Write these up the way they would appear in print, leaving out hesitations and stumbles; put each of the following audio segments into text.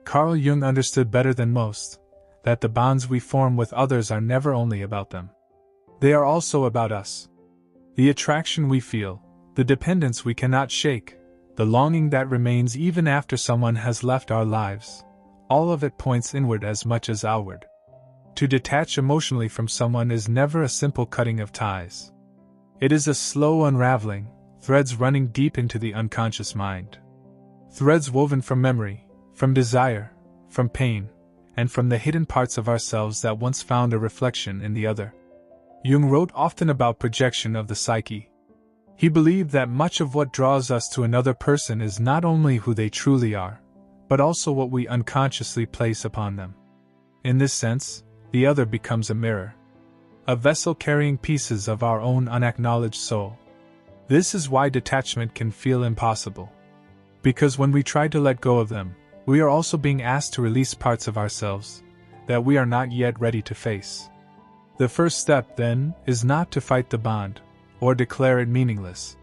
Carl Jung understood better than most that the bonds we form with others are never only about them. They are also about us. The attraction we feel, the dependence we cannot shake, the longing that remains even after someone has left our lives, all of it points inward as much as outward. To detach emotionally from someone is never a simple cutting of ties. It is a slow unraveling, threads running deep into the unconscious mind. Threads woven from memory, from desire, from pain, and from the hidden parts of ourselves that once found a reflection in the other. Jung wrote often about projection of the psyche. He believed that much of what draws us to another person is not only who they truly are, but also what we unconsciously place upon them. In this sense, the other becomes a mirror, a vessel carrying pieces of our own unacknowledged soul. This is why detachment can feel impossible. Because when we try to let go of them, we are also being asked to release parts of ourselves that we are not yet ready to face. The first step, then, is not to fight the bond, or declare it meaningless.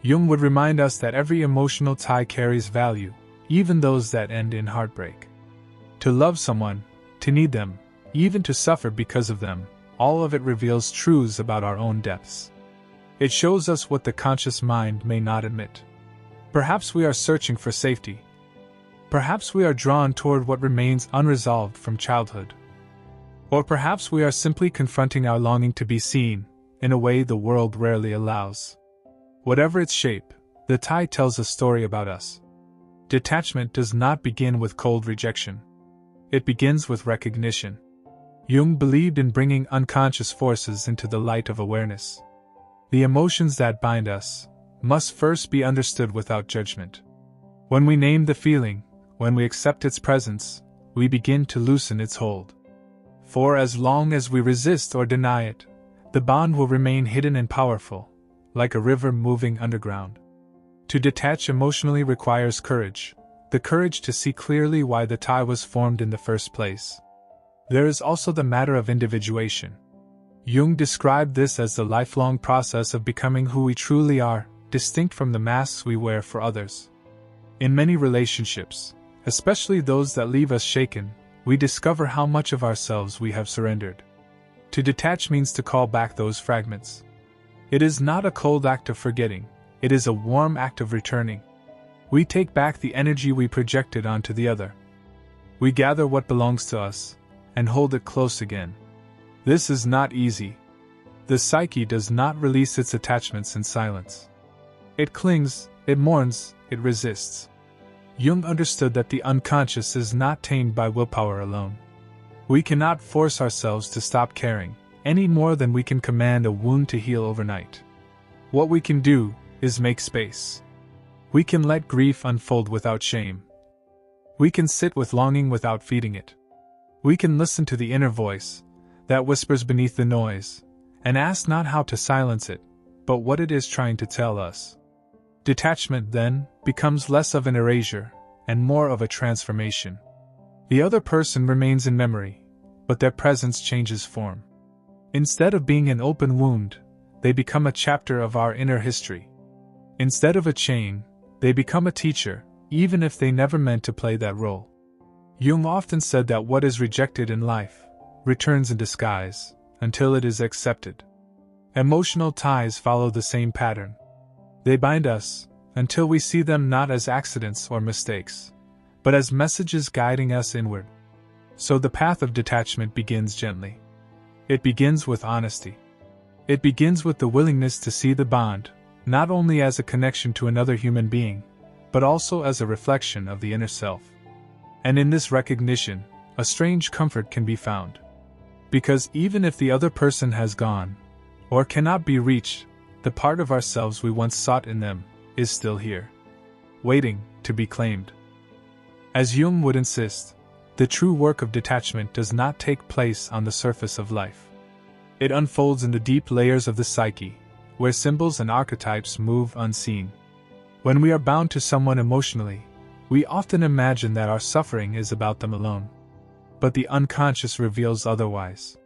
Jung would remind us that every emotional tie carries value, even those that end in heartbreak. To love someone, to need them, even to suffer because of them, all of it reveals truths about our own depths. It shows us what the conscious mind may not admit. Perhaps we are searching for safety. Perhaps we are drawn toward what remains unresolved from childhood. Or perhaps we are simply confronting our longing to be seen, in a way the world rarely allows. Whatever its shape, the tie tells a story about us. Detachment does not begin with cold rejection. It begins with recognition. Jung believed in bringing unconscious forces into the light of awareness. The emotions that bind us must first be understood without judgment. When we name the feeling, when we accept its presence, we begin to loosen its hold. For as long as we resist or deny it, the bond will remain hidden and powerful, like a river moving underground. To detach emotionally requires courage, the courage to see clearly why the tie was formed in the first place. There is also the matter of individuation. Jung described this as the lifelong process of becoming who we truly are, distinct from the masks we wear for others. In many relationships, especially those that leave us shaken, we discover how much of ourselves we have surrendered. To detach means to call back those fragments. It is not a cold act of forgetting, it is a warm act of returning. We take back the energy we projected onto the other. We gather what belongs to us, and hold it close again. This is not easy. The psyche does not release its attachments in silence. It clings, it mourns, it resists. Jung understood that the unconscious is not tamed by willpower alone. We cannot force ourselves to stop caring, any more than we can command a wound to heal overnight. What we can do is make space. We can let grief unfold without shame. We can sit with longing without feeding it. We can listen to the inner voice that whispers beneath the noise, and ask not how to silence it, but what it is trying to tell us. Detachment, then, becomes less of an erasure, and more of a transformation. The other person remains in memory, but their presence changes form. Instead of being an open wound, they become a chapter of our inner history. Instead of a chain, they become a teacher, even if they never meant to play that role. Jung often said that what is rejected in life returns in disguise, until it is accepted. Emotional ties follow the same pattern. They bind us, until we see them not as accidents or mistakes, but as messages guiding us inward. So the path of detachment begins gently. It begins with honesty. It begins with the willingness to see the bond, not only as a connection to another human being, but also as a reflection of the inner self. And in this recognition, a strange comfort can be found. Because even if the other person has gone, or cannot be reached, the part of ourselves we once sought in them is still here, waiting to be claimed. As Jung would insist, the true work of detachment does not take place on the surface of life. It unfolds in the deep layers of the psyche, where symbols and archetypes move unseen. When we are bound to someone emotionally, we often imagine that our suffering is about them alone. But the unconscious reveals otherwise.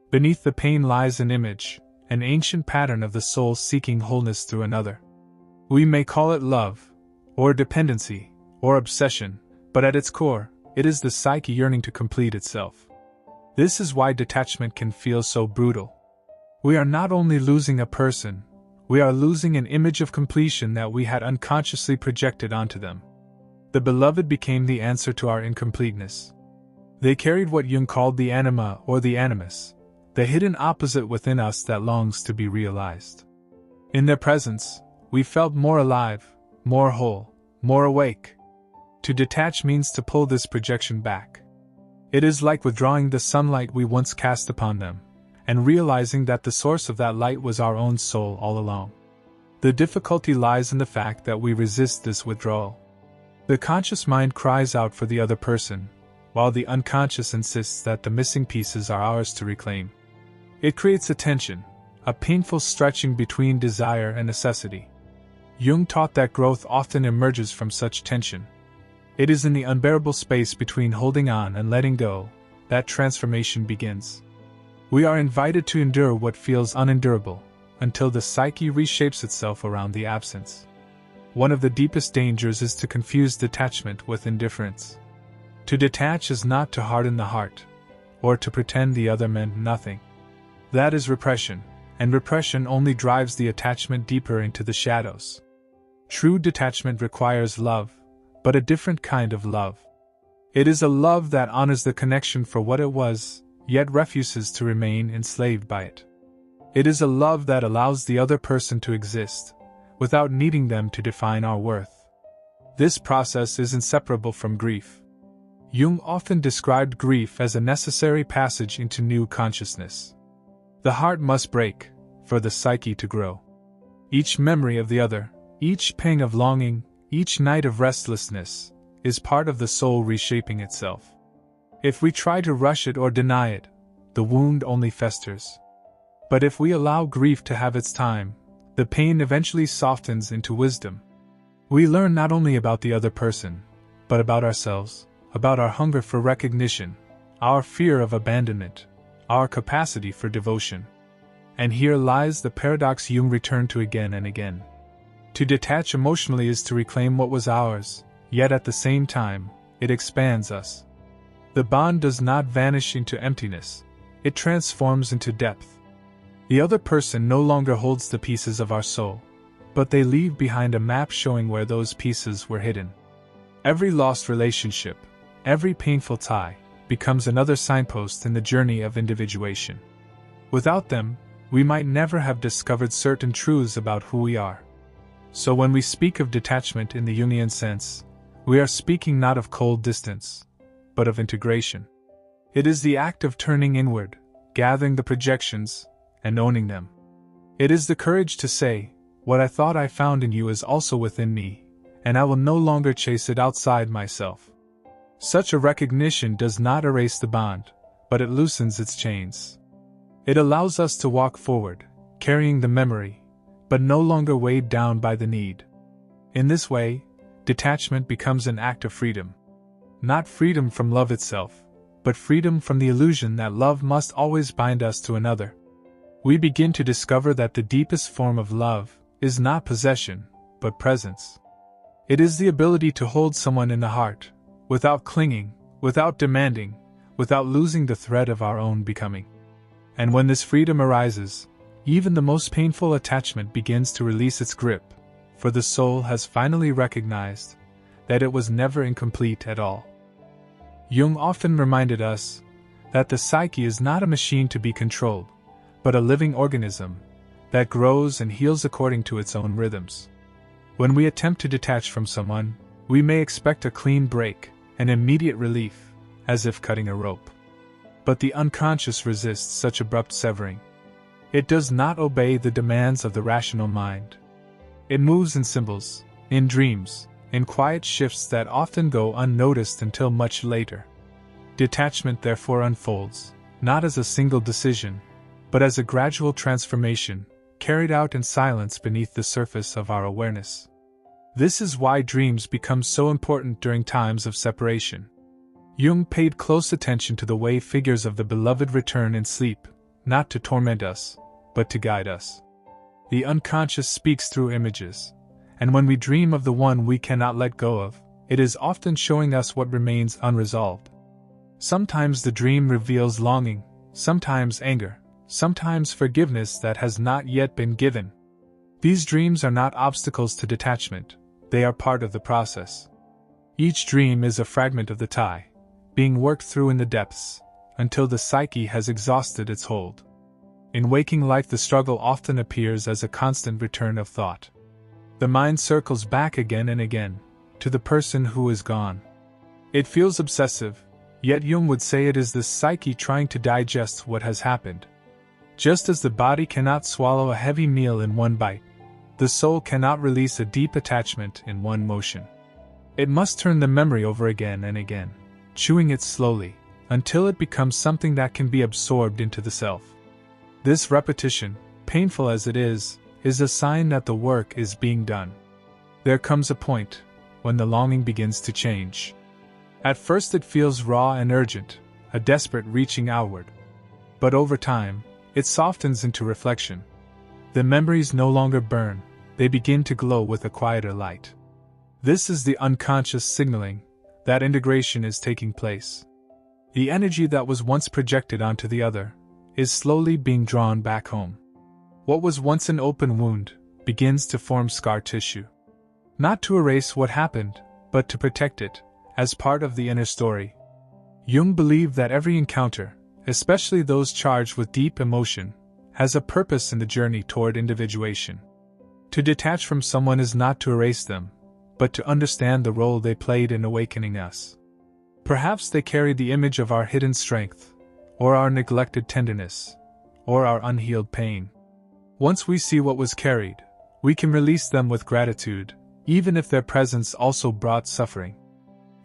Beneath the pain lies an image, an ancient pattern of the soul seeking wholeness through another. We may call it love, or dependency, or obsession, but at its core, it is the psyche yearning to complete itself. This is why detachment can feel so brutal. We are not only losing a person, we are losing an image of completion that we had unconsciously projected onto them. The beloved became the answer to our incompleteness. They carried what Jung called the anima or the animus, the hidden opposite within us that longs to be realized. In their presence, we felt more alive, more whole, more awake. To detach means to pull this projection back. It is like withdrawing the sunlight we once cast upon them, and realizing that the source of that light was our own soul all along. The difficulty lies in the fact that we resist this withdrawal. The conscious mind cries out for the other person, while the unconscious insists that the missing pieces are ours to reclaim. It creates a tension, a painful stretching between desire and necessity. Jung taught that growth often emerges from such tension. It is in the unbearable space between holding on and letting go that transformation begins. We are invited to endure what feels unendurable, until the psyche reshapes itself around the absence. One of the deepest dangers is to confuse detachment with indifference. To detach is not to harden the heart, or to pretend the other meant nothing. That is repression, and repression only drives the attachment deeper into the shadows. True detachment requires love, but a different kind of love. It is a love that honors the connection for what it was, yet refuses to remain enslaved by it. It is a love that allows the other person to exist, without needing them to define our worth. This process is inseparable from grief. Jung often described grief as a necessary passage into new consciousness. The heart must break, for the psyche to grow. Each memory of the other, each pang of longing, each night of restlessness, is part of the soul reshaping itself. If we try to rush it or deny it, the wound only festers. But if we allow grief to have its time, the pain eventually softens into wisdom. We learn not only about the other person, but about ourselves, about our hunger for recognition, our fear of abandonment, our capacity for devotion. And here lies the paradox Jung returned to again and again. To detach emotionally is to reclaim what was ours, yet at the same time, it expands us. The bond does not vanish into emptiness, it transforms into depth. The other person no longer holds the pieces of our soul, but they leave behind a map showing where those pieces were hidden. Every lost relationship, every painful tie, becomes another signpost in the journey of individuation. Without them, we might never have discovered certain truths about who we are. So when we speak of detachment in the Jungian sense, we are speaking not of cold distance, but of integration. It is the act of turning inward, gathering the projections, and owning them. It is the courage to say, what I thought I found in you is also within me, and I will no longer chase it outside myself. Such a recognition does not erase the bond, but it loosens its chains. It allows us to walk forward, carrying the memory, but no longer weighed down by the need. In this way, detachment becomes an act of freedom. Not freedom from love itself, but freedom from the illusion that love must always bind us to another. We begin to discover that the deepest form of love is not possession, but presence. It is the ability to hold someone in the heart, without clinging, without demanding, without losing the thread of our own becoming. And when this freedom arises, even the most painful attachment begins to release its grip, for the soul has finally recognized that it was never incomplete at all. Jung often reminded us that the psyche is not a machine to be controlled, but a living organism that grows and heals according to its own rhythms. When we attempt to detach from someone, we may expect a clean break, an immediate relief, as if cutting a rope. But the unconscious resists such abrupt severing. It does not obey the demands of the rational mind. It moves in symbols, in dreams, in quiet shifts that often go unnoticed until much later. Detachment therefore unfolds, not as a single decision, but as a gradual transformation, carried out in silence beneath the surface of our awareness. This is why dreams become so important during times of separation. Jung paid close attention to the way figures of the beloved return in sleep, not to torment us, but to guide us. The unconscious speaks through images, and when we dream of the one we cannot let go of, it is often showing us what remains unresolved. Sometimes the dream reveals longing, sometimes anger, sometimes forgiveness that has not yet been given. These dreams are not obstacles to detachment, they are part of the process. Each dream is a fragment of the tie, being worked through in the depths, until the psyche has exhausted its hold. In waking life, the struggle often appears as a constant return of thought. The mind circles back again and again, to the person who is gone. It feels obsessive, yet Jung would say it is the psyche trying to digest what has happened. Just as the body cannot swallow a heavy meal in one bite, the soul cannot release a deep attachment in one motion. It must turn the memory over again and again, chewing it slowly, until it becomes something that can be absorbed into the self. This repetition, painful as it is a sign that the work is being done. There comes a point when the longing begins to change. At first it feels raw and urgent, a desperate reaching outward. But over time, it softens into reflection. The memories no longer burn, they begin to glow with a quieter light. This is the unconscious signaling that integration is taking place. The energy that was once projected onto the other is slowly being drawn back home. What was once an open wound begins to form scar tissue. Not to erase what happened, but to protect it, as part of the inner story. Jung believed that every encounter, especially those charged with deep emotion, has a purpose in the journey toward individuation. To detach from someone is not to erase them, but to understand the role they played in awakening us. Perhaps they carried the image of our hidden strength, or our neglected tenderness, or our unhealed pain. Once we see what was carried, we can release them with gratitude, even if their presence also brought suffering.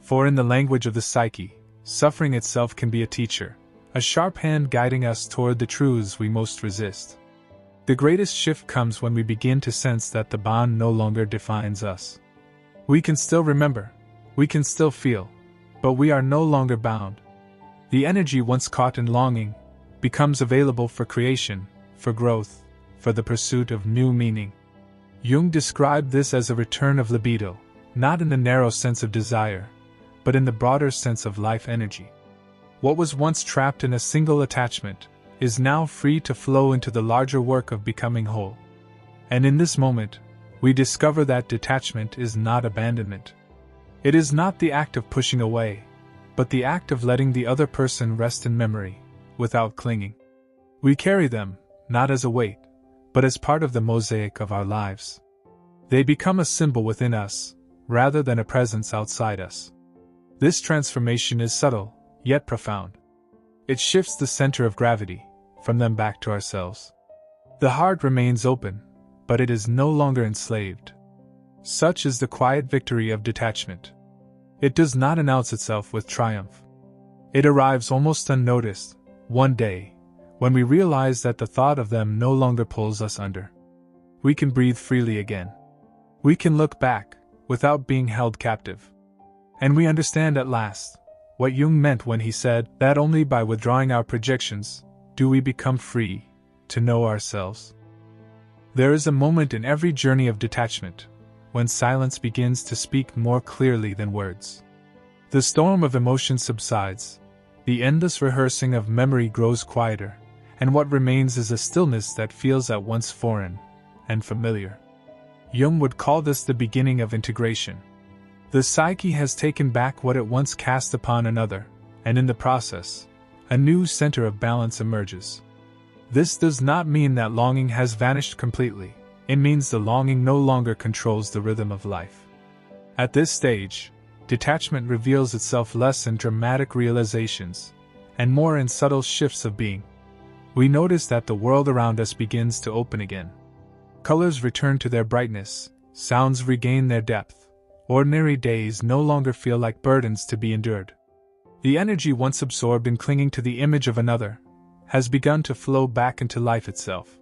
For in the language of the psyche, suffering itself can be a teacher, a sharp hand guiding us toward the truths we most resist. The greatest shift comes when we begin to sense that the bond no longer defines us. We can still remember, we can still feel, but we are no longer bound. The energy once caught in longing becomes available for creation, for growth, for the pursuit of new meaning. Jung described this as a return of libido, not in the narrow sense of desire, but in the broader sense of life energy. What was once trapped in a single attachment is now free to flow into the larger work of becoming whole. And in this moment, we discover that detachment is not abandonment. It is not the act of pushing away, but the act of letting the other person rest in memory, without clinging. We carry them, not as a weight, but as part of the mosaic of our lives. They become a symbol within us, rather than a presence outside us. This transformation is subtle, yet profound. It shifts the center of gravity, from them back to ourselves. The heart remains open, but it is no longer enslaved. Such is the quiet victory of detachment. It does not announce itself with triumph. It arrives almost unnoticed, one day, when we realize that the thought of them no longer pulls us under. We can breathe freely again. We can look back, without being held captive. And we understand at last what Jung meant when he said that only by withdrawing our projections do we become free to know ourselves. There is a moment in every journey of detachment when silence begins to speak more clearly than words. The storm of emotion subsides, the endless rehearsing of memory grows quieter, and what remains is a stillness that feels at once foreign and familiar. Jung would call this the beginning of integration. The psyche has taken back what it once cast upon another, and in the process, a new center of balance emerges. This does not mean that longing has vanished completely, it means the longing no longer controls the rhythm of life. At this stage, detachment reveals itself less in dramatic realizations, and more in subtle shifts of being. We notice that the world around us begins to open again. Colors return to their brightness, sounds regain their depth. Ordinary days no longer feel like burdens to be endured. The energy once absorbed in clinging to the image of another has begun to flow back into life itself.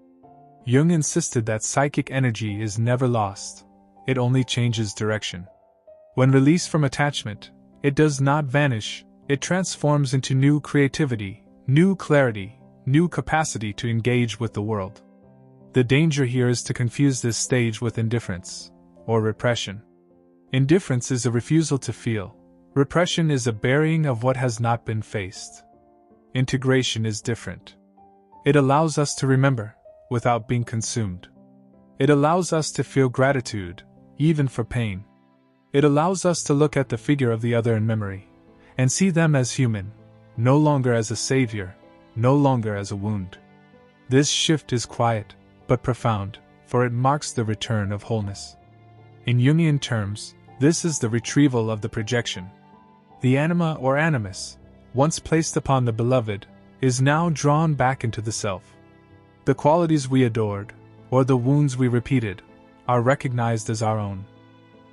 Jung insisted that psychic energy is never lost, it only changes direction. When released from attachment, it does not vanish, it transforms into new creativity, new clarity, new capacity to engage with the world. The danger here is to confuse this stage with indifference or repression. Indifference is a refusal to feel. Repression is a burying of what has not been faced. Integration is different. It allows us to remember, without being consumed. It allows us to feel gratitude, even for pain. It allows us to look at the figure of the other in memory, and see them as human, no longer as a savior, no longer as a wound. This shift is quiet, but profound, for it marks the return of wholeness. In Jungian terms, this is the retrieval of the projection. The anima or animus, once placed upon the beloved, is now drawn back into the self. The qualities we adored, or the wounds we repeated, are recognized as our own.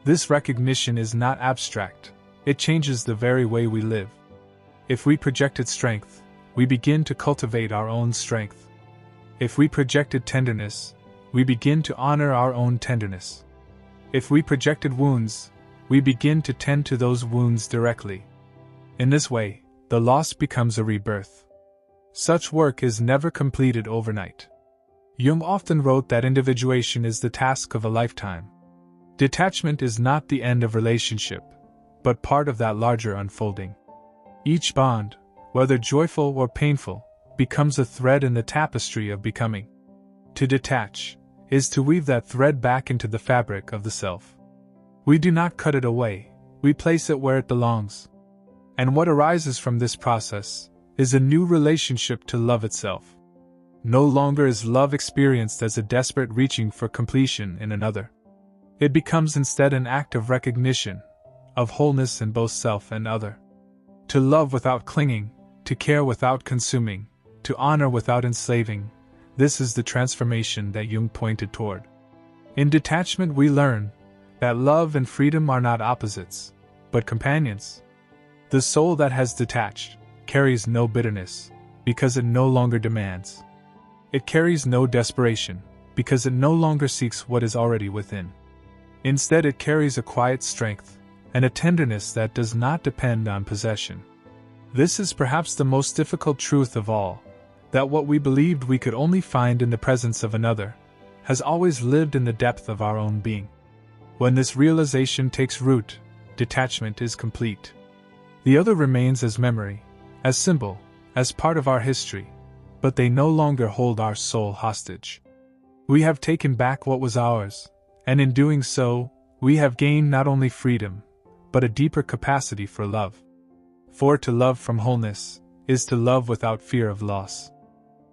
This recognition is not abstract, it changes the very way we live. If we projected strength, we begin to cultivate our own strength. If we projected tenderness, we begin to honor our own tenderness. If we projected wounds, we begin to tend to those wounds directly. In this way, the loss becomes a rebirth. Such work is never completed overnight. Jung often wrote that individuation is the task of a lifetime. Detachment is not the end of relationship, but part of that larger unfolding. Each bond, whether joyful or painful, becomes a thread in the tapestry of becoming. To detach is to weave that thread back into the fabric of the self. We do not cut it away, we place it where it belongs. And what arises from this process is a new relationship to love itself. No longer is love experienced as a desperate reaching for completion in another. It becomes instead an act of recognition, of wholeness in both self and other. To love without clinging, to care without consuming, to honor without enslaving, this is the transformation that Jung pointed toward. In detachment we learn that love and freedom are not opposites, but companions. The soul that has detached carries no bitterness, because it no longer demands. It carries no desperation, because it no longer seeks what is already within. Instead, it carries a quiet strength, and a tenderness that does not depend on possession. This is perhaps the most difficult truth of all, that what we believed we could only find in the presence of another, has always lived in the depth of our own being. When this realization takes root, detachment is complete. The other remains as memory, as symbol, as part of our history, but they no longer hold our soul hostage. We have taken back what was ours, and in doing so, we have gained not only freedom, but a deeper capacity for love. For to love from wholeness is to love without fear of loss.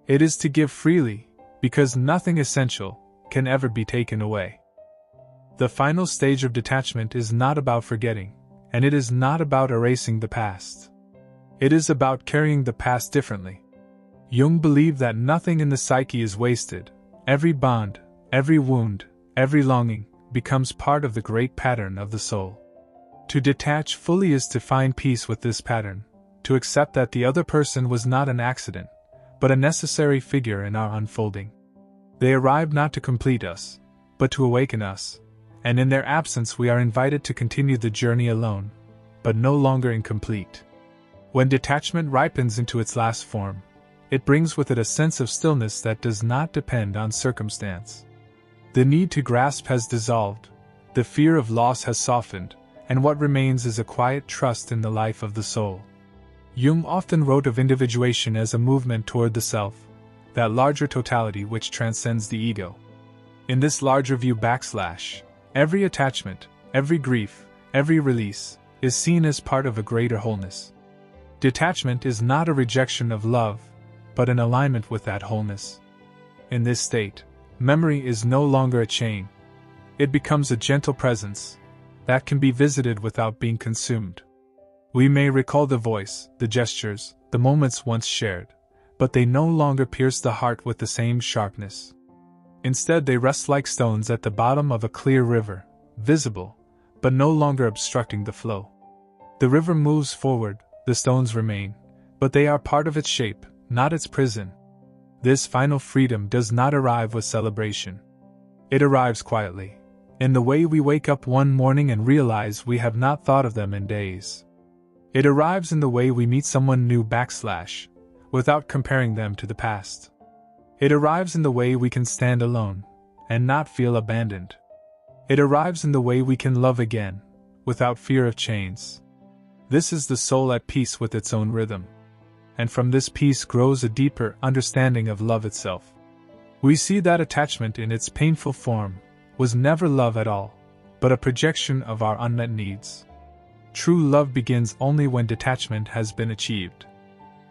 It is to give freely, because nothing essential can ever be taken away. The final stage of detachment is not about forgetting, and it is not about erasing the past. It is about carrying the past differently. Jung believed that nothing in the psyche is wasted. Every bond, every wound, every longing, becomes part of the great pattern of the soul. To detach fully is to find peace with this pattern, to accept that the other person was not an accident, but a necessary figure in our unfolding. They arrived not to complete us, but to awaken us, and in their absence we are invited to continue the journey alone, but no longer incomplete. When detachment ripens into its last form, it brings with it a sense of stillness that does not depend on circumstance. The need to grasp has dissolved, the fear of loss has softened, and what remains is a quiet trust in the life of the soul. Jung often wrote of individuation as a movement toward the self, that larger totality which transcends the ego. In this larger view every attachment, every grief, every release, is seen as part of a greater wholeness. Detachment is not a rejection of love, but an alignment with that wholeness. In this state, memory is no longer a chain. It becomes a gentle presence that can be visited without being consumed. We may recall the voice, the gestures, the moments once shared, but they no longer pierce the heart with the same sharpness. Instead, they rest like stones at the bottom of a clear river, visible, but no longer obstructing the flow. The river moves forward, the stones remain, but they are part of its shape, not its prison. This final freedom does not arrive with celebration. It arrives quietly, in the way we wake up one morning and realize we have not thought of them in days. It arrives in the way we meet someone new without comparing them to the past. It arrives in the way we can stand alone, and not feel abandoned. It arrives in the way we can love again, without fear of chains. This is the soul at peace with its own rhythm. And from this peace grows a deeper understanding of love itself. We see that attachment in its painful form was never love at all, but a projection of our unmet needs. True love begins only when detachment has been achieved.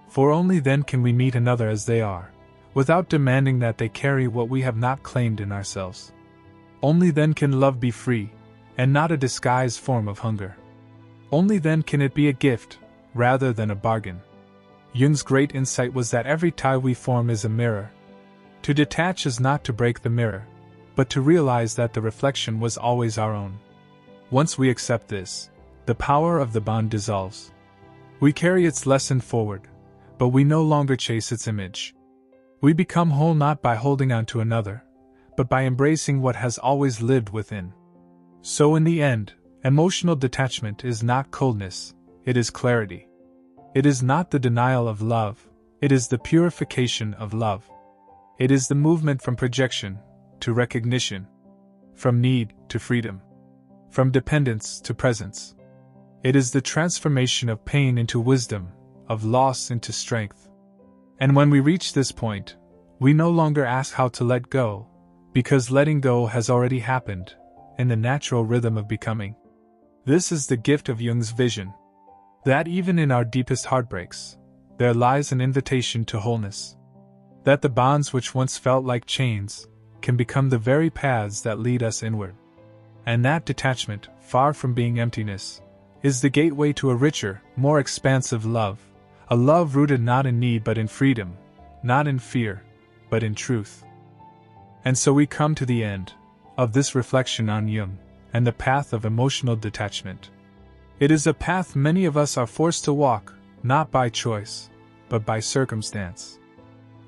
For only then can we meet another as they are, without demanding that they carry what we have not claimed in ourselves. Only then can love be free, and not a disguised form of hunger. Only then can it be a gift, rather than a bargain. Jung's great insight was that every tie we form is a mirror. To detach is not to break the mirror, but to realize that the reflection was always our own. Once we accept this, the power of the bond dissolves. We carry its lesson forward, but we no longer chase its image. We become whole not by holding on to another, but by embracing what has always lived within. So in the end, emotional detachment is not coldness, it is clarity. It is not the denial of love, it is the purification of love. It is the movement from projection to recognition, from need to freedom, from dependence to presence. It is the transformation of pain into wisdom, of loss into strength. And when we reach this point, we no longer ask how to let go, because letting go has already happened, in the natural rhythm of becoming. This is the gift of Jung's vision, that even in our deepest heartbreaks, there lies an invitation to wholeness. That the bonds which once felt like chains can become the very paths that lead us inward. And that detachment, far from being emptiness, is the gateway to a richer, more expansive love, a love rooted not in need but in freedom, not in fear, but in truth. And so we come to the end of this reflection on Jung and the path of emotional detachment. It is a path many of us are forced to walk, not by choice, but by circumstance.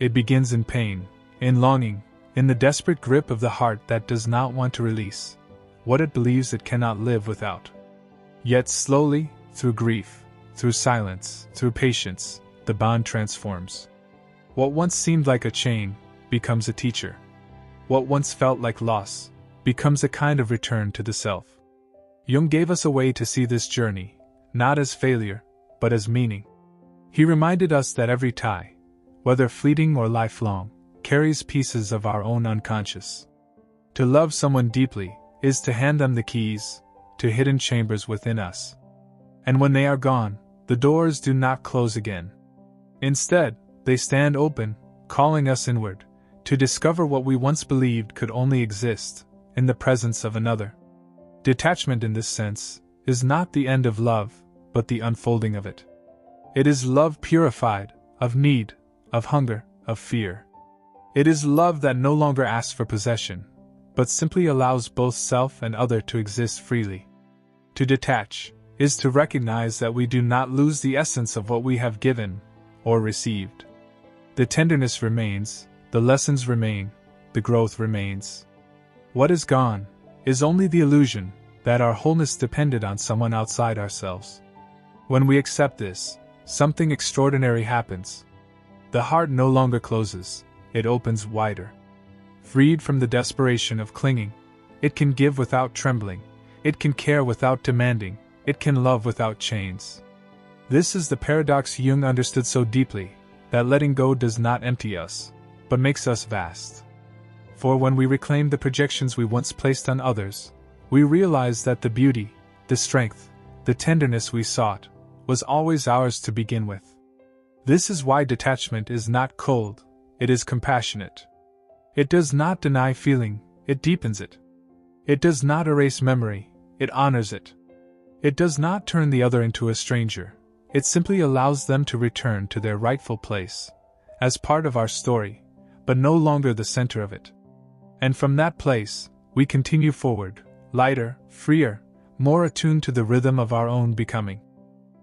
It begins in pain, in longing, in the desperate grip of the heart that does not want to release what it believes it cannot live without. Yet slowly, through grief, through silence, through patience, the bond transforms. What once seemed like a chain becomes a teacher. What once felt like loss becomes a kind of return to the self. Jung gave us a way to see this journey, not as failure, but as meaning. He reminded us that every tie, whether fleeting or lifelong, carries pieces of our own unconscious. To love someone deeply is to hand them the keys to hidden chambers within us. And when they are gone, the doors do not close again. Instead, they stand open, calling us inward, to discover what we once believed could only exist in the presence of another. Detachment in this sense is not the end of love, but the unfolding of it. It is love purified, of need, of hunger, of fear. It is love that no longer asks for possession, but simply allows both self and other to exist freely. To detach is to recognize that we do not lose the essence of what we have given or received. The tenderness remains, the lessons remain, the growth remains. What is gone is only the illusion that our wholeness depended on someone outside ourselves. When we accept this, something extraordinary happens. The heart no longer closes, it opens wider. Freed from the desperation of clinging, it can give without trembling, it can care without demanding, it can love without chains. This is the paradox Jung understood so deeply, that letting go does not empty us, but makes us vast. For when we reclaim the projections we once placed on others, we realize that the beauty, the strength, the tenderness we sought, was always ours to begin with. This is why detachment is not cold, it is compassionate. It does not deny feeling, it deepens it. It does not erase memory, it honors it. It does not turn the other into a stranger, it simply allows them to return to their rightful place, as part of our story, but no longer the center of it. And from that place, we continue forward, lighter, freer, more attuned to the rhythm of our own becoming.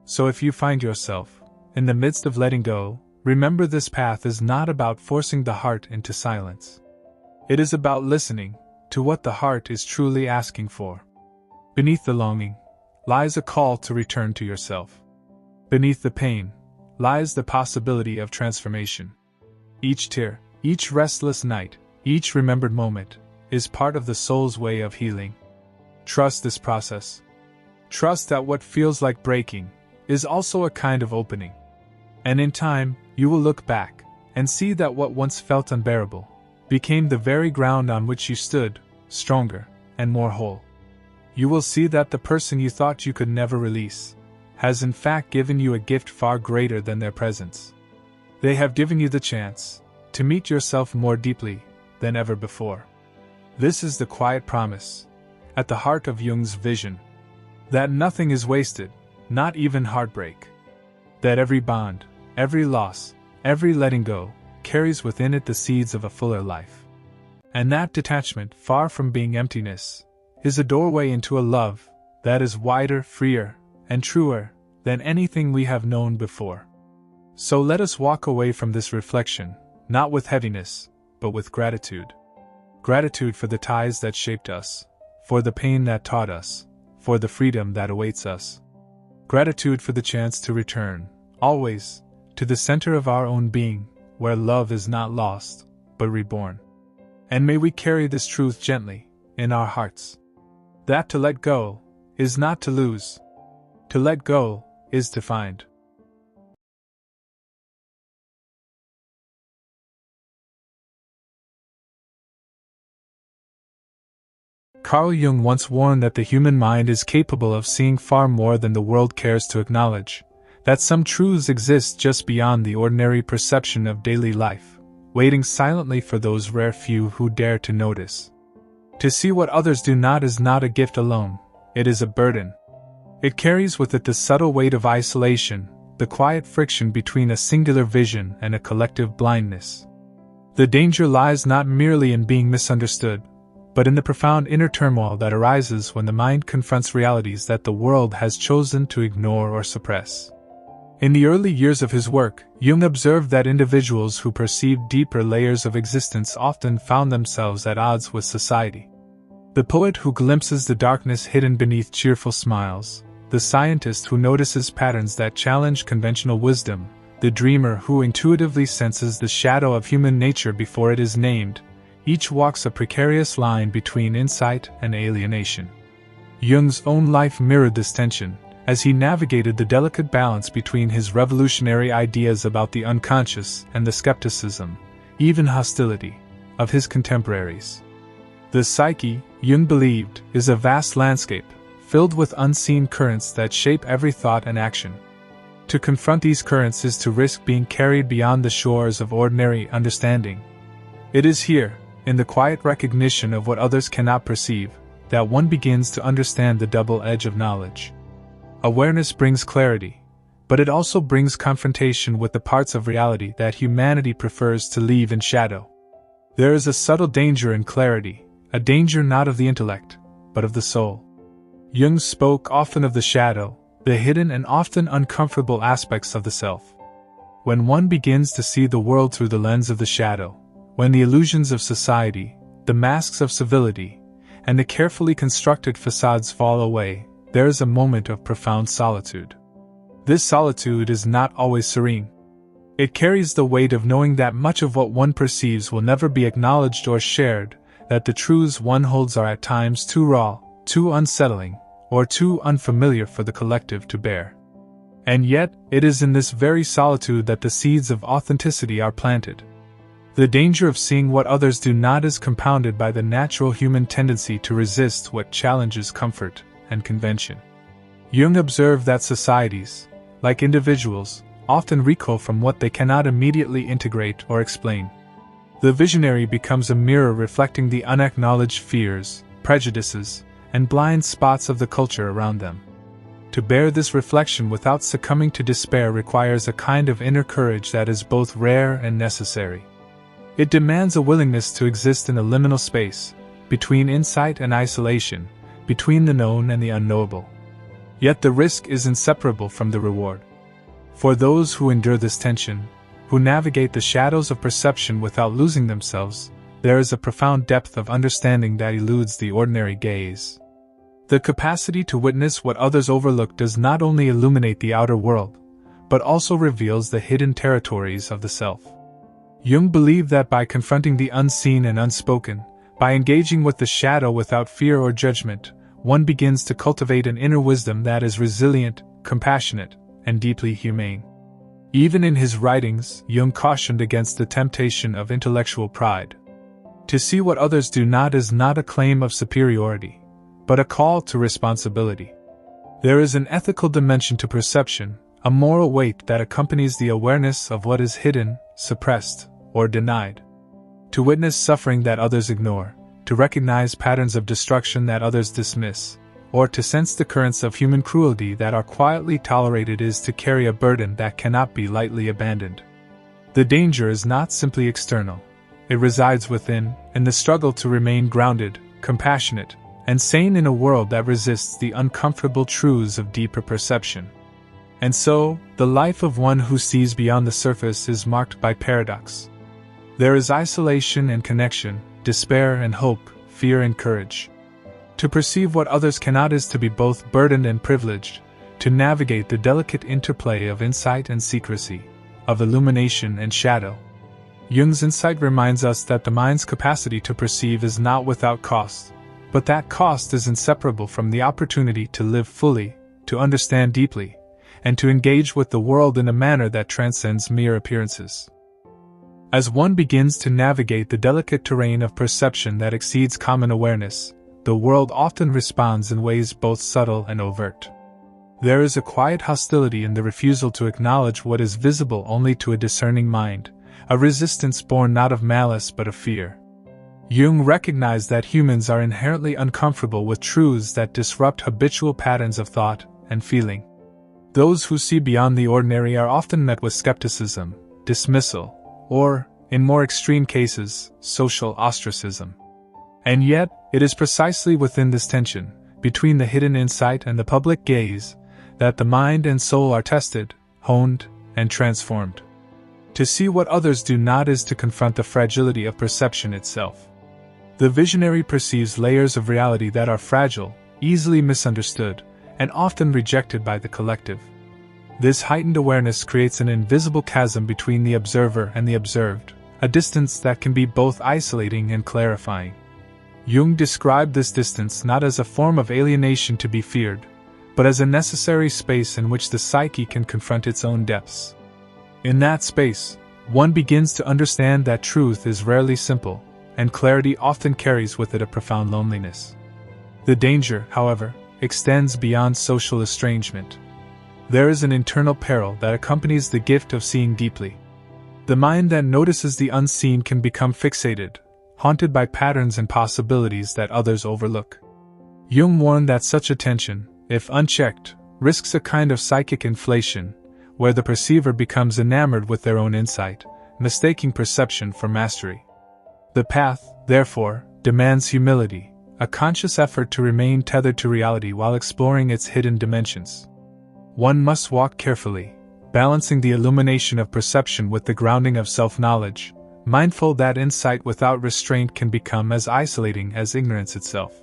So if you find yourself in the midst of letting go, remember this path is not about forcing the heart into silence. It is about listening to what the heart is truly asking for. Beneath the longing lies a call to return to yourself. Beneath the pain lies the possibility of transformation. Each tear, each restless night, each remembered moment is part of the soul's way of healing. Trust this process. Trust that what feels like breaking is also a kind of opening. And in time, you will look back and see that what once felt unbearable became the very ground on which you stood, stronger and more whole. You will see that the person you thought you could never release has in fact given you a gift far greater than their presence. They have given you the chance to meet yourself more deeply than ever before. This is the quiet promise at the heart of Jung's vision, that nothing is wasted, not even heartbreak. That every bond, every loss, every letting go, carries within it the seeds of a fuller life. And that detachment, far from being emptiness, is a doorway into a love that is wider, freer, and truer than anything we have known before. So let us walk away from this reflection, not with heaviness, but with gratitude. Gratitude for the ties that shaped us, for the pain that taught us, for the freedom that awaits us. Gratitude for the chance to return, always, to the center of our own being, where love is not lost, but reborn. And may we carry this truth gently in our hearts. That to let go is not to lose. To let go is to find. Carl Jung once warned that the human mind is capable of seeing far more than the world cares to acknowledge, that some truths exist just beyond the ordinary perception of daily life, waiting silently for those rare few who dare to notice. To see what others do not is not a gift alone, it is a burden. It carries with it the subtle weight of isolation, the quiet friction between a singular vision and a collective blindness. The danger lies not merely in being misunderstood, but in the profound inner turmoil that arises when the mind confronts realities that the world has chosen to ignore or suppress. In the early years of his work, Jung observed that individuals who perceived deeper layers of existence often found themselves at odds with society. The poet who glimpses the darkness hidden beneath cheerful smiles, the scientist who notices patterns that challenge conventional wisdom, the dreamer who intuitively senses the shadow of human nature before it is named, each walks a precarious line between insight and alienation. Jung's own life mirrored this tension, as he navigated the delicate balance between his revolutionary ideas about the unconscious and the skepticism, even hostility, of his contemporaries. The psyche, Jung believed, is a vast landscape, filled with unseen currents that shape every thought and action. To confront these currents is to risk being carried beyond the shores of ordinary understanding. It is here, in the quiet recognition of what others cannot perceive, that one begins to understand the double edge of knowledge. Awareness brings clarity, but it also brings confrontation with the parts of reality that humanity prefers to leave in shadow. There is a subtle danger in clarity, a danger not of the intellect, but of the soul. Jung spoke often of the shadow, the hidden and often uncomfortable aspects of the self. When one begins to see the world through the lens of the shadow, when the illusions of society, the masks of civility, and the carefully constructed facades fall away, there is a moment of profound solitude. This solitude is not always serene. It carries the weight of knowing that much of what one perceives will never be acknowledged or shared, that the truths one holds are at times too raw, too unsettling, or too unfamiliar for the collective to bear. And yet, it is in this very solitude that the seeds of authenticity are planted. The danger of seeing what others do not is compounded by the natural human tendency to resist what challenges comfort and convention. Jung observed that societies, like individuals, often recoil from what they cannot immediately integrate or explain. The visionary becomes a mirror reflecting the unacknowledged fears, prejudices, and blind spots of the culture around them. To bear this reflection without succumbing to despair requires a kind of inner courage that is both rare and necessary. It demands a willingness to exist in a liminal space, between insight and isolation, between the known and the unknowable. Yet the risk is inseparable from the reward. For those who endure this tension, who navigate the shadows of perception without losing themselves, there is a profound depth of understanding that eludes the ordinary gaze. The capacity to witness what others overlook does not only illuminate the outer world, but also reveals the hidden territories of the self. Jung believed that by confronting the unseen and unspoken, by engaging with the shadow without fear or judgment, one begins to cultivate an inner wisdom that is resilient, compassionate, and deeply humane. Even in his writings, Jung cautioned against the temptation of intellectual pride. To see what others do not is not a claim of superiority, but a call to responsibility. There is an ethical dimension to perception, a moral weight that accompanies the awareness of what is hidden, suppressed, or denied. To witness suffering that others ignore, to recognize patterns of destruction that others dismiss, or to sense the currents of human cruelty that are quietly tolerated is to carry a burden that cannot be lightly abandoned. The danger is not simply external. It resides within, in the struggle to remain grounded, compassionate, and sane in a world that resists the uncomfortable truths of deeper perception. And so, the life of one who sees beyond the surface is marked by paradox. There is isolation and connection, despair and hope, fear and courage. To perceive what others cannot is to be both burdened and privileged, to navigate the delicate interplay of insight and secrecy, of illumination and shadow. Jung's insight reminds us that the mind's capacity to perceive is not without cost, but that cost is inseparable from the opportunity to live fully, to understand deeply, and to engage with the world in a manner that transcends mere appearances. As one begins to navigate the delicate terrain of perception that exceeds common awareness, the world often responds in ways both subtle and overt. There is a quiet hostility in the refusal to acknowledge what is visible only to a discerning mind, a resistance born not of malice but of fear. Jung recognized that humans are inherently uncomfortable with truths that disrupt habitual patterns of thought and feeling. Those who see beyond the ordinary are often met with skepticism, dismissal, or, in more extreme cases, social ostracism. And yet, it is precisely within this tension, between the hidden insight and the public gaze, that the mind and soul are tested, honed, and transformed. To see what others do not is to confront the fragility of perception itself. The visionary perceives layers of reality that are fragile, easily misunderstood, and often rejected by the collective. This heightened awareness creates an invisible chasm between the observer and the observed, a distance that can be both isolating and clarifying. Jung described this distance not as a form of alienation to be feared, but as a necessary space in which the psyche can confront its own depths. In that space, one begins to understand that truth is rarely simple, and clarity often carries with it a profound loneliness. The danger, however, extends beyond social estrangement. There is an internal peril that accompanies the gift of seeing deeply. The mind that notices the unseen can become fixated, haunted by patterns and possibilities that others overlook. Jung warned that such attention, if unchecked, risks a kind of psychic inflation, where the perceiver becomes enamored with their own insight, mistaking perception for mastery. The path, therefore, demands humility, a conscious effort to remain tethered to reality while exploring its hidden dimensions. One must walk carefully, balancing the illumination of perception with the grounding of self-knowledge, mindful that insight without restraint can become as isolating as ignorance itself.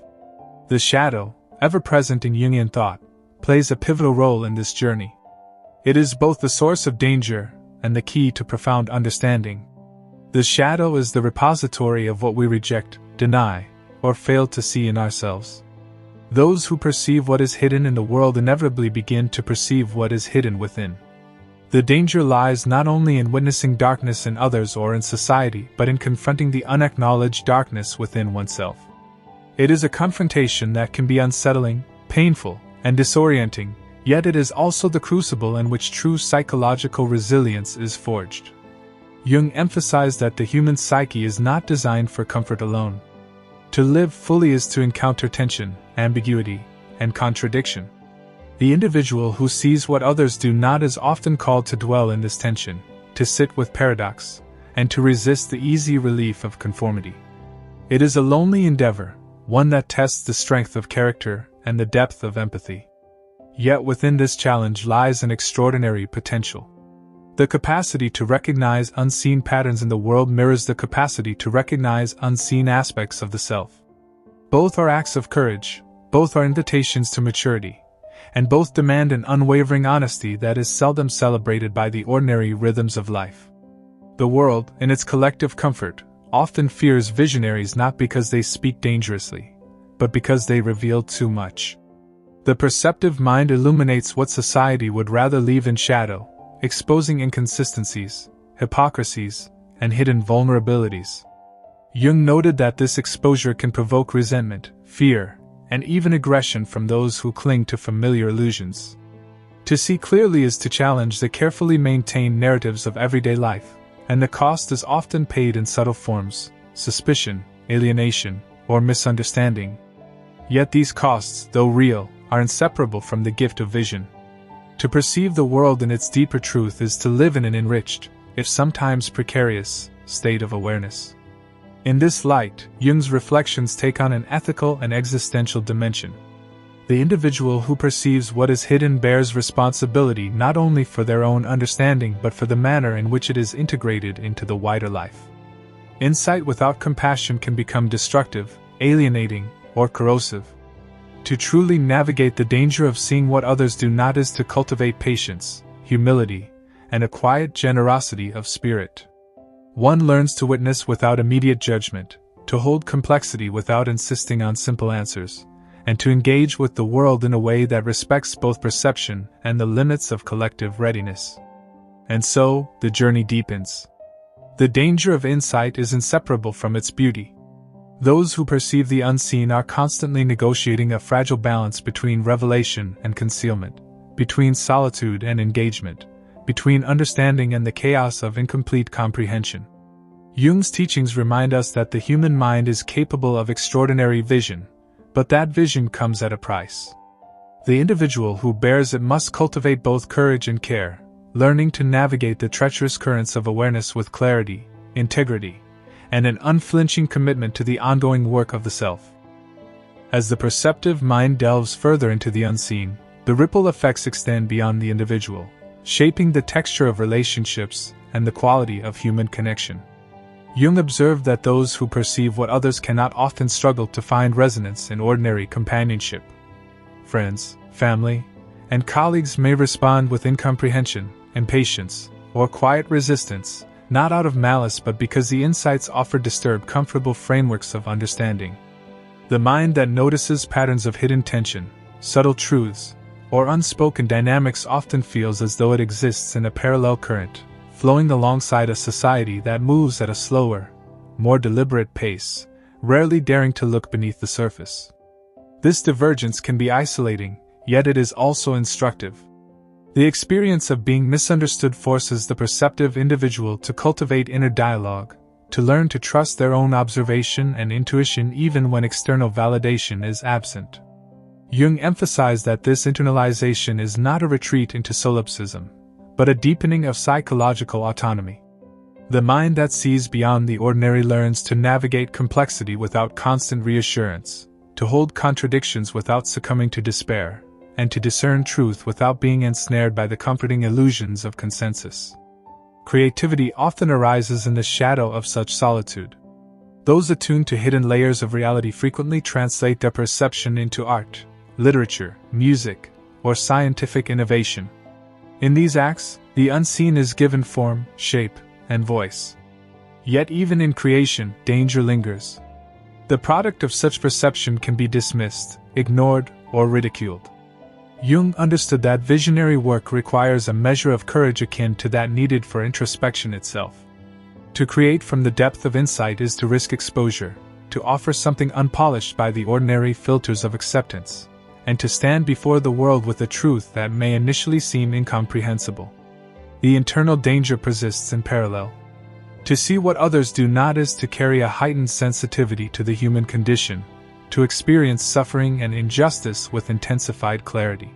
The shadow, ever present in Jungian thought, plays a pivotal role in this journey. It is both the source of danger and the key to profound understanding. The shadow is the repository of what we reject, deny, or fail to see in ourselves. Those who perceive what is hidden in the world inevitably begin to perceive what is hidden within. The danger lies not only in witnessing darkness in others or in society, but in confronting the unacknowledged darkness within oneself. It is a confrontation that can be unsettling, painful, and disorienting, yet it is also the crucible in which true psychological resilience is forged. Jung emphasized that the human psyche is not designed for comfort alone. To live fully is to encounter tension, ambiguity, and contradiction. The individual who sees what others do not is often called to dwell in this tension, to sit with paradox, and to resist the easy relief of conformity. It is a lonely endeavor, one that tests the strength of character and the depth of empathy. Yet within this challenge lies an extraordinary potential. The capacity to recognize unseen patterns in the world mirrors the capacity to recognize unseen aspects of the self. Both are acts of courage, both are invitations to maturity, and both demand an unwavering honesty that is seldom celebrated by the ordinary rhythms of life. The world, in its collective comfort, often fears visionaries not because they speak dangerously, but because they reveal too much. The perceptive mind illuminates what society would rather leave in shadow, exposing inconsistencies, hypocrisies, and hidden vulnerabilities. Jung noted that this exposure can provoke resentment, fear, and even aggression from those who cling to familiar illusions. To see clearly is to challenge the carefully maintained narratives of everyday life, and the cost is often paid in subtle forms: suspicion, alienation, or misunderstanding. Yet these costs, though real, are inseparable from the gift of vision. To perceive the world in its deeper truth is to live in an enriched, if sometimes precarious, state of awareness. In this light, Jung's reflections take on an ethical and existential dimension. The individual who perceives what is hidden bears responsibility not only for their own understanding but for the manner in which it is integrated into the wider life. Insight without compassion can become destructive, alienating, or corrosive. To truly navigate the danger of seeing what others do not is to cultivate patience, humility, and a quiet generosity of spirit. One learns to witness without immediate judgment, to hold complexity without insisting on simple answers, and to engage with the world in a way that respects both perception and the limits of collective readiness. And so, the journey deepens. The danger of insight is inseparable from its beauty. Those who perceive the unseen are constantly negotiating a fragile balance between revelation and concealment, between solitude and engagement, between understanding and the chaos of incomplete comprehension. Jung's teachings remind us that the human mind is capable of extraordinary vision, but that vision comes at a price. The individual who bears it must cultivate both courage and care, learning to navigate the treacherous currents of awareness with clarity, integrity, and an unflinching commitment to the ongoing work of the self. As the perceptive mind delves further into the unseen, the ripple effects extend beyond the individual, shaping the texture of relationships and the quality of human connection. Jung observed that those who perceive what others cannot often struggle to find resonance in ordinary companionship. Friends, family, and colleagues may respond with incomprehension, impatience, or quiet resistance, not out of malice but because the insights offer disturb comfortable frameworks of understanding. The mind that notices patterns of hidden tension, subtle truths, or unspoken dynamics often feels as though it exists in a parallel current, flowing alongside a society that moves at a slower, more deliberate pace, rarely daring to look beneath the surface. This divergence can be isolating, yet it is also instructive. The experience of being misunderstood forces the perceptive individual to cultivate inner dialogue, to learn to trust their own observation and intuition even when external validation is absent. Jung emphasized that this internalization is not a retreat into solipsism, but a deepening of psychological autonomy. The mind that sees beyond the ordinary learns to navigate complexity without constant reassurance, to hold contradictions without succumbing to despair, and to discern truth without being ensnared by the comforting illusions of consensus. Creativity often arises in the shadow of such solitude. Those attuned to hidden layers of reality frequently translate their perception into art, literature, music, or scientific innovation. In these acts, the unseen is given form, shape, and voice. Yet even in creation, danger lingers. The product of such perception can be dismissed, ignored, or ridiculed. Jung understood that visionary work requires a measure of courage akin to that needed for introspection itself. To create from the depth of insight is to risk exposure, to offer something unpolished by the ordinary filters of acceptance, and to stand before the world with a truth that may initially seem incomprehensible. The internal danger persists in parallel. To see what others do not is to carry a heightened sensitivity to the human condition, to experience suffering and injustice with intensified clarity.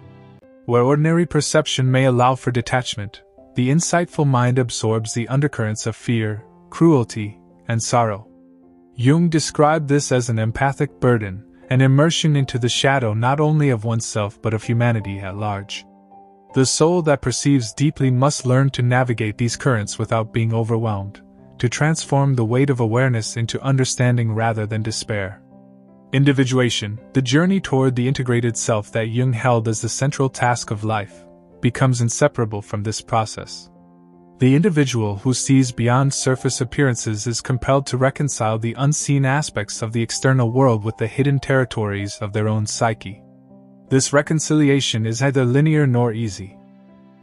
Where ordinary perception may allow for detachment, the insightful mind absorbs the undercurrents of fear, cruelty, and sorrow. Jung described this as an empathic burden, an immersion into the shadow not only of oneself but of humanity at large. The soul that perceives deeply must learn to navigate these currents without being overwhelmed, to transform the weight of awareness into understanding rather than despair. Individuation, the journey toward the integrated self that Jung held as the central task of life, becomes inseparable from this process. The individual who sees beyond surface appearances is compelled to reconcile the unseen aspects of the external world with the hidden territories of their own psyche. This reconciliation is neither linear nor easy.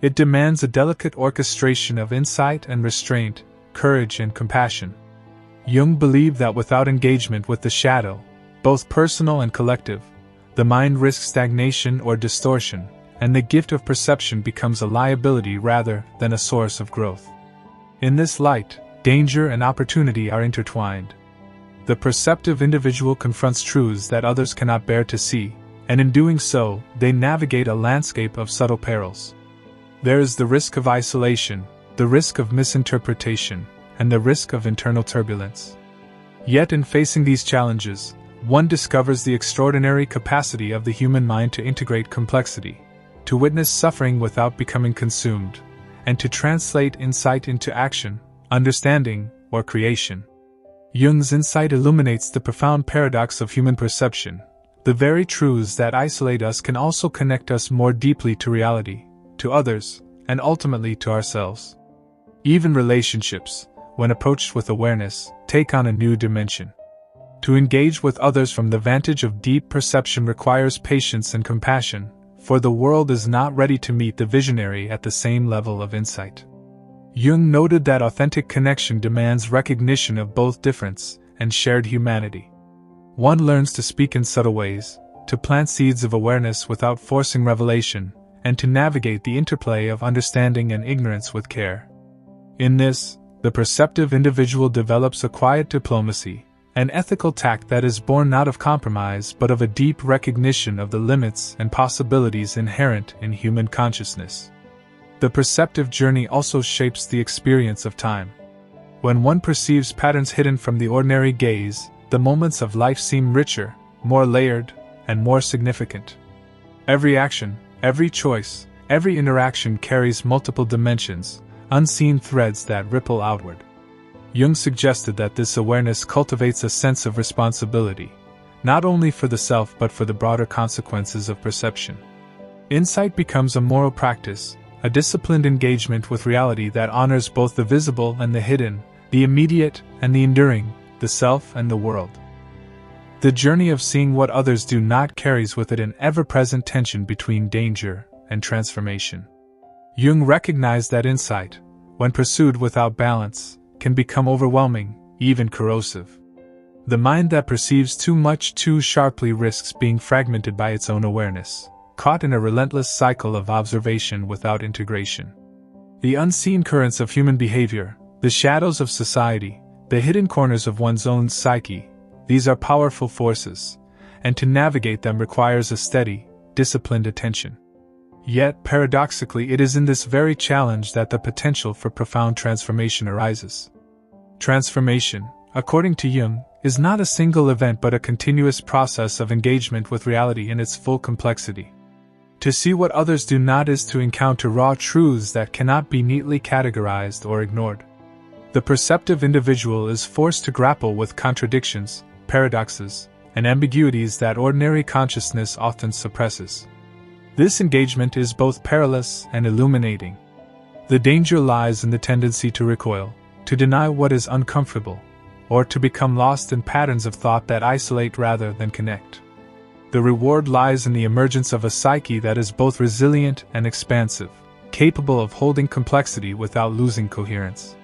It demands a delicate orchestration of insight and restraint, courage and compassion. Jung believed that without engagement with the shadow, both personal and collective, the mind risks stagnation or distortion, and the gift of perception becomes a liability rather than a source of growth. In this light, danger and opportunity are intertwined. The perceptive individual confronts truths that others cannot bear to see, and in doing so, they navigate a landscape of subtle perils. There is the risk of isolation, the risk of misinterpretation, and the risk of internal turbulence. Yet in facing these challenges, one discovers the extraordinary capacity of the human mind to integrate complexity, to witness suffering without becoming consumed, and to translate insight into action, understanding, or creation. Jung's insight illuminates the profound paradox of human perception. The very truths that isolate us can also connect us more deeply to reality, to others, and ultimately to ourselves. Even relationships, when approached with awareness, take on a new dimension. To engage with others from the vantage of deep perception requires patience and compassion, for the world is not ready to meet the visionary at the same level of insight. Jung noted that authentic connection demands recognition of both difference and shared humanity. One learns to speak in subtle ways, to plant seeds of awareness without forcing revelation, and to navigate the interplay of understanding and ignorance with care. In this, the perceptive individual develops a quiet diplomacy, an ethical tact that is born not of compromise but of a deep recognition of the limits and possibilities inherent in human consciousness. The perceptive journey also shapes the experience of time. When one perceives patterns hidden from the ordinary gaze, the moments of life seem richer, more layered, and more significant. Every action, every choice, every interaction carries multiple dimensions, unseen threads that ripple outward. Jung suggested that this awareness cultivates a sense of responsibility, not only for the self but for the broader consequences of perception. Insight becomes a moral practice, a disciplined engagement with reality that honors both the visible and the hidden, the immediate and the enduring, the self and the world. The journey of seeing what others do not carries with it an ever-present tension between danger and transformation. Jung recognized that insight, when pursued without balance, can become overwhelming, even corrosive. The mind that perceives too much too sharply risks being fragmented by its own awareness, caught in a relentless cycle of observation without integration. The unseen currents of human behavior, the shadows of society, the hidden corners of one's own psyche, these are powerful forces, and to navigate them requires a steady, disciplined attention. Yet, paradoxically, it is in this very challenge that the potential for profound transformation arises. Transformation, according to Jung, is not a single event but a continuous process of engagement with reality in its full complexity. To see what others do not is to encounter raw truths that cannot be neatly categorized or ignored. The perceptive individual is forced to grapple with contradictions, paradoxes, and ambiguities that ordinary consciousness often suppresses. This engagement is both perilous and illuminating. The danger lies in the tendency to recoil, to deny what is uncomfortable, or to become lost in patterns of thought that isolate rather than connect. The reward lies in the emergence of a psyche that is both resilient and expansive, capable of holding complexity without losing coherence.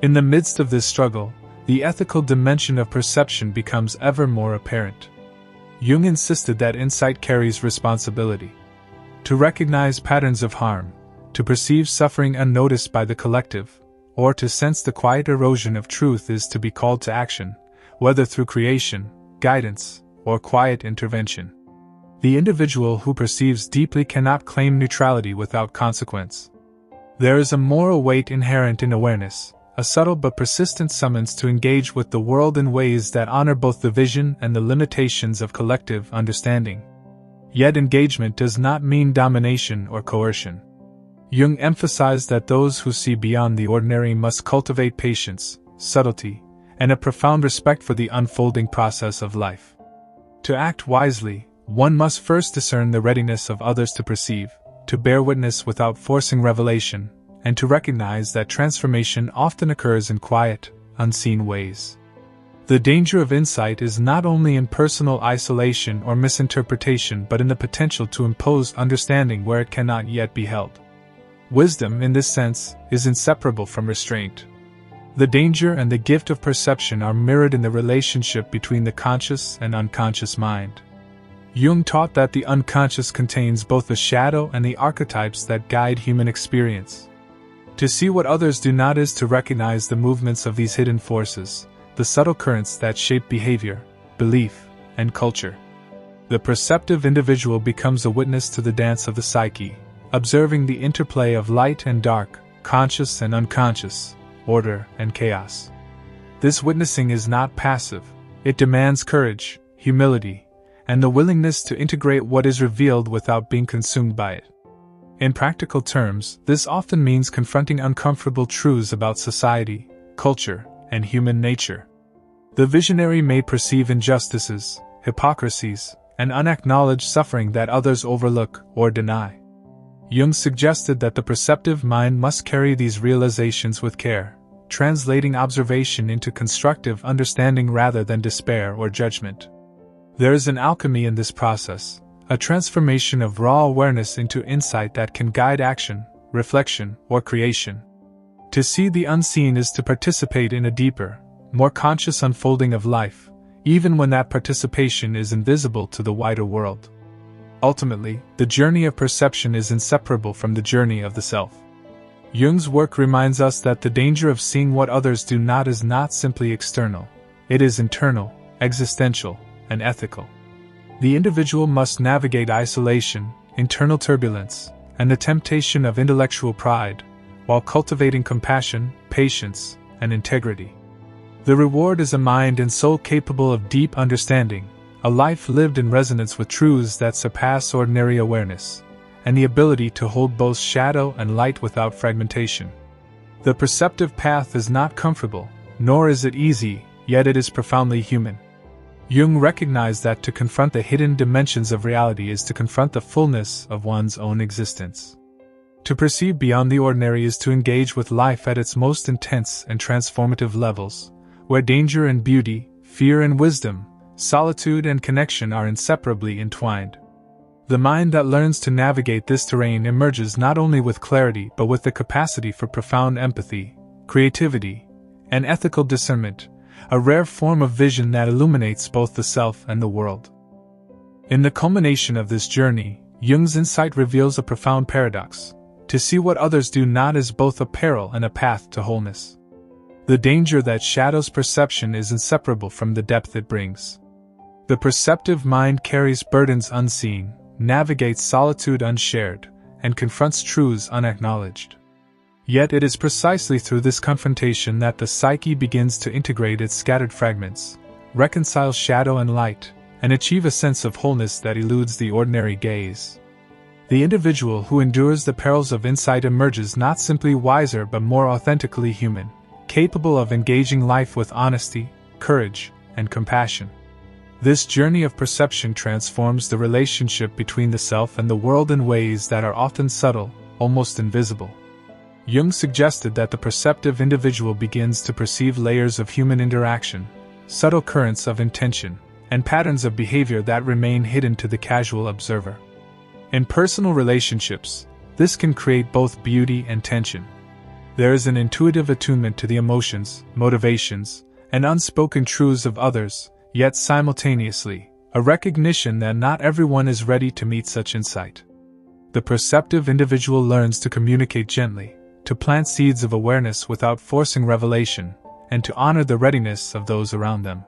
In the midst of this struggle, the ethical dimension of perception becomes ever more apparent. Jung insisted that insight carries responsibility. To recognize patterns of harm, to perceive suffering unnoticed by the collective, or to sense the quiet erosion of truth is to be called to action, whether through creation, guidance, or quiet intervention. The individual who perceives deeply cannot claim neutrality without consequence. There is a moral weight inherent in awareness, a subtle but persistent summons to engage with the world in ways that honor both the vision and the limitations of collective understanding. Yet engagement does not mean domination or coercion. Jung emphasized that those who see beyond the ordinary must cultivate patience, subtlety, and a profound respect for the unfolding process of life. To act wisely, one must first discern the readiness of others to perceive, to bear witness without forcing revelation, and to recognize that transformation often occurs in quiet, unseen ways. The danger of insight is not only in personal isolation or misinterpretation but in the potential to impose understanding where it cannot yet be held. Wisdom, in this sense, is inseparable from restraint. The danger and the gift of perception are mirrored in the relationship between the conscious and unconscious mind. Jung taught that the unconscious contains both the shadow and the archetypes that guide human experience. To see what others do not is to recognize the movements of these hidden forces, the subtle currents that shape behavior, belief, and culture. The perceptive individual becomes a witness to the dance of the psyche, observing the interplay of light and dark, conscious and unconscious, order and chaos. This witnessing is not passive, it demands courage, humility, and the willingness to integrate what is revealed without being consumed by it. In practical terms, this often means confronting uncomfortable truths about society, culture, and human nature. The visionary may perceive injustices, hypocrisies, and unacknowledged suffering that others overlook or deny. Jung suggested that the perceptive mind must carry these realizations with care, translating observation into constructive understanding rather than despair or judgment. There is an alchemy in this process, a transformation of raw awareness into insight that can guide action, reflection, or creation. To see the unseen is to participate in a deeper, more conscious unfolding of life, even when that participation is invisible to the wider world. Ultimately, the journey of perception is inseparable from the journey of the self. Jung's work reminds us that the danger of seeing what others do not is not simply external, it is internal, existential, and ethical. The individual must navigate isolation, internal turbulence, and the temptation of intellectual pride, while cultivating compassion, patience, and integrity. The reward is a mind and soul capable of deep understanding, a life lived in resonance with truths that surpass ordinary awareness, and the ability to hold both shadow and light without fragmentation. The perceptive path is not comfortable, nor is it easy, yet it is profoundly human. Jung recognized that to confront the hidden dimensions of reality is to confront the fullness of one's own existence. To perceive beyond the ordinary is to engage with life at its most intense and transformative levels, where danger and beauty, fear and wisdom, solitude and connection are inseparably entwined. The mind that learns to navigate this terrain emerges not only with clarity but with the capacity for profound empathy, creativity, and ethical discernment, a rare form of vision that illuminates both the self and the world. In the culmination of this journey, Jung's insight reveals a profound paradox. To see what others do not is both a peril and a path to wholeness. The danger that shadows perception is inseparable from the depth it brings. The perceptive mind carries burdens unseen, navigates solitude unshared, and confronts truths unacknowledged. Yet it is precisely through this confrontation that the psyche begins to integrate its scattered fragments, reconcile shadow and light, and achieve a sense of wholeness that eludes the ordinary gaze. The individual who endures the perils of insight emerges not simply wiser but more authentically human, capable of engaging life with honesty, courage, and compassion. This journey of perception transforms the relationship between the self and the world in ways that are often subtle, almost invisible. Jung suggested that the perceptive individual begins to perceive layers of human interaction, subtle currents of intention, and patterns of behavior that remain hidden to the casual observer. In personal relationships, this can create both beauty and tension. There is an intuitive attunement to the emotions, motivations, and unspoken truths of others, yet simultaneously, a recognition that not everyone is ready to meet such insight. The perceptive individual learns to communicate gently, to plant seeds of awareness without forcing revelation, and to honor the readiness of those around them.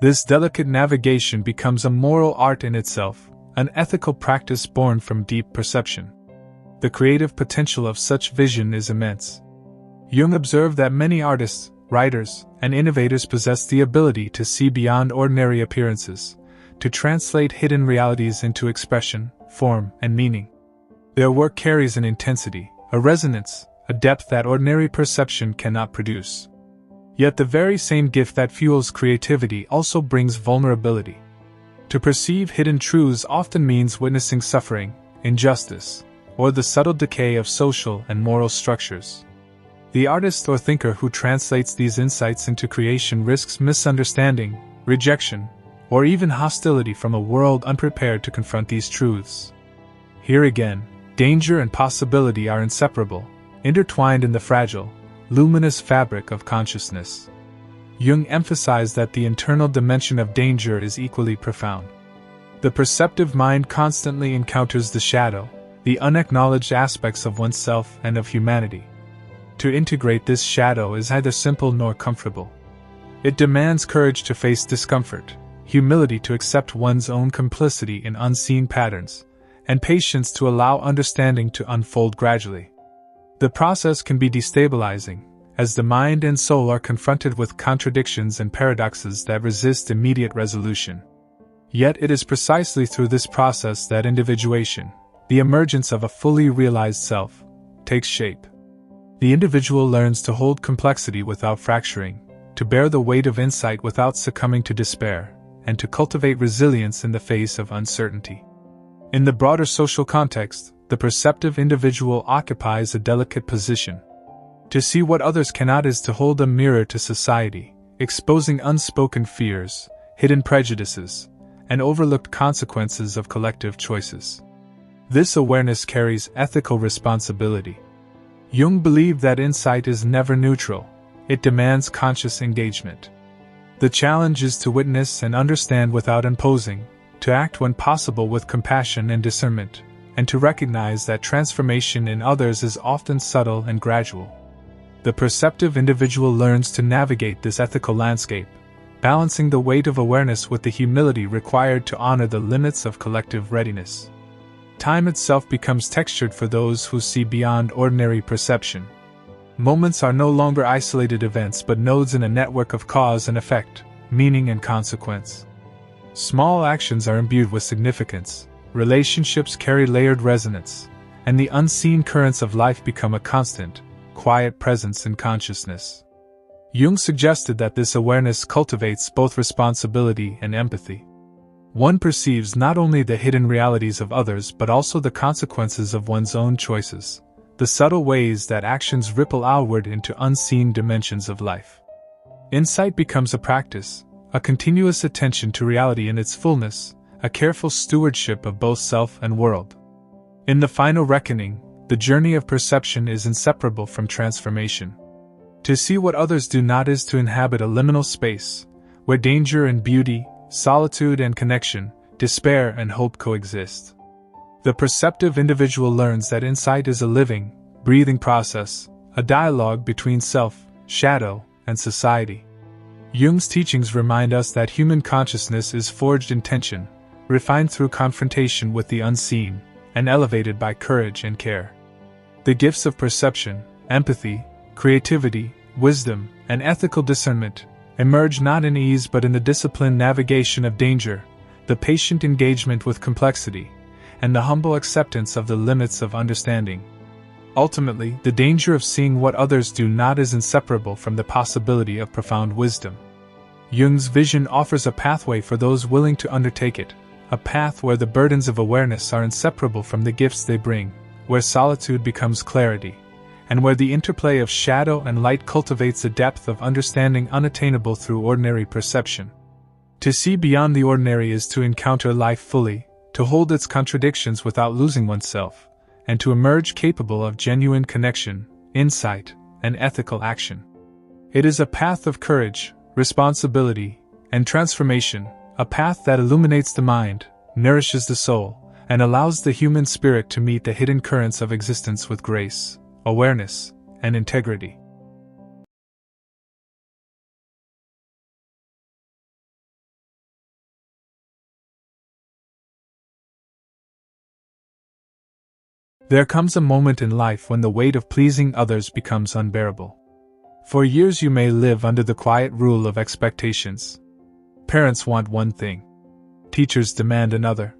This delicate navigation becomes a moral art in itself, an ethical practice born from deep perception. The creative potential of such vision is immense. Jung observed that many artists, writers, and innovators possess the ability to see beyond ordinary appearances, to translate hidden realities into expression, form, and meaning. Their work carries an intensity, a resonance, a depth that ordinary perception cannot produce. Yet the very same gift that fuels creativity also brings vulnerability. To perceive hidden truths often means witnessing suffering, injustice, or the subtle decay of social and moral structures. The artist or thinker who translates these insights into creation risks misunderstanding, rejection, or even hostility from a world unprepared to confront these truths. Here again, danger and possibility are inseparable, intertwined in the fragile, luminous fabric of consciousness. Jung emphasized that the internal dimension of danger is equally profound. The perceptive mind constantly encounters the shadow, the unacknowledged aspects of oneself and of humanity. To integrate this shadow is neither simple nor comfortable. It demands courage to face discomfort, humility to accept one's own complicity in unseen patterns, and patience to allow understanding to unfold gradually. The process can be destabilizing, as the mind and soul are confronted with contradictions and paradoxes that resist immediate resolution. Yet it is precisely through this process that individuation, the emergence of a fully realized self, takes shape. The individual learns to hold complexity without fracturing, to bear the weight of insight without succumbing to despair, and to cultivate resilience in the face of uncertainty. In the broader social context, the perceptive individual occupies a delicate position. To see what others cannot is to hold a mirror to society, exposing unspoken fears, hidden prejudices, and overlooked consequences of collective choices. This awareness carries ethical responsibility. Jung believed that insight is never neutral, it demands conscious engagement. The challenge is to witness and understand without imposing, to act when possible with compassion and discernment, and to recognize that transformation in others is often subtle and gradual. The perceptive individual learns to navigate this ethical landscape, balancing the weight of awareness with the humility required to honor the limits of collective readiness. Time itself becomes textured for those who see beyond ordinary perception. Moments are no longer isolated events but nodes in a network of cause and effect, meaning and consequence. Small actions are imbued with significance, relationships carry layered resonance, and the unseen currents of life become a constant, quiet presence in consciousness. Jung suggested that this awareness cultivates both responsibility and empathy. One perceives not only the hidden realities of others but also the consequences of one's own choices, the subtle ways that actions ripple outward into unseen dimensions of life. Insight becomes a practice, a continuous attention to reality in its fullness, a careful stewardship of both self and world. In the final reckoning, the journey of perception is inseparable from transformation. To see what others do not is to inhabit a liminal space, where danger and beauty, solitude and connection, despair and hope coexist. The perceptive individual learns that insight is a living, breathing process, a dialogue between self, shadow, and society. Jung's teachings remind us that human consciousness is forged in tension, refined through confrontation with the unseen, and elevated by courage and care. The gifts of perception, empathy, creativity, wisdom, and ethical discernment emerge not in ease but in the disciplined navigation of danger, the patient engagement with complexity, and the humble acceptance of the limits of understanding. Ultimately, the danger of seeing what others do not is inseparable from the possibility of profound wisdom. Jung's vision offers a pathway for those willing to undertake it, a path where the burdens of awareness are inseparable from the gifts they bring, where solitude becomes clarity, and where the interplay of shadow and light cultivates a depth of understanding unattainable through ordinary perception. To see beyond the ordinary is to encounter life fully, to hold its contradictions without losing oneself, and to emerge capable of genuine connection, insight, and ethical action. It is a path of courage, responsibility, and transformation, a path that illuminates the mind, nourishes the soul, and allows the human spirit to meet the hidden currents of existence with grace, awareness, and integrity. There comes a moment in life when the weight of pleasing others becomes unbearable. For years you may live under the quiet rule of expectations. Parents want one thing. Teachers demand another.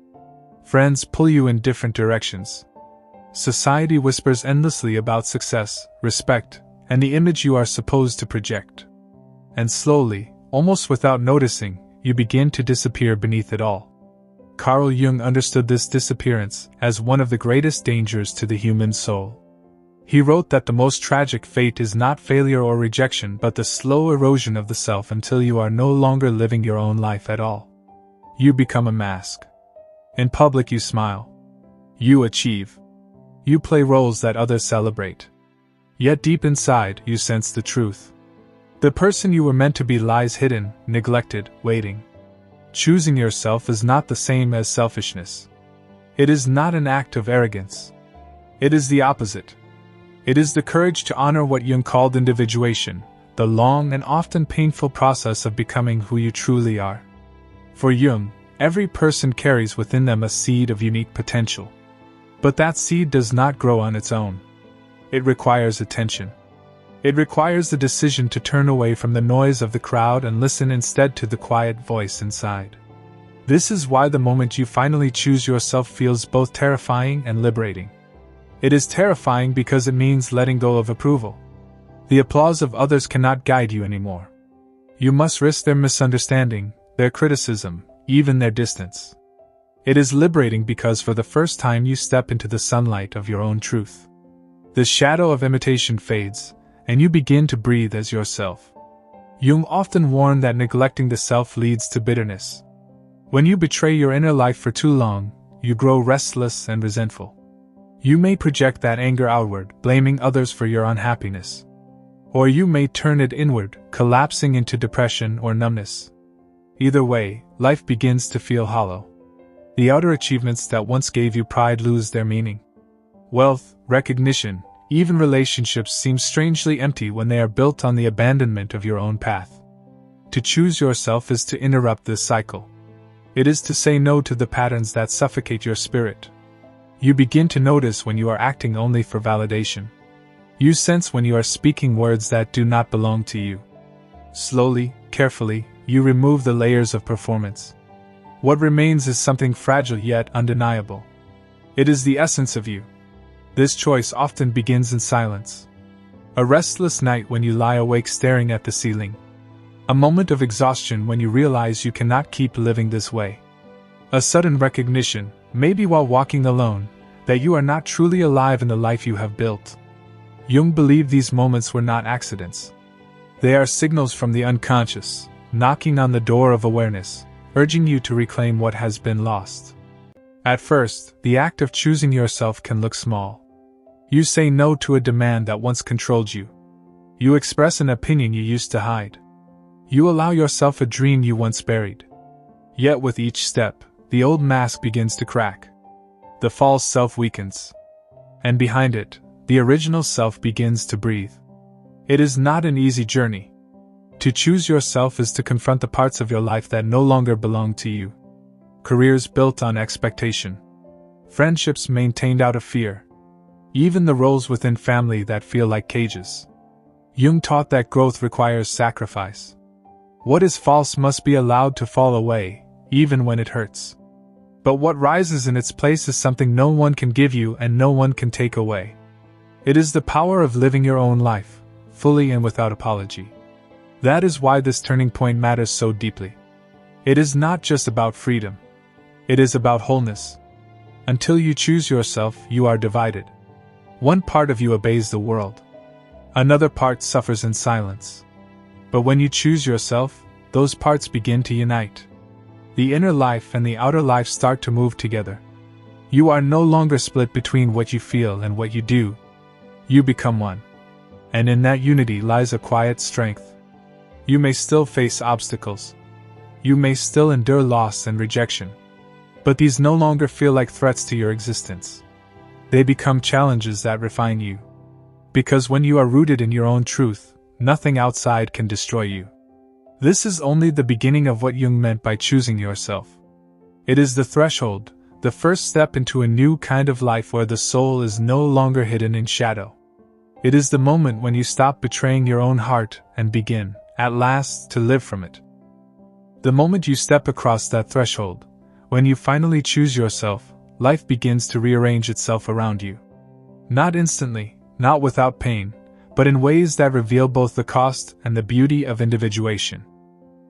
Friends pull you in different directions. Society whispers endlessly about success, respect, and the image you are supposed to project. And slowly, almost without noticing, you begin to disappear beneath it all. Carl Jung understood this disappearance as one of the greatest dangers to the human soul. He wrote that the most tragic fate is not failure or rejection but the slow erosion of the self until you are no longer living your own life at all. You become a mask. In public you smile. You achieve. You play roles that others celebrate. Yet deep inside you sense the truth. The person you were meant to be lies hidden, neglected, waiting. Choosing yourself is not the same as selfishness. It is not an act of arrogance. It is the opposite. It is the courage to honor what Jung called individuation, the long and often painful process of becoming who you truly are. For Jung, every person carries within them a seed of unique potential. But that seed does not grow on its own. It requires attention. It requires the decision to turn away from the noise of the crowd and listen instead to the quiet voice inside. This is why the moment you finally choose yourself feels both terrifying and liberating. It is terrifying because it means letting go of approval. The applause of others cannot guide you anymore. You must risk their misunderstanding, their criticism, even their distance. It is liberating because for the first time you step into the sunlight of your own truth. The shadow of imitation fades, and you begin to breathe as yourself. Jung often warned that neglecting the self leads to bitterness. When you betray your inner life for too long, you grow restless and resentful. You may project that anger outward, blaming others for your unhappiness. Or you may turn it inward, collapsing into depression or numbness. Either way, life begins to feel hollow. The outer achievements that once gave you pride lose their meaning. Wealth, recognition, even relationships seem strangely empty when they are built on the abandonment of your own path. To choose yourself is to interrupt this cycle. It is to say no to the patterns that suffocate your spirit. You begin to notice when you are acting only for validation. You sense when you are speaking words that do not belong to you. Slowly, carefully, you remove the layers of performance. What remains is something fragile yet undeniable. It is the essence of you. This choice often begins in silence. A restless night when you lie awake staring at the ceiling. A moment of exhaustion when you realize you cannot keep living this way. A sudden recognition, maybe while walking alone, that you are not truly alive in the life you have built. Jung believed these moments were not accidents. They are signals from the unconscious, knocking on the door of awareness, urging you to reclaim what has been lost. At first, the act of choosing yourself can look small. You say no to a demand that once controlled you. You express an opinion you used to hide. You allow yourself a dream you once buried. Yet with each step, the old mask begins to crack. The false self weakens. And behind it, the original self begins to breathe. It is not an easy journey. To choose yourself is to confront the parts of your life that no longer belong to you. Careers built on expectation. Friendships maintained out of fear. Even the roles within family that feel like cages. Jung taught that growth requires sacrifice. What is false must be allowed to fall away, even when it hurts. But what rises in its place is something no one can give you and no one can take away. It is the power of living your own life, fully and without apology. That is why this turning point matters so deeply. It is not just about freedom. It is about wholeness. Until you choose yourself, you are divided. One part of you obeys the world. Another part suffers in silence. But when you choose yourself, those parts begin to unite. The inner life and the outer life start to move together. You are no longer split between what you feel and what you do. You become one. And in that unity lies a quiet strength. You may still face obstacles. You may still endure loss and rejection. But these no longer feel like threats to your existence. They become challenges that refine you. Because when you are rooted in your own truth, nothing outside can destroy you. This is only the beginning of what Jung meant by choosing yourself. It is the threshold, the first step into a new kind of life where the soul is no longer hidden in shadow. It is the moment when you stop betraying your own heart and begin, at last, to live from it. The moment you step across that threshold, when you finally choose yourself, life begins to rearrange itself around you. Not instantly, not without pain, but in ways that reveal both the cost and the beauty of individuation.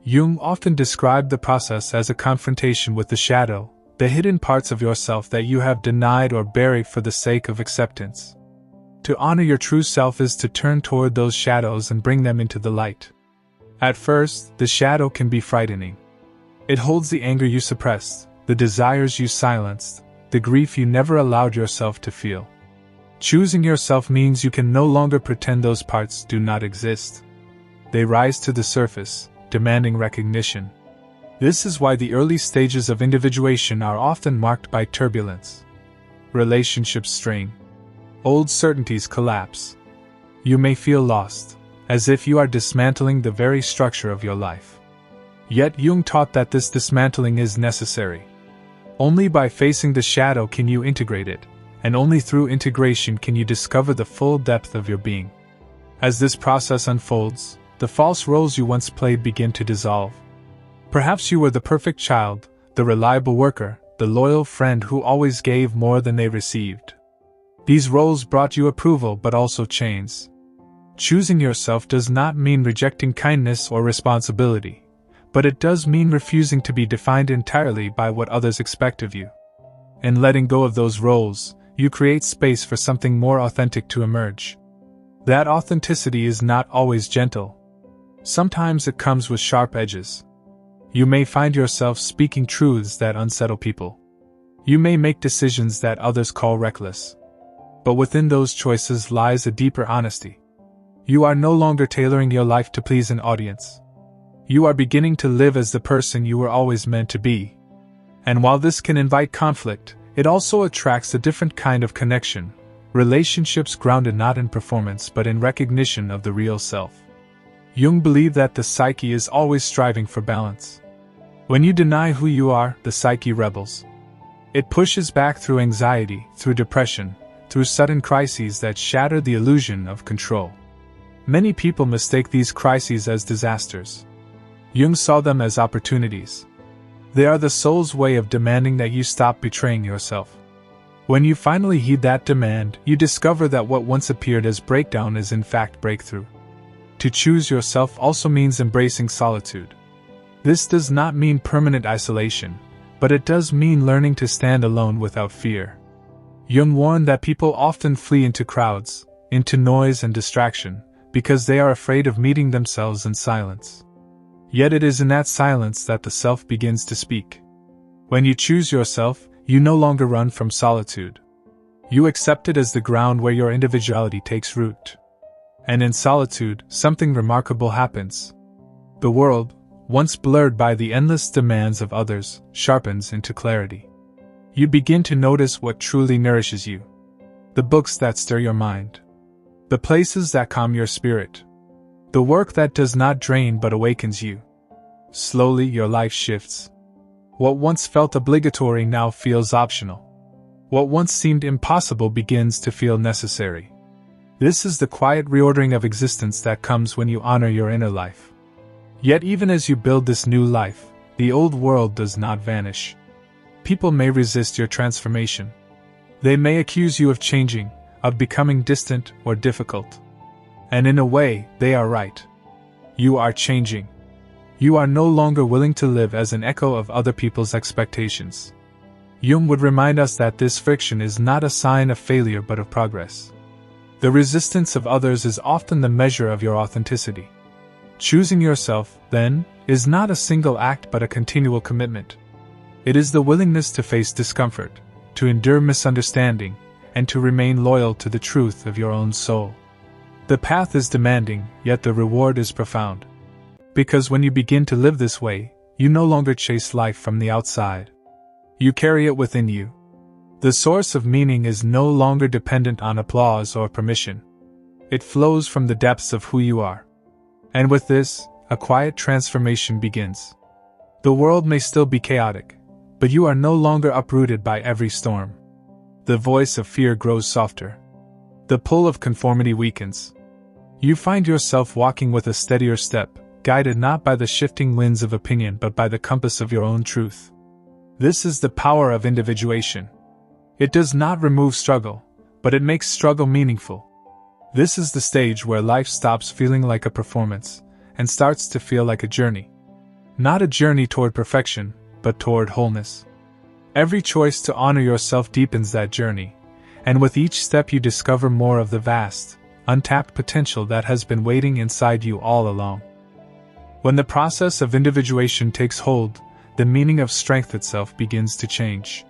Jung often described the process as a confrontation with the shadow, the hidden parts of yourself that you have denied or buried for the sake of acceptance. To honor your true self is to turn toward those shadows and bring them into the light. At first, the shadow can be frightening. It holds the anger you suppressed, the desires you silenced, the grief you never allowed yourself to feel. Choosing yourself means you can no longer pretend those parts do not exist. They rise to the surface, demanding recognition. This is why the early stages of individuation are often marked by turbulence. Relationships strain. Old certainties collapse. You may feel lost, as if you are dismantling the very structure of your life. Yet Jung taught that this dismantling is necessary. Only by facing the shadow can you integrate it, and only through integration can you discover the full depth of your being. As this process unfolds, the false roles you once played begin to dissolve. Perhaps you were the perfect child, the reliable worker, the loyal friend who always gave more than they received. These roles brought you approval but also chains. Choosing yourself does not mean rejecting kindness or responsibility, but it does mean refusing to be defined entirely by what others expect of you. In letting go of those roles, you create space for something more authentic to emerge. That authenticity is not always gentle. Sometimes it comes with sharp edges. You may find yourself speaking truths that unsettle people. You may make decisions that others call reckless. But within those choices lies a deeper honesty. You are no longer tailoring your life to please an audience. You are beginning to live as the person you were always meant to be. And while this can invite conflict, it also attracts a different kind of connection, relationships grounded not in performance but in recognition of the real self. Jung believed that the psyche is always striving for balance. When you deny who you are, the psyche rebels. It pushes back through anxiety, through depression, through sudden crises that shatter the illusion of control. Many people mistake these crises as disasters. Jung saw them as opportunities. They are the soul's way of demanding that you stop betraying yourself. When you finally heed that demand, you discover that what once appeared as breakdown is in fact breakthrough. To choose yourself also means embracing solitude. This does not mean permanent isolation, but it does mean learning to stand alone without fear. Jung warned that people often flee into crowds, into noise and distraction, because they are afraid of meeting themselves in silence. Yet it is in that silence that the self begins to speak. When you choose yourself, you no longer run from solitude. You accept it as the ground where your individuality takes root. And in solitude, something remarkable happens. The world, once blurred by the endless demands of others, sharpens into clarity. You begin to notice what truly nourishes you. The books that stir your mind. The places that calm your spirit. The work that does not drain but awakens you. Slowly your life shifts. What once felt obligatory now feels optional. What once seemed impossible begins to feel necessary. This is the quiet reordering of existence that comes when you honor your inner life. Yet even as you build this new life, the old world does not vanish. People may resist your transformation. They may accuse you of changing, of becoming distant or difficult. And in a way, they are right. You are changing. You are no longer willing to live as an echo of other people's expectations. Jung would remind us that this friction is not a sign of failure but of progress. The resistance of others is often the measure of your authenticity. Choosing yourself, then, is not a single act but a continual commitment. It is the willingness to face discomfort, to endure misunderstanding, and to remain loyal to the truth of your own soul. The path is demanding, yet the reward is profound. Because when you begin to live this way, you no longer chase life from the outside. You carry it within you. The source of meaning is no longer dependent on applause or permission. It flows from the depths of who you are. And with this, a quiet transformation begins. The world may still be chaotic, but you are no longer uprooted by every storm. The voice of fear grows softer. The pull of conformity weakens. You find yourself walking with a steadier step, guided not by the shifting winds of opinion but by the compass of your own truth. This is the power of individuation. It does not remove struggle, but it makes struggle meaningful. This is the stage where life stops feeling like a performance and starts to feel like a journey. Not a journey toward perfection, but toward wholeness. Every choice to honor yourself deepens that journey, and with each step you discover more of the vast, untapped potential that has been waiting inside you all along. When the process of individuation takes hold, the meaning of strength itself begins to change.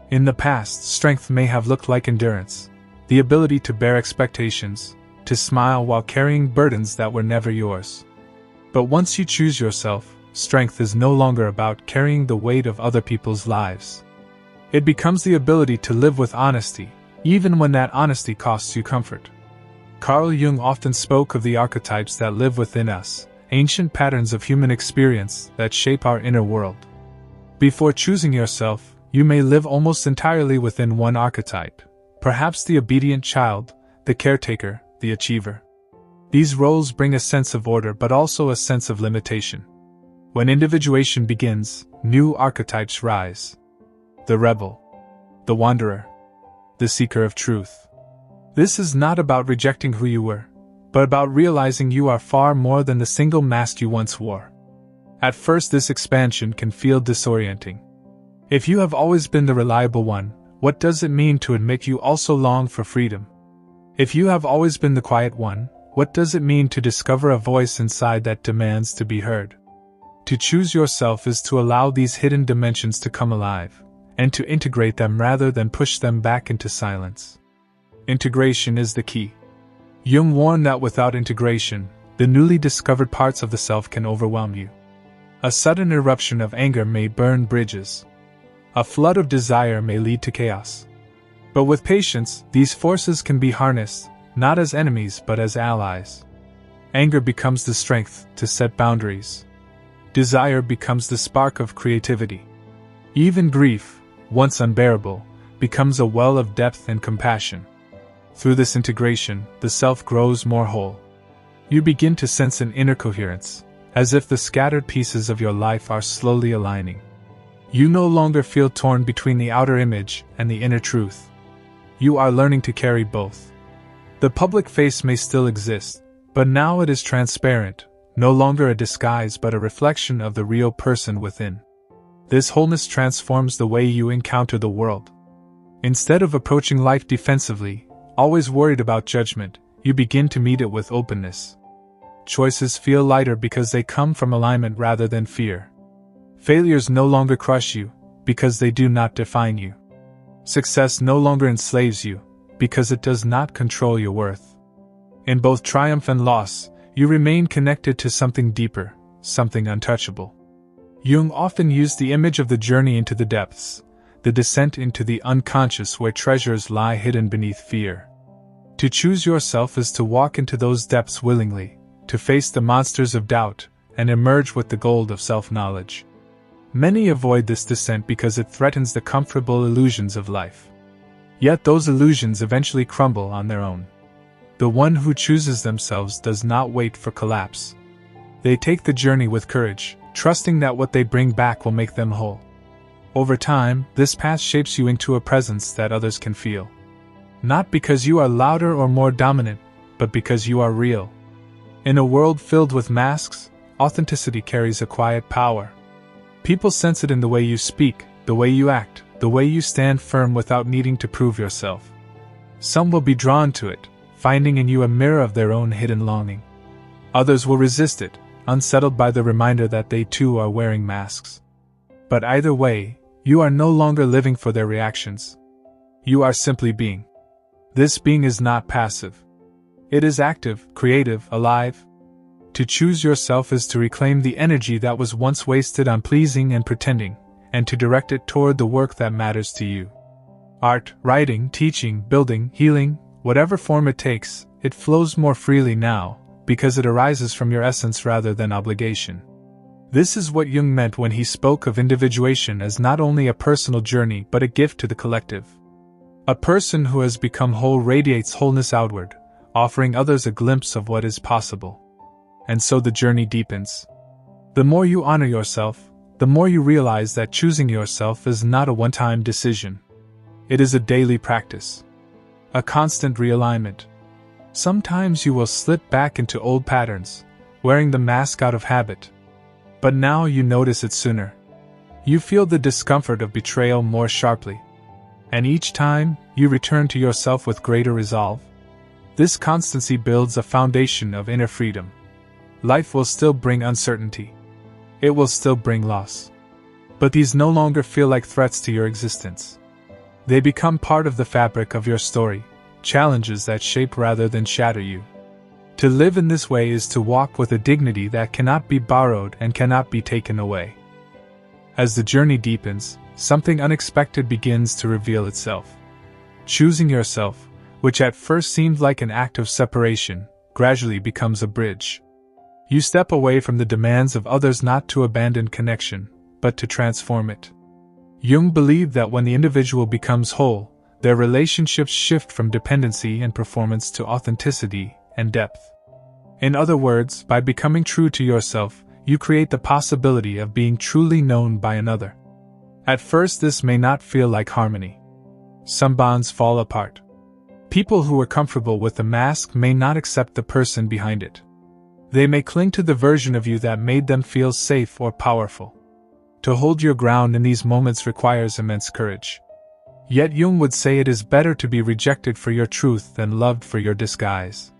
In the past, strength may have looked like endurance, the ability to bear expectations, to smile while carrying burdens that were never yours. But once you choose yourself, strength is no longer about carrying the weight of other people's lives. It becomes the ability to live with honesty, even when that honesty costs you comfort. Carl Jung often spoke of the archetypes that live within us, ancient patterns of human experience that shape our inner world. Before choosing yourself, you may live almost entirely within one archetype, perhaps the obedient child, the caretaker, the achiever. These roles bring a sense of order but also a sense of limitation. When individuation begins, new archetypes rise. The rebel, the wanderer, the seeker of truth. This is not about rejecting who you were, but about realizing you are far more than the single mask you once wore. At first, this expansion can feel disorienting. If you have always been the reliable one, what does it mean to admit you also long for freedom? If you have always been the quiet one, what does it mean to discover a voice inside that demands to be heard? To choose yourself is to allow these hidden dimensions to come alive, and to integrate them rather than push them back into silence. Integration is the key. Jung warned that without integration, the newly discovered parts of the self can overwhelm you. A sudden eruption of anger may burn bridges. A flood of desire may lead to chaos. But with patience, these forces can be harnessed, not as enemies but as allies. Anger becomes the strength to set boundaries. Desire becomes the spark of creativity. Even grief, once unbearable, becomes a well of depth and compassion. Through this integration, the self grows more whole. You begin to sense an inner coherence, as if the scattered pieces of your life are slowly aligning. You no longer feel torn between the outer image and the inner truth. You are learning to carry both. The public face may still exist, but now it is transparent, no longer a disguise but a reflection of the real person within. This wholeness transforms the way you encounter the world. Instead of approaching life defensively, always worried about judgment, you begin to meet it with openness. Choices feel lighter because they come from alignment rather than fear. Failures no longer crush you, because they do not define you. Success no longer enslaves you, because it does not control your worth. In both triumph and loss, you remain connected to something deeper, something untouchable. Jung often used the image of the journey into the depths, the descent into the unconscious where treasures lie hidden beneath fear. To choose yourself is to walk into those depths willingly, to face the monsters of doubt, and emerge with the gold of self-knowledge. Many avoid this descent because it threatens the comfortable illusions of life. Yet those illusions eventually crumble on their own. The one who chooses themselves does not wait for collapse. They take the journey with courage, trusting that what they bring back will make them whole. Over time, this path shapes you into a presence that others can feel. Not because you are louder or more dominant, but because you are real. In a world filled with masks, authenticity carries a quiet power. People sense it in the way you speak, the way you act, the way you stand firm without needing to prove yourself. Some will be drawn to it, finding in you a mirror of their own hidden longing. Others will resist it, unsettled by the reminder that they too are wearing masks. But either way, you are no longer living for their reactions. You are simply being. This being is not passive. It is active, creative, alive. To choose yourself is to reclaim the energy that was once wasted on pleasing and pretending, and to direct it toward the work that matters to you. Art, writing, teaching, building, healing, whatever form it takes, it flows more freely now, because it arises from your essence rather than obligation. This is what Jung meant when he spoke of individuation as not only a personal journey but a gift to the collective. A person who has become whole radiates wholeness outward, offering others a glimpse of what is possible. And so the journey deepens. The more you honor yourself, the more you realize that choosing yourself is not a one-time decision. It is a daily practice. A constant realignment. Sometimes you will slip back into old patterns, wearing the mask out of habit. But now you notice it sooner. You feel the discomfort of betrayal more sharply. And each time, you return to yourself with greater resolve. This constancy builds a foundation of inner freedom. Life will still bring uncertainty. It will still bring loss. But these no longer feel like threats to your existence. They become part of the fabric of your story, challenges that shape rather than shatter you. To live in this way is to walk with a dignity that cannot be borrowed and cannot be taken away. As the journey deepens, something unexpected begins to reveal itself. Choosing yourself, which at first seemed like an act of separation, gradually becomes a bridge. You step away from the demands of others not to abandon connection, but to transform it. Jung believed that when the individual becomes whole, their relationships shift from dependency and performance to authenticity and depth. In other words, by becoming true to yourself, you create the possibility of being truly known by another. At first, this may not feel like harmony. Some bonds fall apart. People who are comfortable with the mask may not accept the person behind it. They may cling to the version of you that made them feel safe or powerful. To hold your ground in these moments requires immense courage. Yet Jung would say it is better to be rejected for your truth than loved for your disguise.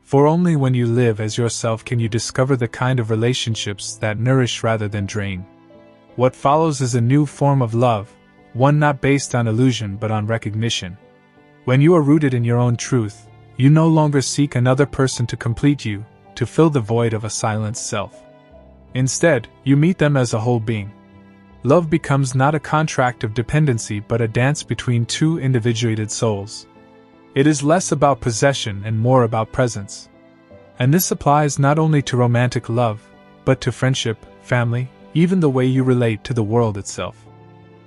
For only when you live as yourself can you discover the kind of relationships that nourish rather than drain. What follows is a new form of love, one not based on illusion but on recognition. When you are rooted in your own truth, you no longer seek another person to complete you, to fill the void of a silenced self. Instead, you meet them as a whole being. Love becomes not a contract of dependency but a dance between two individuated souls. It is less about possession and more about presence. And this applies not only to romantic love, but to friendship, family, even the way you relate to the world itself.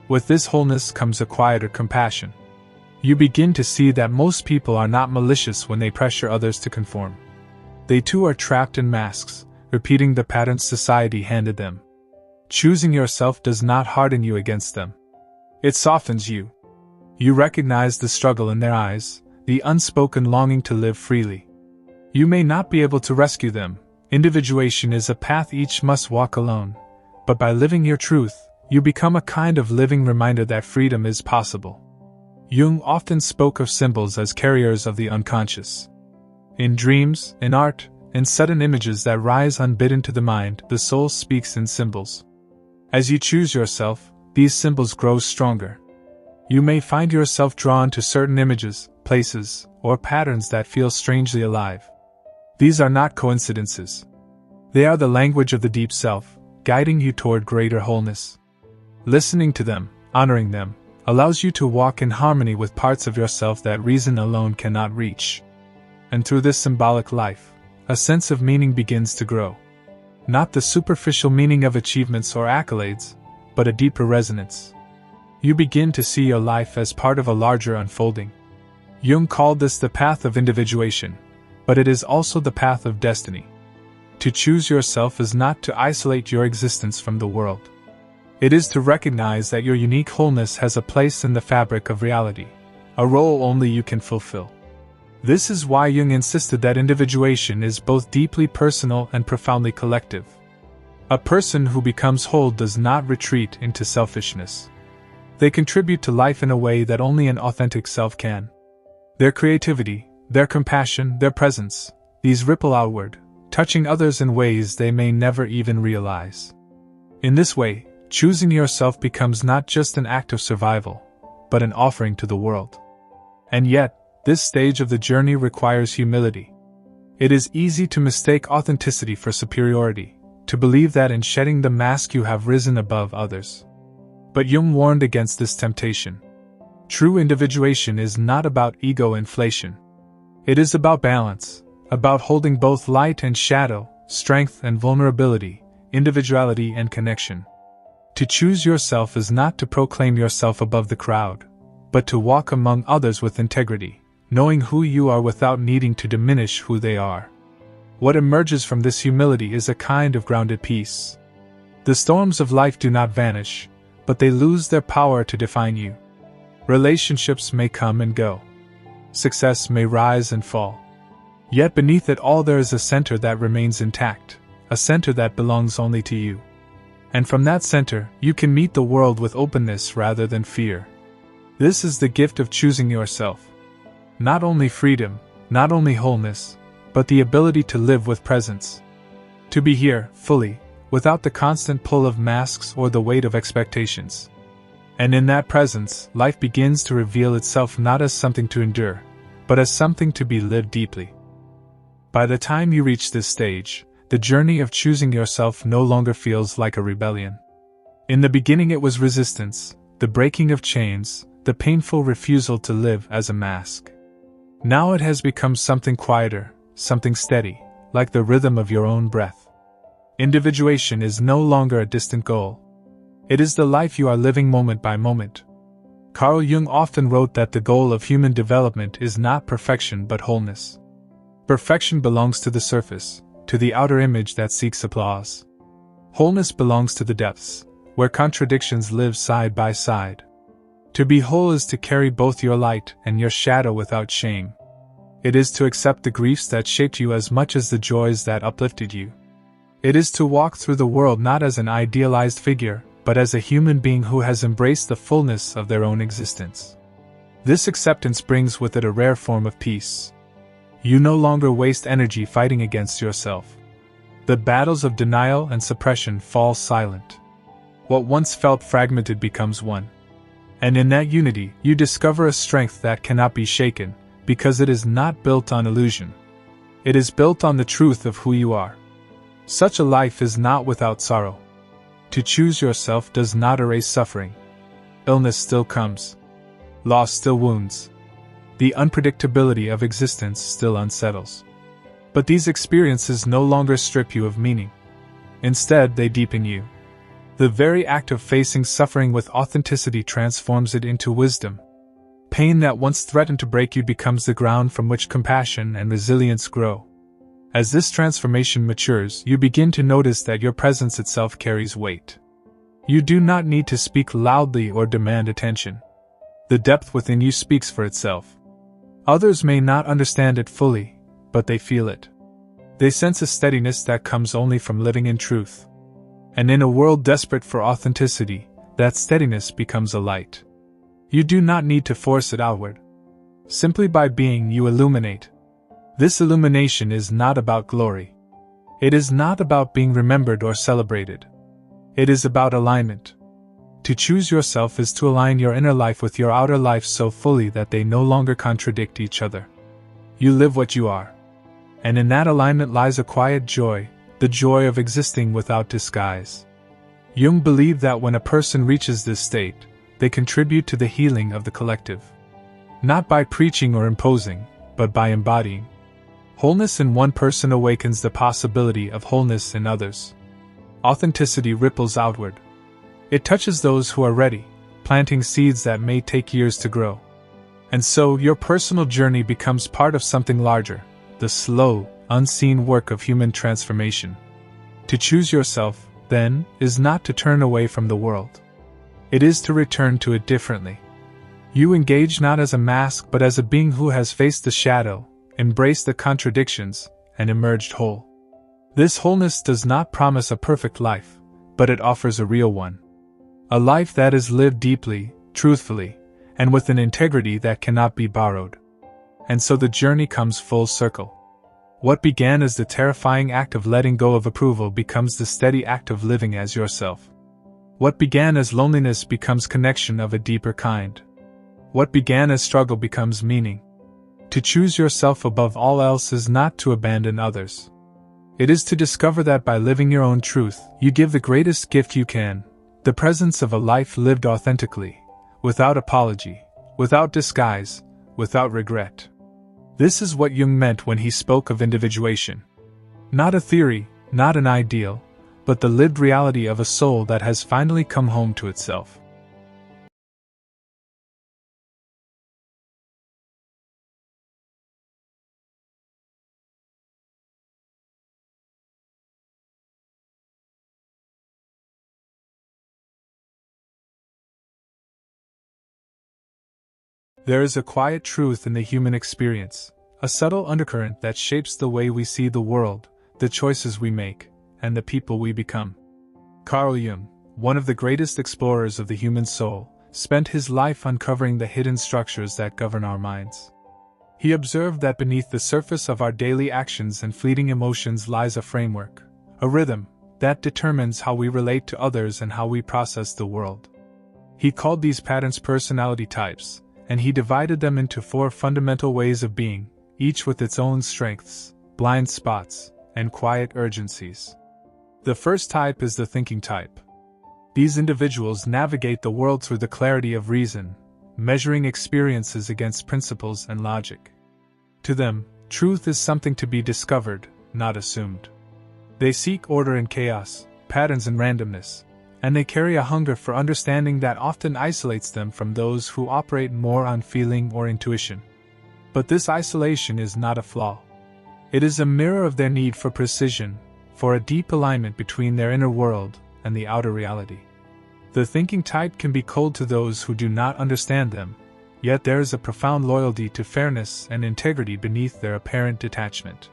With this wholeness comes a quieter compassion. You begin to see that most people are not malicious when they pressure others to conform. They too are trapped in masks, repeating the patterns society handed them. Choosing yourself does not harden you against them. It softens you. You recognize the struggle in their eyes, the unspoken longing to live freely. You may not be able to rescue them. Individuation is a path each must walk alone. But by living your truth, you become a kind of living reminder that freedom is possible. Jung often spoke of symbols as carriers of the unconscious. In dreams, in art, in sudden images that rise unbidden to the mind, the soul speaks in symbols. As you choose yourself, these symbols grow stronger. You may find yourself drawn to certain images, places, or patterns that feel strangely alive. These are not coincidences. They are the language of the deep self, guiding you toward greater wholeness. Listening to them, honoring them, allows you to walk in harmony with parts of yourself that reason alone cannot reach. And through this symbolic life, a sense of meaning begins to grow. Not the superficial meaning of achievements or accolades, but a deeper resonance. You begin to see your life as part of a larger unfolding. Jung called this the path of individuation, but it is also the path of destiny. To choose yourself is not to isolate your existence from the world. It is to recognize that your unique wholeness has a place in the fabric of reality, a role only you can fulfill. This is why Jung insisted that individuation is both deeply personal and profoundly collective. A person who becomes whole does not retreat into selfishness. They contribute to life in a way that only an authentic self can. Their creativity, their compassion, their presence, these ripple outward, touching others in ways they may never even realize. In this way, choosing yourself becomes not just an act of survival, but an offering to the world. And yet, this stage of the journey requires humility. It is easy to mistake authenticity for superiority, to believe that in shedding the mask you have risen above others. But Jung warned against this temptation. True individuation is not about ego inflation. It is about balance, about holding both light and shadow, strength and vulnerability, individuality and connection. To choose yourself is not to proclaim yourself above the crowd, but to walk among others with integrity, knowing who you are without needing to diminish who they are. What emerges from this humility is a kind of grounded peace. The storms of life do not vanish, but they lose their power to define you. Relationships may come and go. Success may rise and fall. Yet beneath it all there is a center that remains intact, a center that belongs only to you. And from that center, you can meet the world with openness rather than fear. This is the gift of choosing yourself. Not only freedom, not only wholeness, but the ability to live with presence. To be here, fully, without the constant pull of masks or the weight of expectations. And in that presence, life begins to reveal itself not as something to endure, but as something to be lived deeply. By the time you reach this stage, the journey of choosing yourself no longer feels like a rebellion. In the beginning it was resistance, the breaking of chains, the painful refusal to live as a mask. Now it has become something quieter, something steady, like the rhythm of your own breath. Individuation is no longer a distant goal. It is the life you are living moment by moment. Carl Jung often wrote that the goal of human development is not perfection but wholeness. Perfection belongs to the surface, to the outer image that seeks applause. Wholeness belongs to the depths, where contradictions live side by side. To be whole is to carry both your light and your shadow without shame. It is to accept the griefs that shaped you as much as the joys that uplifted you. It is to walk through the world not as an idealized figure, but as a human being who has embraced the fullness of their own existence. This acceptance brings with it a rare form of peace. You no longer waste energy fighting against yourself. The battles of denial and suppression fall silent. What once felt fragmented becomes one. And in that unity, you discover a strength that cannot be shaken, because it is not built on illusion. It is built on the truth of who you are. Such a life is not without sorrow. To choose yourself does not erase suffering. Illness still comes. Loss still wounds. The unpredictability of existence still unsettles. But these experiences no longer strip you of meaning. Instead, they deepen you. The very act of facing suffering with authenticity transforms it into wisdom. Pain that once threatened to break you becomes the ground from which compassion and resilience grow. As this transformation matures, you begin to notice that your presence itself carries weight. You do not need to speak loudly or demand attention. The depth within you speaks for itself. Others may not understand it fully, but they feel it. They sense a steadiness that comes only from living in truth. And in a world desperate for authenticity, that steadiness becomes a light. You do not need to force it outward. Simply by being, you illuminate. This illumination is not about glory. It is not about being remembered or celebrated. It is about alignment. To choose yourself is to align your inner life with your outer life so fully that they no longer contradict each other. You live what you are. And in that alignment lies a quiet joy, the joy of existing without disguise. Jung believed that when a person reaches this state, they contribute to the healing of the collective. Not by preaching or imposing, but by embodying. Wholeness in one person awakens the possibility of wholeness in others. Authenticity ripples outward. It touches those who are ready, planting seeds that may take years to grow. And so, your personal journey becomes part of something larger, the slow, unseen work of human transformation. To choose yourself, then, is not to turn away from the world. It is to return to it differently. You engage not as a mask but as a being who has faced the shadow, embraced the contradictions, and emerged whole. This wholeness does not promise a perfect life, but it offers a real one. A life that is lived deeply, truthfully, and with an integrity that cannot be borrowed. And so the journey comes full circle. What began as the terrifying act of letting go of approval becomes the steady act of living as yourself. What began as loneliness becomes connection of a deeper kind. What began as struggle becomes meaning. To choose yourself above all else is not to abandon others. It is to discover that by living your own truth, you give the greatest gift you can, the presence of a life lived authentically, without apology, without disguise, without regret. This is what Jung meant when he spoke of individuation. Not a theory, not an ideal, but the lived reality of a soul that has finally come home to itself. There is a quiet truth in the human experience, a subtle undercurrent that shapes the way we see the world, the choices we make, and the people we become. Carl Jung, one of the greatest explorers of the human soul, spent his life uncovering the hidden structures that govern our minds. He observed that beneath the surface of our daily actions and fleeting emotions lies a framework, a rhythm, that determines how we relate to others and how we process the world. He called these patterns personality types, and he divided them into 4 fundamental ways of being, each with its own strengths, blind spots, and quiet urgencies. The first type is the thinking type. These individuals navigate the world through the clarity of reason, measuring experiences against principles and logic. To them, truth is something to be discovered, not assumed. They seek order in chaos, patterns in randomness, and they carry a hunger for understanding that often isolates them from those who operate more on feeling or intuition. But this isolation is not a flaw. It is a mirror of their need for precision, for a deep alignment between their inner world and the outer reality. The thinking type can be cold to those who do not understand them, yet there is a profound loyalty to fairness and integrity beneath their apparent detachment.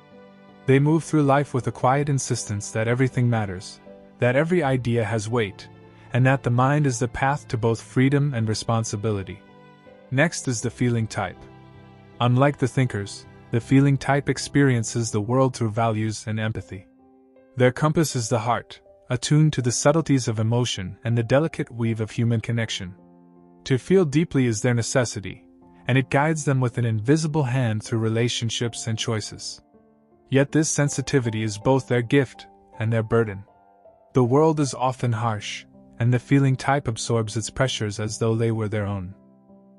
They move through life with a quiet insistence that everything matters, that every idea has weight, and that the mind is the path to both freedom and responsibility. Next is the feeling type. Unlike the thinkers, the feeling type experiences the world through values and empathy. Their compass is the heart, attuned to the subtleties of emotion and the delicate weave of human connection. To feel deeply is their necessity, and it guides them with an invisible hand through relationships and choices. Yet this sensitivity is both their gift and their burden. The world is often harsh, and the feeling type absorbs its pressures as though they were their own.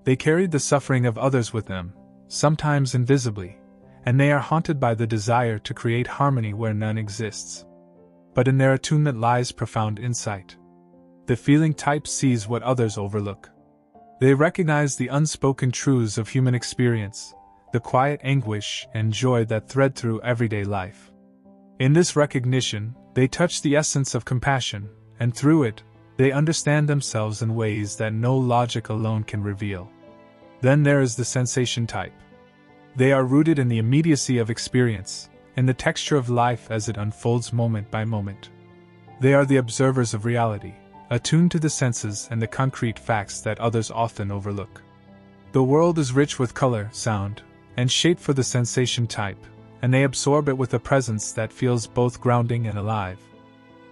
They carry the suffering of others with them, sometimes invisibly, and they are haunted by the desire to create harmony where none exists. But in their attunement lies profound insight. The feeling type sees what others overlook. They recognize the unspoken truths of human experience, the quiet anguish and joy that thread through everyday life. In this recognition, they touch the essence of compassion, and through it, they understand themselves in ways that no logic alone can reveal. Then there is the sensation type. They are rooted in the immediacy of experience, in the texture of life as it unfolds moment by moment. They are the observers of reality, attuned to the senses and the concrete facts that others often overlook. The world is rich with color, sound, and shape for the sensation type, and they absorb it with a presence that feels both grounding and alive.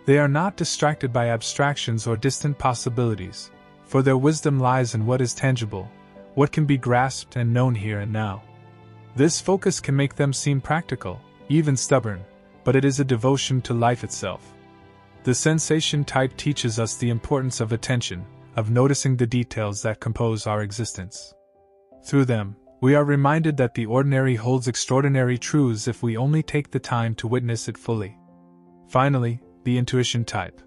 They are not distracted by abstractions or distant possibilities, for their wisdom lies in what is tangible, what can be grasped and known here and now. This focus can make them seem practical, even stubborn, but it is a devotion to life itself. The sensation type teaches us the importance of attention, of noticing the details that compose our existence. Through them, we are reminded that the ordinary holds extraordinary truths if we only take the time to witness it fully. Finally, the intuition type.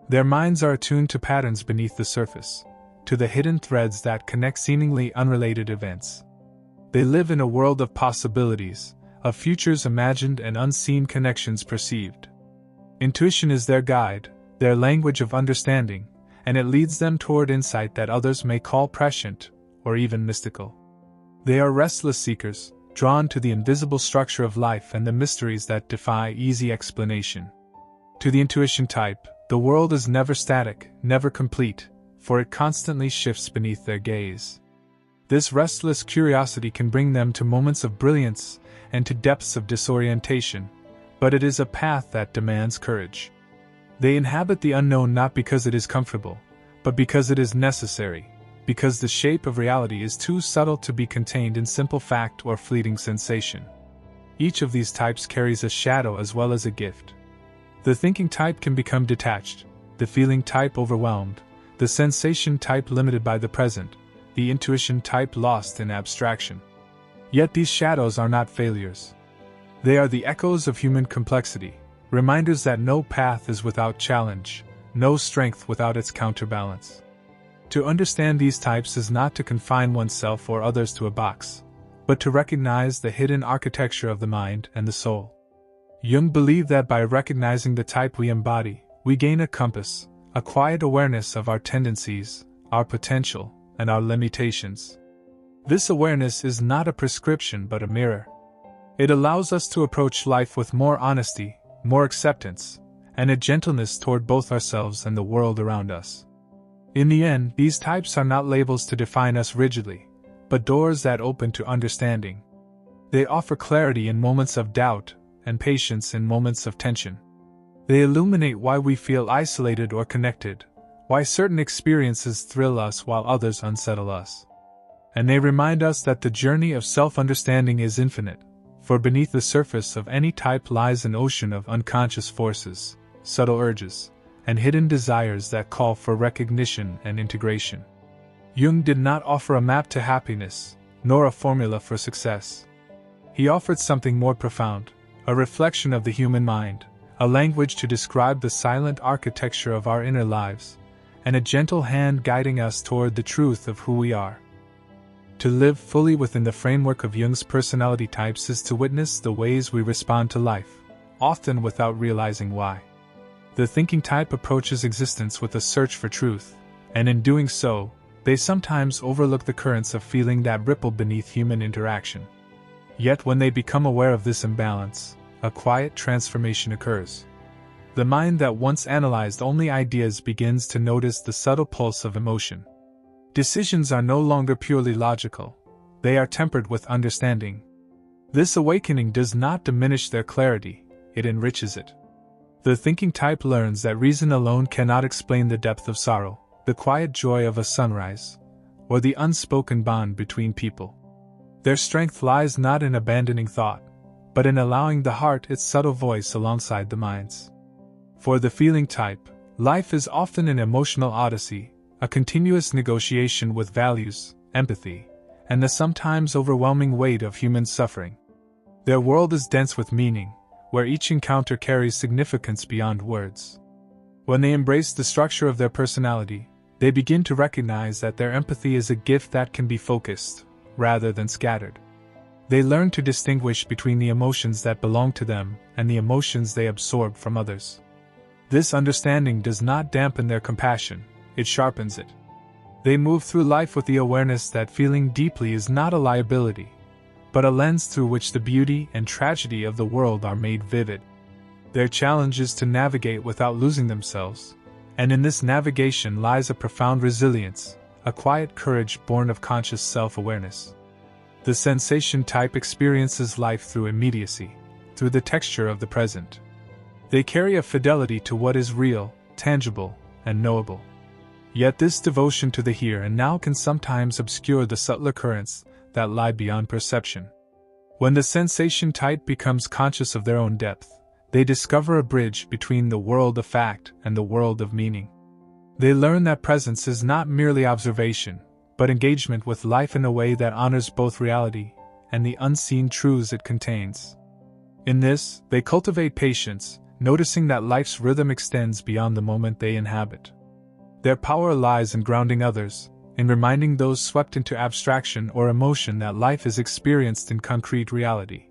Their minds are attuned to patterns beneath the surface, to the hidden threads that connect seemingly unrelated events. They live in a world of possibilities, of futures imagined and unseen connections perceived. Intuition is their guide, their language of understanding, and it leads them toward insight that others may call prescient, or even mystical. They are restless seekers, drawn to the invisible structure of life and the mysteries that defy easy explanation. To the intuition type, the world is never static, never complete, for it constantly shifts beneath their gaze. This restless curiosity can bring them to moments of brilliance and to depths of disorientation, but it is a path that demands courage. They inhabit the unknown not because it is comfortable, but because it is necessary, because the shape of reality is too subtle to be contained in simple fact or fleeting sensation. Each of these types carries a shadow as well as a gift. The thinking type can become detached, the feeling type overwhelmed, the sensation type limited by the present, the intuition type lost in abstraction. Yet these shadows are not failures. They are the echoes of human complexity, reminders that no path is without challenge, no strength without its counterbalance. To understand these types is not to confine oneself or others to a box, but to recognize the hidden architecture of the mind and the soul. Jung believed that by recognizing the type we embody, we gain a compass, a quiet awareness of our tendencies, our potential, and our limitations. This awareness is not a prescription but a mirror. It allows us to approach life with more honesty, more acceptance, and a gentleness toward both ourselves and the world around us. In the end, these types are not labels to define us rigidly, but doors that open to understanding. They offer clarity in moments of doubt and patience in moments of tension. They illuminate why we feel isolated or connected, why certain experiences thrill us while others unsettle us. And they remind us that the journey of self-understanding is infinite, for beneath the surface of any type lies an ocean of unconscious forces, subtle urges, and hidden desires that call for recognition and integration. Jung did not offer a map to happiness, nor a formula for success. He offered something more profound, a reflection of the human mind, a language to describe the silent architecture of our inner lives, and a gentle hand guiding us toward the truth of who we are. To live fully within the framework of Jung's personality types is to witness the ways we respond to life, often without realizing why. The thinking type approaches existence with a search for truth, and in doing so, they sometimes overlook the currents of feeling that ripple beneath human interaction. Yet when they become aware of this imbalance, a quiet transformation occurs. The mind that once analyzed only ideas begins to notice the subtle pulse of emotion. Decisions are no longer purely logical, they are tempered with understanding. This awakening does not diminish their clarity, it enriches it. The thinking type learns that reason alone cannot explain the depth of sorrow, the quiet joy of a sunrise, or the unspoken bond between people. Their strength lies not in abandoning thought, but in allowing the heart its subtle voice alongside the mind's. For the feeling type, life is often an emotional odyssey, a continuous negotiation with values, empathy, and the sometimes overwhelming weight of human suffering. Their world is dense with meaning, where each encounter carries significance beyond words. When they embrace the structure of their personality, they begin to recognize that their empathy is a gift that can be focused, rather than scattered. They learn to distinguish between the emotions that belong to them and the emotions they absorb from others. This understanding does not dampen their compassion, it sharpens it. They move through life with the awareness that feeling deeply is not a liability, but a lens through which the beauty and tragedy of the world are made vivid. Their challenge is to navigate without losing themselves, and in this navigation lies a profound resilience, a quiet courage born of conscious self-awareness. The sensation type experiences life through immediacy, through the texture of the present. They carry a fidelity to what is real, tangible, and knowable. Yet this devotion to the here and now can sometimes obscure the subtler currents that lie beyond perception. When the sensation type becomes conscious of their own depth, they discover a bridge between the world of fact and the world of meaning. They learn that presence is not merely observation, but engagement with life in a way that honors both reality and the unseen truths it contains. In this, they cultivate patience, noticing that life's rhythm extends beyond the moment they inhabit. Their power lies in grounding others, in reminding those swept into abstraction or emotion that life is experienced in concrete reality,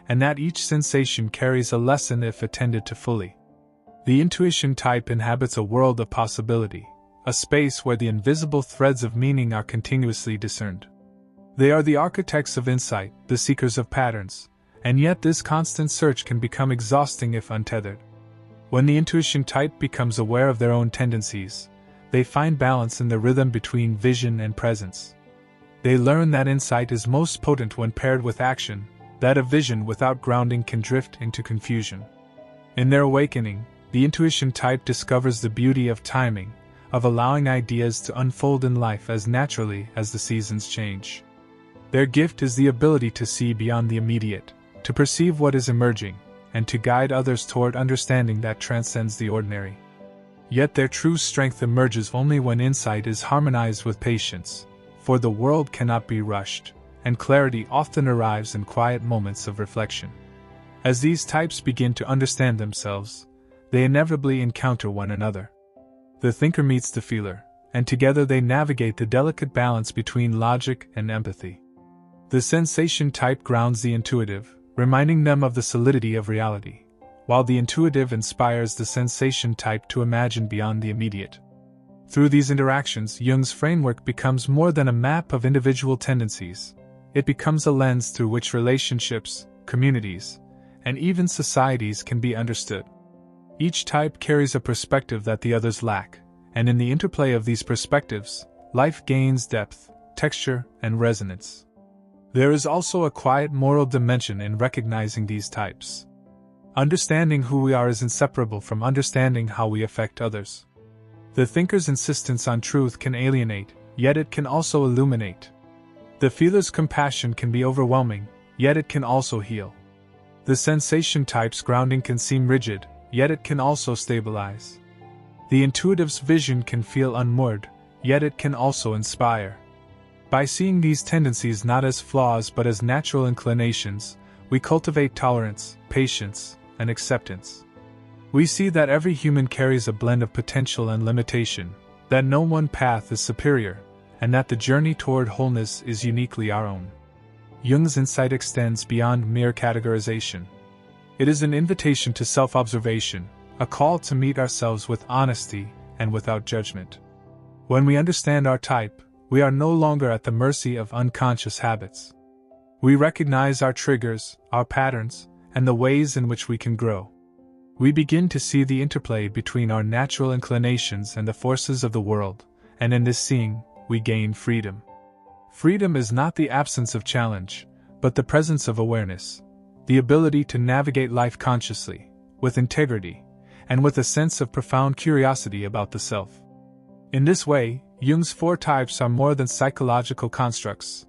and that each sensation carries a lesson if attended to fully. The intuition type inhabits a world of possibility, a space where the invisible threads of meaning are continuously discerned. They are the architects of insight, the seekers of patterns, and yet this constant search can become exhausting if untethered. When the intuition type becomes aware of their own tendencies, they find balance in the rhythm between vision and presence. They learn that insight is most potent when paired with action, that a vision without grounding can drift into confusion. In their awakening, the intuition type discovers the beauty of timing, of allowing ideas to unfold in life as naturally as the seasons change. Their gift is the ability to see beyond the immediate, to perceive what is emerging, and to guide others toward understanding that transcends the ordinary. Yet their true strength emerges only when insight is harmonized with patience, for the world cannot be rushed, and clarity often arrives in quiet moments of reflection. As these types begin to understand themselves, they inevitably encounter one another. The thinker meets the feeler, and together they navigate the delicate balance between logic and empathy. The sensation type grounds the intuitive, reminding them of the solidity of reality, while the intuitive inspires the sensation type to imagine beyond the immediate. Through these interactions, Jung's framework becomes more than a map of individual tendencies. It becomes a lens through which relationships, communities, and even societies can be understood. Each type carries a perspective that the others lack, and in the interplay of these perspectives, life gains depth, texture, and resonance. There is also a quiet moral dimension in recognizing these types. Understanding who we are is inseparable from understanding how we affect others. The thinker's insistence on truth can alienate, yet it can also illuminate. The feeler's compassion can be overwhelming, yet it can also heal. The sensation type's grounding can seem rigid, yet it can also stabilize. The intuitive's vision can feel unmoored, yet it can also inspire. By seeing these tendencies not as flaws but as natural inclinations, we cultivate tolerance, patience, and acceptance. We see that every human carries a blend of potential and limitation, that no one path is superior, and that the journey toward wholeness is uniquely our own. Jung's insight extends beyond mere categorization. It is an invitation to self-observation, a call to meet ourselves with honesty and without judgment. When we understand our type, we are no longer at the mercy of unconscious habits. We recognize our triggers, our patterns, and the ways in which we can grow. We begin to see the interplay between our natural inclinations and the forces of the world, and in this seeing, we gain freedom. Freedom is not the absence of challenge, but the presence of awareness, the ability to navigate life consciously, with integrity, and with a sense of profound curiosity about the self. In this way, Jung's 4 types are more than psychological constructs.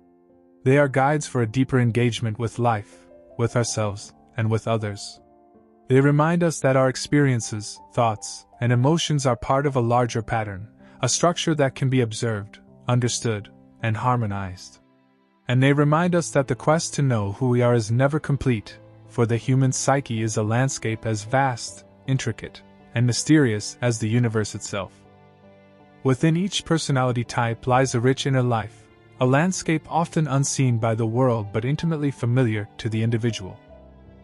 They are guides for a deeper engagement with life, with ourselves, and with others. They remind us that our experiences, thoughts, and emotions are part of a larger pattern, a structure that can be observed, understood, and harmonized. And they remind us that the quest to know who we are is never complete, for the human psyche is a landscape as vast, intricate, and mysterious as the universe itself. Within each personality type lies a rich inner life, a landscape often unseen by the world but intimately familiar to the individual.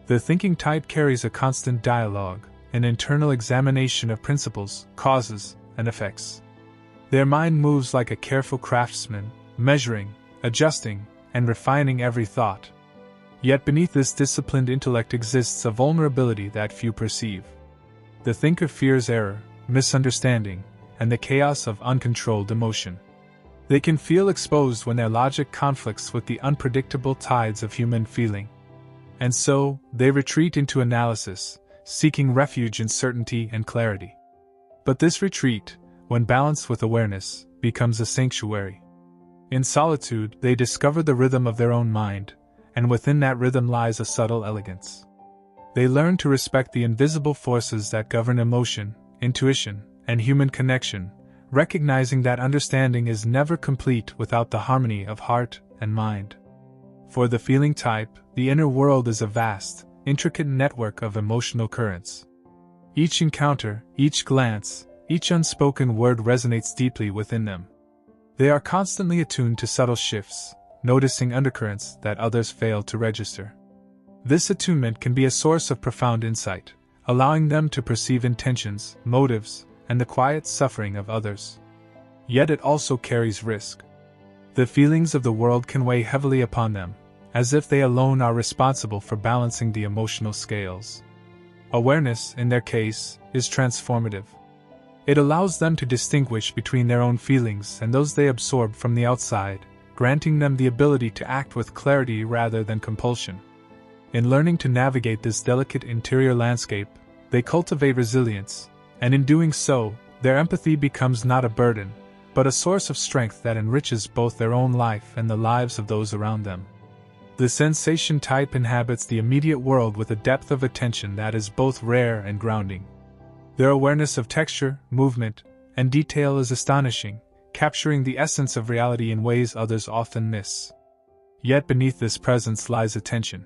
The thinking type carries a constant dialogue, an internal examination of principles, causes, and effects. Their mind moves like a careful craftsman, measuring, adjusting, and refining every thought. Yet beneath this disciplined intellect exists a vulnerability that few perceive. The thinker fears error, misunderstanding, and the chaos of uncontrolled emotion. They can feel exposed when their logic conflicts with the unpredictable tides of human feeling. And so, they retreat into analysis, seeking refuge in certainty and clarity. But this retreat, when balanced with awareness, becomes a sanctuary. In solitude, they discover the rhythm of their own mind, and within that rhythm lies a subtle elegance. They learn to respect the invisible forces that govern emotion, intuition, and human connection, recognizing that understanding is never complete without the harmony of heart and mind. For the feeling type, the inner world is a vast, intricate network of emotional currents. Each encounter, each glance, each unspoken word resonates deeply within them. They are constantly attuned to subtle shifts, noticing undercurrents that others fail to register. This attunement can be a source of profound insight, allowing them to perceive intentions, motives, and the quiet suffering of others. Yet it also carries risk. The feelings of the world can weigh heavily upon them, as if they alone are responsible for balancing the emotional scales. Awareness, in their case, is transformative. It allows them to distinguish between their own feelings and those they absorb from the outside, granting them the ability to act with clarity rather than compulsion. In learning to navigate this delicate interior landscape, they cultivate resilience, and in doing so, their empathy becomes not a burden, but a source of strength that enriches both their own life and the lives of those around them. The sensation type inhabits the immediate world with a depth of attention that is both rare and grounding. Their awareness of texture, movement, and detail is astonishing, capturing the essence of reality in ways others often miss. Yet beneath this presence lies attention.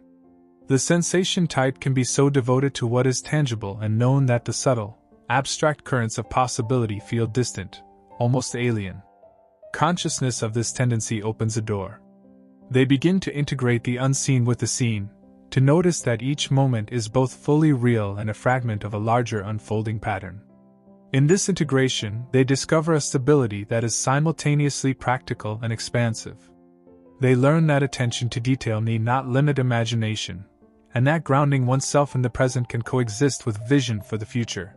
The sensation type can be so devoted to what is tangible and known that the subtle, abstract currents of possibility feel distant, almost alien. Consciousness of this tendency opens a door. They begin to integrate the unseen with the seen, to notice that each moment is both fully real and a fragment of a larger unfolding pattern. In this integration, they discover a stability that is simultaneously practical and expansive. They learn that attention to detail need not limit imagination, and that grounding oneself in the present can coexist with vision for the future.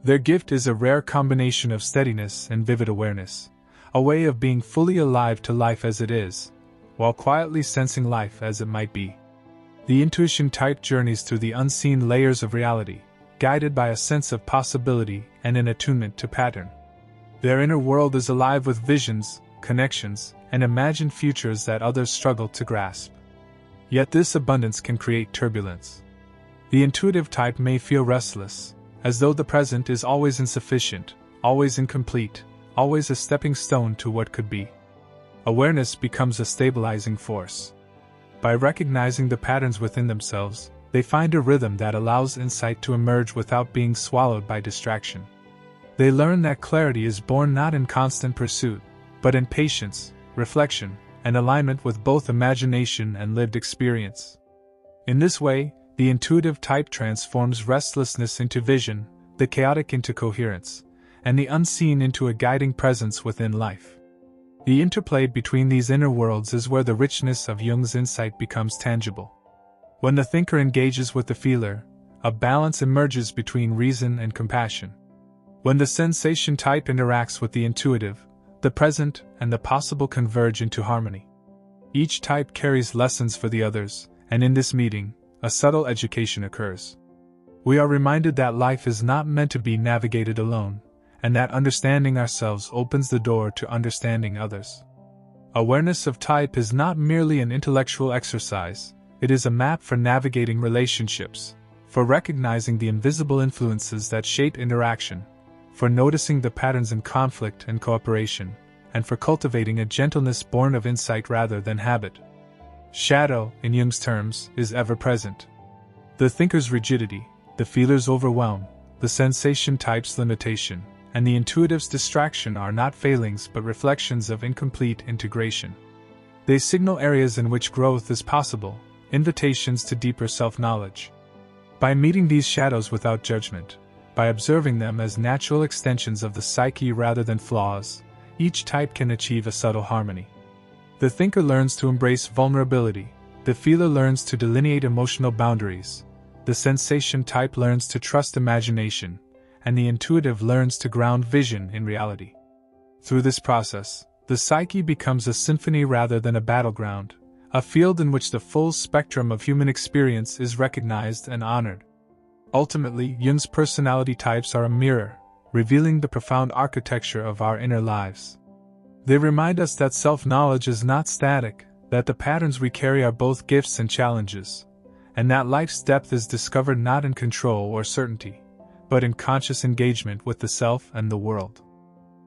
Their gift is a rare combination of steadiness and vivid awareness, a way of being fully alive to life as it is, while quietly sensing life as it might be. The intuition type journeys through the unseen layers of reality, guided by a sense of possibility and an attunement to pattern. Their inner world is alive with visions, connections, and imagined futures that others struggle to grasp. Yet this abundance can create turbulence. The intuitive type may feel restless, as though the present is always insufficient, always incomplete, always a stepping stone to what could be. Awareness becomes a stabilizing force. By recognizing the patterns within themselves, they find a rhythm that allows insight to emerge without being swallowed by distraction. They learn that clarity is born not in constant pursuit, but in patience, reflection, and alignment with both imagination and lived experience. In this way, the intuitive type transforms restlessness into vision, the chaotic into coherence, and the unseen into a guiding presence within life. The interplay between these inner worlds is where the richness of Jung's insight becomes tangible. When the thinker engages with the feeler, a balance emerges between reason and compassion. When the sensation type interacts with the intuitive, the present and the possible converge into harmony. Each type carries lessons for the others, and in this meeting, a subtle education occurs. We are reminded that life is not meant to be navigated alone, and that understanding ourselves opens the door to understanding others. Awareness of type is not merely an intellectual exercise, it is a map for navigating relationships, for recognizing the invisible influences that shape interaction, for noticing the patterns in conflict and cooperation, and for cultivating a gentleness born of insight rather than habit. Shadow, in Jung's terms, is ever present. The thinker's rigidity, the feeler's overwhelm, the sensation type's limitation, and the intuitive's distraction are not failings but reflections of incomplete integration. They signal areas in which growth is possible, invitations to deeper self-knowledge. By meeting these shadows without judgment, by observing them as natural extensions of the psyche rather than flaws, each type can achieve a subtle harmony. The thinker learns to embrace vulnerability, the feeler learns to delineate emotional boundaries, the sensation type learns to trust imagination, and the intuitive learns to ground vision in reality. Through this process, the psyche becomes a symphony rather than a battleground, a field in which the full spectrum of human experience is recognized and honored. Ultimately, Jung's personality types are a mirror, revealing the profound architecture of our inner lives. They remind us that self-knowledge is not static, that the patterns we carry are both gifts and challenges, and that life's depth is discovered not in control or certainty, but in conscious engagement with the self and the world.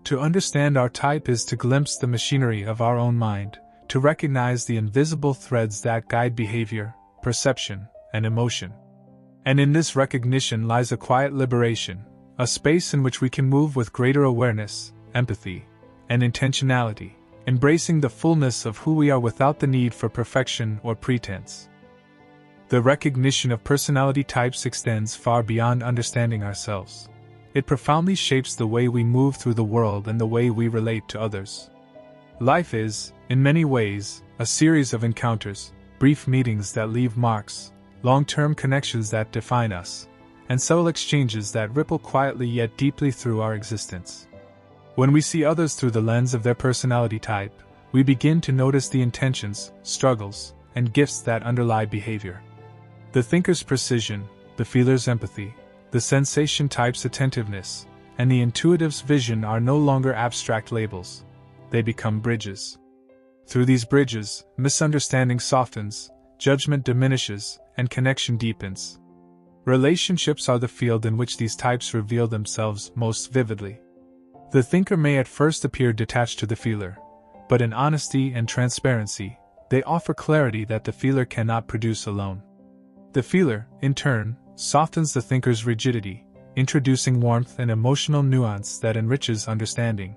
To understand our type is to glimpse the machinery of our own mind, to recognize the invisible threads that guide behavior, perception, and emotion. And in this recognition lies a quiet liberation, a space in which we can move with greater awareness, empathy, and intentionality, embracing the fullness of who we are without the need for perfection or pretense. The recognition of personality types extends far beyond understanding ourselves. It profoundly shapes the way we move through the world and the way we relate to others. Life is, in many ways, a series of encounters, brief meetings that leave marks, long-term connections that define us, and subtle exchanges that ripple quietly yet deeply through our existence. When we see others through the lens of their personality type, we begin to notice the intentions, struggles, and gifts that underlie behavior. The thinker's precision, the feeler's empathy, the sensation type's attentiveness, and the intuitive's vision are no longer abstract labels. They become bridges. Through these bridges, misunderstanding softens, judgment diminishes, and connection deepens. Relationships are the field in which these types reveal themselves most vividly. The thinker may at first appear detached to the feeler, but in honesty and transparency, they offer clarity that the feeler cannot produce alone. The feeler, in turn, softens the thinker's rigidity, introducing warmth and emotional nuance that enriches understanding.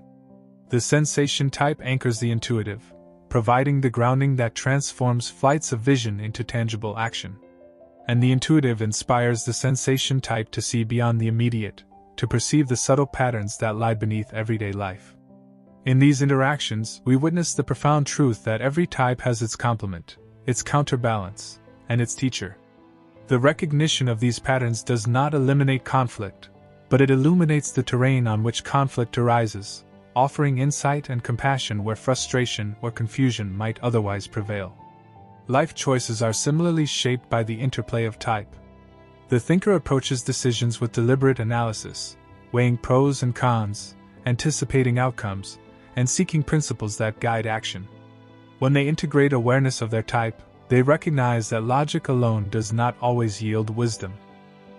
The sensation type anchors the intuitive, providing the grounding that transforms flights of vision into tangible action. And the intuitive inspires the sensation type to see beyond the immediate, to perceive the subtle patterns that lie beneath everyday life. In these interactions, we witness the profound truth that every type has its complement, its counterbalance, and its teacher. The recognition of these patterns does not eliminate conflict, but it illuminates the terrain on which conflict arises, offering insight and compassion where frustration or confusion might otherwise prevail. Life choices are similarly shaped by the interplay of type. The thinker approaches decisions with deliberate analysis, weighing pros and cons, anticipating outcomes, and seeking principles that guide action. When they integrate awareness of their type, they recognize that logic alone does not always yield wisdom.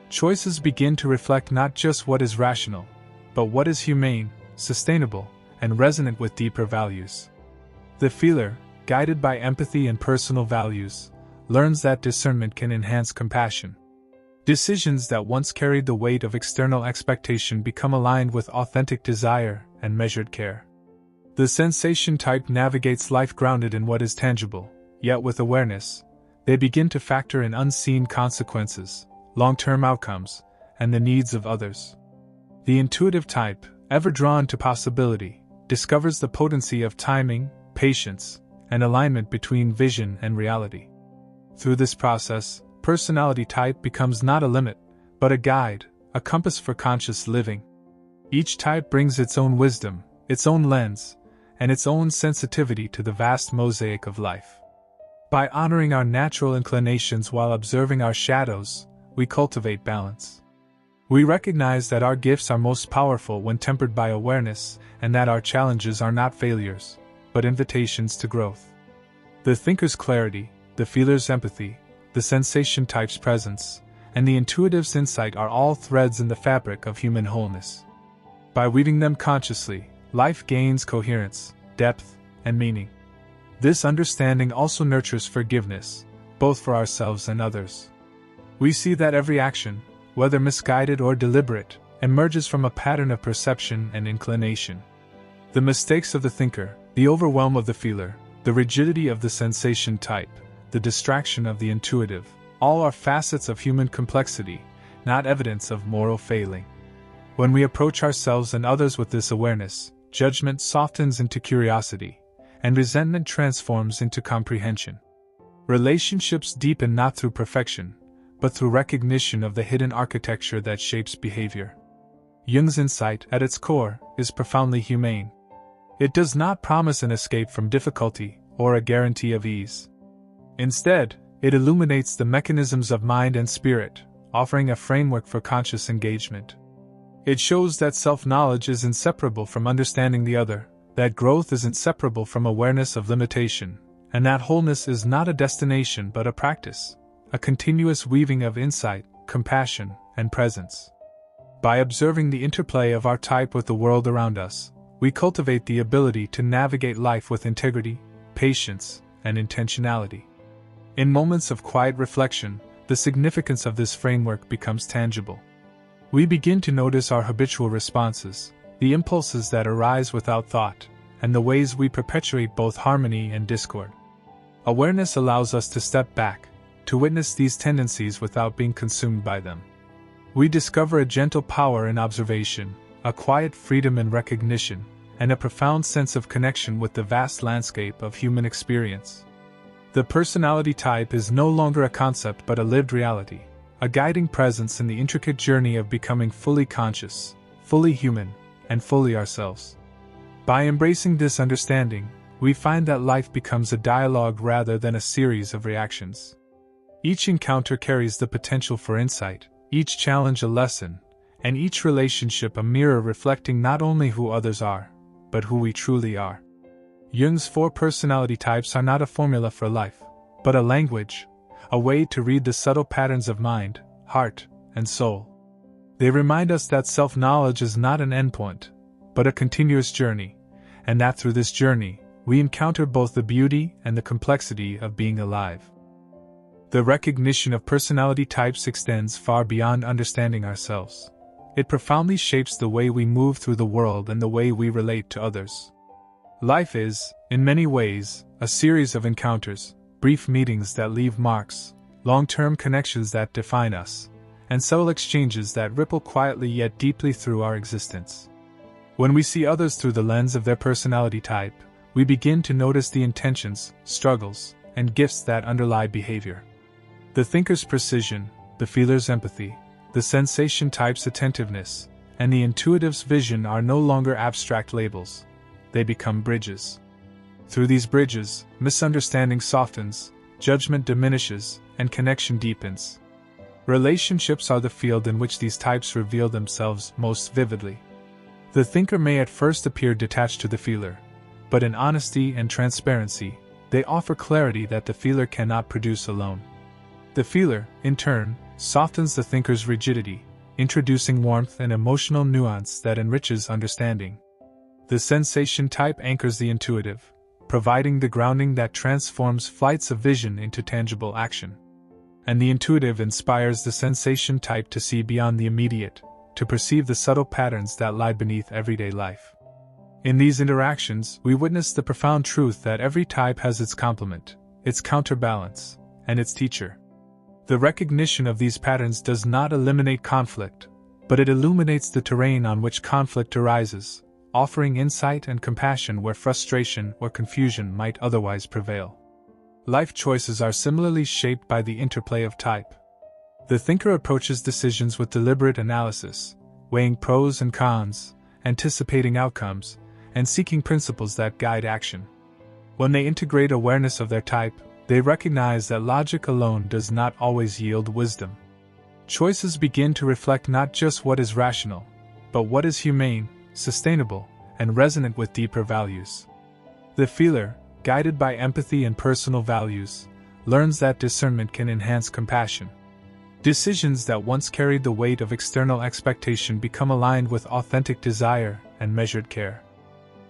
Choices begin to reflect not just what is rational, but what is humane, sustainable, and resonant with deeper values. The feeler, guided by empathy and personal values, learns that discernment can enhance compassion. Decisions that once carried the weight of external expectation become aligned with authentic desire and measured care. The sensation type navigates life grounded in what is tangible, yet with awareness, they begin to factor in unseen consequences, long-term outcomes, and the needs of others. The intuitive type, ever drawn to possibility, discovers the potency of timing, patience, and alignment between vision and reality. Through this process, personality type becomes not a limit, but a guide, a compass for conscious living. Each type brings its own wisdom, its own lens, and its own sensitivity to the vast mosaic of life. By honoring our natural inclinations while observing our shadows, we cultivate balance. We recognize that our gifts are most powerful when tempered by awareness, and that our challenges are not failures, but invitations to growth. The thinker's clarity, the feeler's empathy, the sensation type's presence, and the intuitive's insight are all threads in the fabric of human wholeness. By weaving them consciously, life gains coherence, depth, and meaning. This understanding also nurtures forgiveness, both for ourselves and others. We see that every action, whether misguided or deliberate, emerges from a pattern of perception and inclination. The mistakes of the thinker, the overwhelm of the feeler, the rigidity of the sensation type, the distraction of the intuitive, all are facets of human complexity, not evidence of moral failing. When we approach ourselves and others with this awareness, judgment softens into curiosity, and resentment transforms into comprehension. Relationships deepen not through perfection, but through recognition of the hidden architecture that shapes behavior. Jung's insight, at its core, is profoundly humane. It does not promise an escape from difficulty or a guarantee of ease. Instead, it illuminates the mechanisms of mind and spirit, offering a framework for conscious engagement. It shows that self-knowledge is inseparable from understanding the other, that growth is inseparable from awareness of limitation, and that wholeness is not a destination but a practice, a continuous weaving of insight, compassion, and presence. By observing the interplay of our type with the world around us, we cultivate the ability to navigate life with integrity, patience, and intentionality. In moments of quiet reflection, the significance of this framework becomes tangible. We begin to notice our habitual responses, the impulses that arise without thought, and the ways we perpetuate both harmony and discord. Awareness allows us to step back, to witness these tendencies without being consumed by them. We discover a gentle power in observation, a quiet freedom in recognition, and a profound sense of connection with the vast landscape of human experience. The personality type is no longer a concept but a lived reality, a guiding presence in the intricate journey of becoming fully conscious, fully human, and fully ourselves. By embracing this understanding, we find that life becomes a dialogue rather than a series of reactions. Each encounter carries the potential for insight, each challenge a lesson, and each relationship a mirror reflecting not only who others are, but who we truly are. Jung's 4 personality types are not a formula for life, but a language, a way to read the subtle patterns of mind, heart, and soul. They remind us that self-knowledge is not an endpoint, but a continuous journey, and that through this journey, we encounter both the beauty and the complexity of being alive. The recognition of personality types extends far beyond understanding ourselves. It profoundly shapes the way we move through the world and the way we relate to others. Life is, in many ways, a series of encounters, brief meetings that leave marks, long-term connections that define us, and subtle exchanges that ripple quietly yet deeply through our existence. When we see others through the lens of their personality type, we begin to notice the intentions, struggles, and gifts that underlie behavior. The thinker's precision, the feeler's empathy, the sensation type's attentiveness, and the intuitive's vision are no longer abstract labels. They become bridges. Through these bridges, misunderstanding softens, judgment diminishes, and connection deepens. Relationships are the field in which these types reveal themselves most vividly. The thinker may at first appear detached to the feeler, but in honesty and transparency, they offer clarity that the feeler cannot produce alone. The feeler, in turn, softens the thinker's rigidity, introducing warmth and emotional nuance that enriches understanding. The sensation type anchors the intuitive, providing the grounding that transforms flights of vision into tangible action. And the intuitive inspires the sensation type to see beyond the immediate, to perceive the subtle patterns that lie beneath everyday life. In these interactions, we witness the profound truth that every type has its complement, its counterbalance, and its teacher. The recognition of these patterns does not eliminate conflict, but it illuminates the terrain on which conflict arises, offering insight and compassion where frustration or confusion might otherwise prevail. Life choices are similarly shaped by the interplay of type. The thinker approaches decisions with deliberate analysis, weighing pros and cons, anticipating outcomes, and seeking principles that guide action. When they integrate awareness of their type, they recognize that logic alone does not always yield wisdom. Choices begin to reflect not just what is rational, but what is humane, sustainable, and resonant with deeper values. The feeler, guided by empathy and personal values, learns that discernment can enhance compassion. Decisions that once carried the weight of external expectation become aligned with authentic desire and measured care.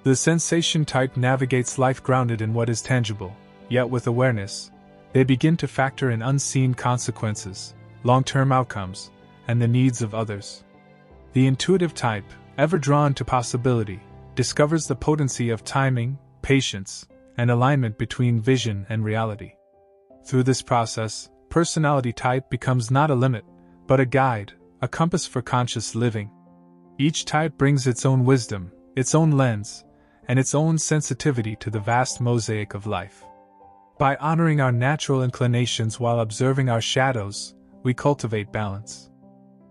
The sensation type navigates life grounded in what is tangible, yet with awareness, they begin to factor in unseen consequences, long-term outcomes, and the needs of others. The intuitive type, ever drawn to possibility, discovers the potency of timing, patience, and alignment between vision and reality. Through this process, personality type becomes not a limit, but a guide, a compass for conscious living. Each type brings its own wisdom, its own lens, and its own sensitivity to the vast mosaic of life. By honoring our natural inclinations while observing our shadows, we cultivate balance.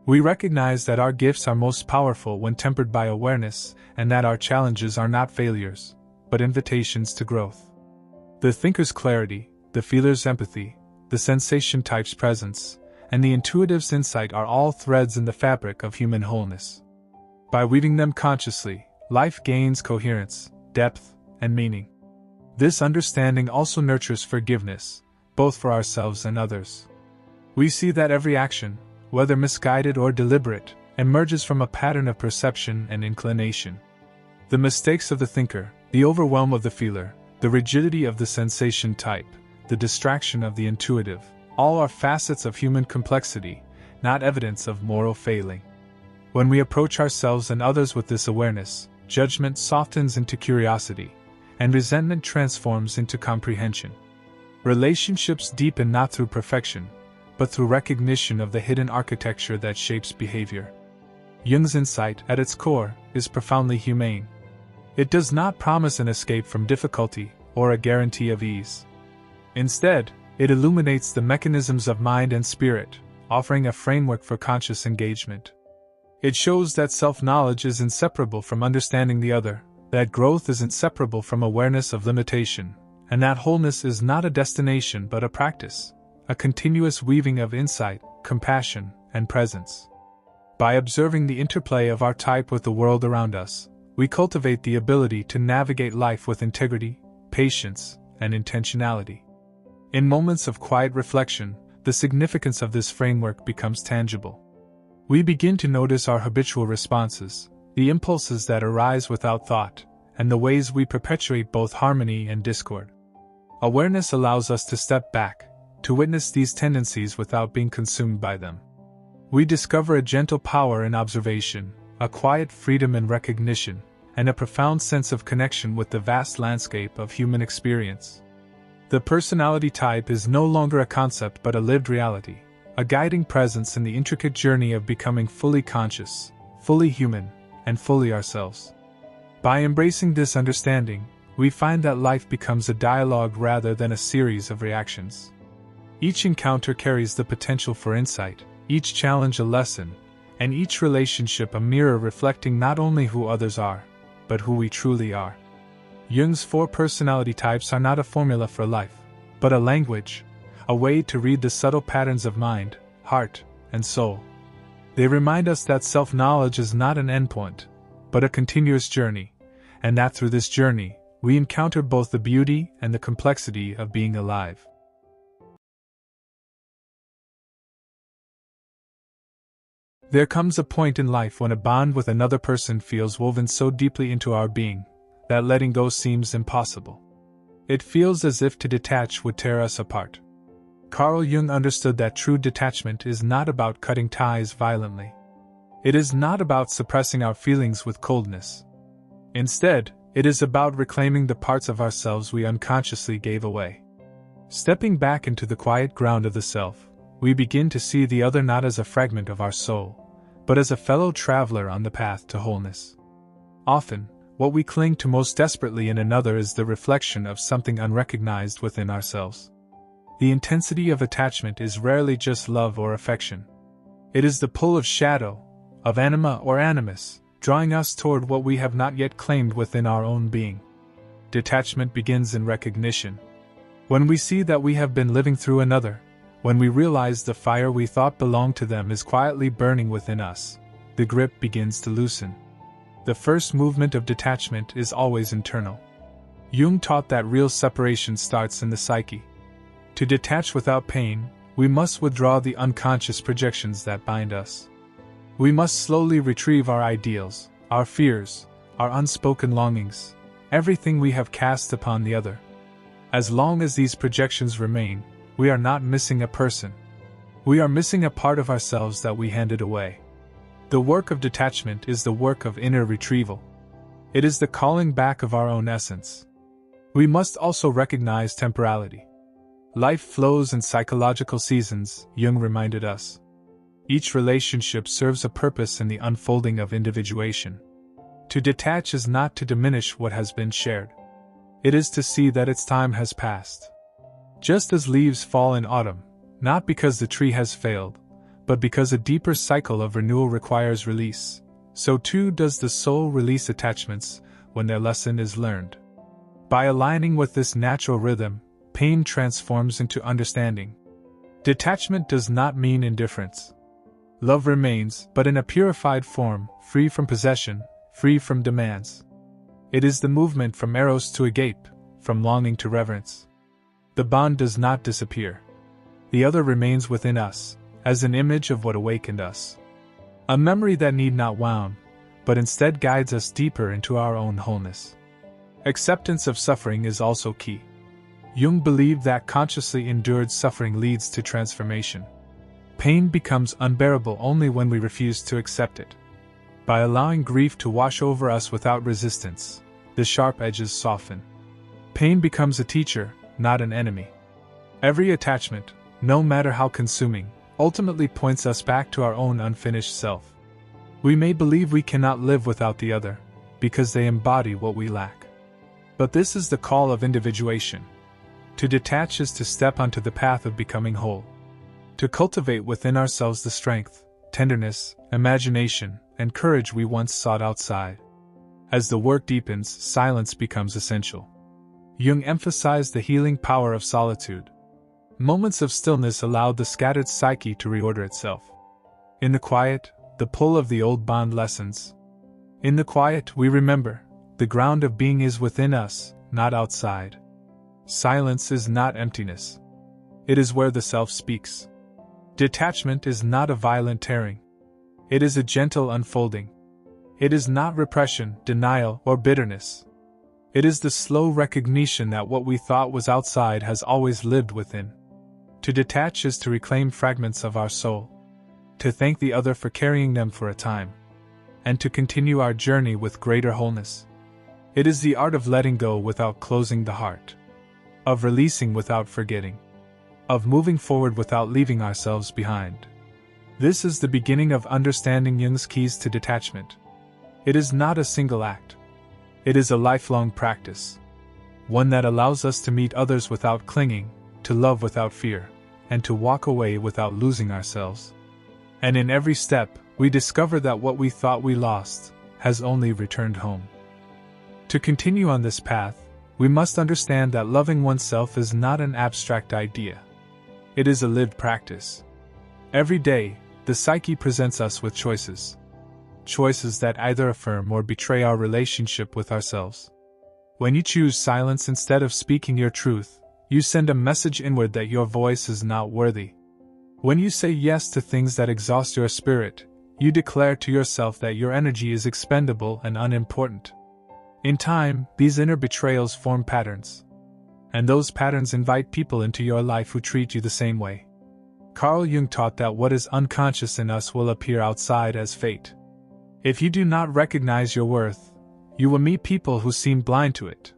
We recognize that our gifts are most powerful when tempered by awareness, and that our challenges are not failures, but invitations to growth. The thinker's clarity, the feeler's empathy, the sensation type's presence, and the intuitive's insight are all threads in the fabric of human wholeness. By weaving them consciously, life gains coherence, depth, and meaning. This understanding also nurtures forgiveness, both for ourselves and others. We see that every action, whether misguided or deliberate, emerges from a pattern of perception and inclination. The mistakes of the thinker, the overwhelm of the feeler, the rigidity of the sensation type, the distraction of the intuitive, all are facets of human complexity, not evidence of moral failing. When we approach ourselves and others with this awareness, judgment softens into curiosity, and resentment transforms into comprehension. Relationships deepen not through perfection, but through recognition of the hidden architecture that shapes behavior. Jung's insight, at its core, is profoundly humane. It does not promise an escape from difficulty or a guarantee of ease. Instead, it illuminates the mechanisms of mind and spirit, offering a framework for conscious engagement. It shows that self-knowledge is inseparable from understanding the other, that growth is inseparable from awareness of limitation, and that wholeness is not a destination but a practice, a continuous weaving of insight, compassion, and presence. By observing the interplay of our type with the world around us, we cultivate the ability to navigate life with integrity, patience, and intentionality. In moments of quiet reflection, the significance of this framework becomes tangible. We begin to notice our habitual responses, the impulses that arise without thought, and the ways we perpetuate both harmony and discord. Awareness allows us to step back, to witness these tendencies without being consumed by them. We discover a gentle power in observation, a quiet freedom in recognition, and a profound sense of connection with the vast landscape of human experience. The personality type is no longer a concept but a lived reality, a guiding presence in the intricate journey of becoming fully conscious, fully human, and fully ourselves. By embracing this understanding, we find that life becomes a dialogue rather than a series of reactions. Each encounter carries the potential for insight, each challenge a lesson, and each relationship a mirror reflecting not only who others are, but who we truly are. Jung's 4 personality types are not a formula for life, but a language, a way to read the subtle patterns of mind, heart, and soul. They remind us that self-knowledge is not an endpoint, but a continuous journey, and that through this journey, we encounter both the beauty and the complexity of being alive. There comes a point in life when a bond with another person feels woven so deeply into our being that letting go seems impossible. It feels as if to detach would tear us apart. Carl Jung understood that true detachment is not about cutting ties violently. It is not about suppressing our feelings with coldness. Instead, it is about reclaiming the parts of ourselves we unconsciously gave away. Stepping back into the quiet ground of the self, we begin to see the other not as a fragment of our soul, but as a fellow traveler on the path to wholeness. Often, what we cling to most desperately in another is the reflection of something unrecognized within ourselves. The intensity of attachment is rarely just love or affection. It is the pull of shadow, of anima or animus, drawing us toward what we have not yet claimed within our own being. Detachment begins in recognition. When we see that we have been living through another, when we realize the fire we thought belonged to them is quietly burning within us, the grip begins to loosen. The first movement of detachment is always internal. Jung taught that real separation starts in the psyche. To detach without pain, we must withdraw the unconscious projections that bind us. We must slowly retrieve our ideals, our fears, our unspoken longings, everything we have cast upon the other. As long as these projections remain, we are not missing a person. We are missing a part of ourselves that we handed away. The work of detachment is the work of inner retrieval. It is the calling back of our own essence. We must also recognize temporality. Life flows in psychological seasons, Jung reminded us. Each relationship serves a purpose in the unfolding of individuation. To detach is not to diminish what has been shared. It is to see that its time has passed. Just as leaves fall in autumn, not because the tree has failed, but because a deeper cycle of renewal requires release, so too does the soul release attachments when their lesson is learned. By aligning with this natural rhythm, pain transforms into understanding. Detachment does not mean indifference. Love remains, but in a purified form, free from possession, free from demands. It is the movement from eros to agape, from longing to reverence. The bond does not disappear. The other remains within us, as an image of what awakened us. A memory that need not wound, but instead guides us deeper into our own wholeness. Acceptance of suffering is also key. Jung believed that consciously endured suffering leads to transformation. Pain becomes unbearable only when we refuse to accept it. By allowing grief to wash over us without resistance, the sharp edges soften. Pain becomes a teacher, not an enemy. Every attachment, no matter how consuming, ultimately points us back to our own unfinished self. We may believe we cannot live without the other, because they embody what we lack. But this is the call of individuation. To detach is to step onto the path of becoming whole. To cultivate within ourselves the strength, tenderness, imagination, and courage we once sought outside. As the work deepens, silence becomes essential. Jung emphasized the healing power of solitude. Moments of stillness allowed the scattered psyche to reorder itself. In the quiet, the pull of the old bond lessens. In the quiet, we remember, the ground of being is within us, not outside. Silence is not emptiness. It is where the self speaks. Detachment is not a violent tearing. It is a gentle unfolding. It is not repression, denial, or bitterness. It is the slow recognition that what we thought was outside has always lived within. To detach is to reclaim fragments of our soul, to thank the other for carrying them for a time, and to continue our journey with greater wholeness. It is the art of letting go without closing the heart, of releasing without forgetting, of moving forward without leaving ourselves behind. This is the beginning of understanding Jung's keys to detachment. It is not a single act. It is a lifelong practice, one that allows us to meet others without clinging, to love without fear, and to walk away without losing ourselves. And in every step, we discover that what we thought we lost has only returned home. To continue on this path, we must understand that loving oneself is not an abstract idea. It is a lived practice. Every day, the psyche presents us with choices. Choices that either affirm or betray our relationship with ourselves. When you choose silence instead of speaking your truth, you send a message inward that your voice is not worthy. When you say yes to things that exhaust your spirit, you declare to yourself that your energy is expendable and unimportant. In time, these inner betrayals form patterns. And those patterns invite people into your life who treat you the same way. Carl Jung taught that what is unconscious in us will appear outside as fate. If you do not recognize your worth, you will meet people who seem blind to it.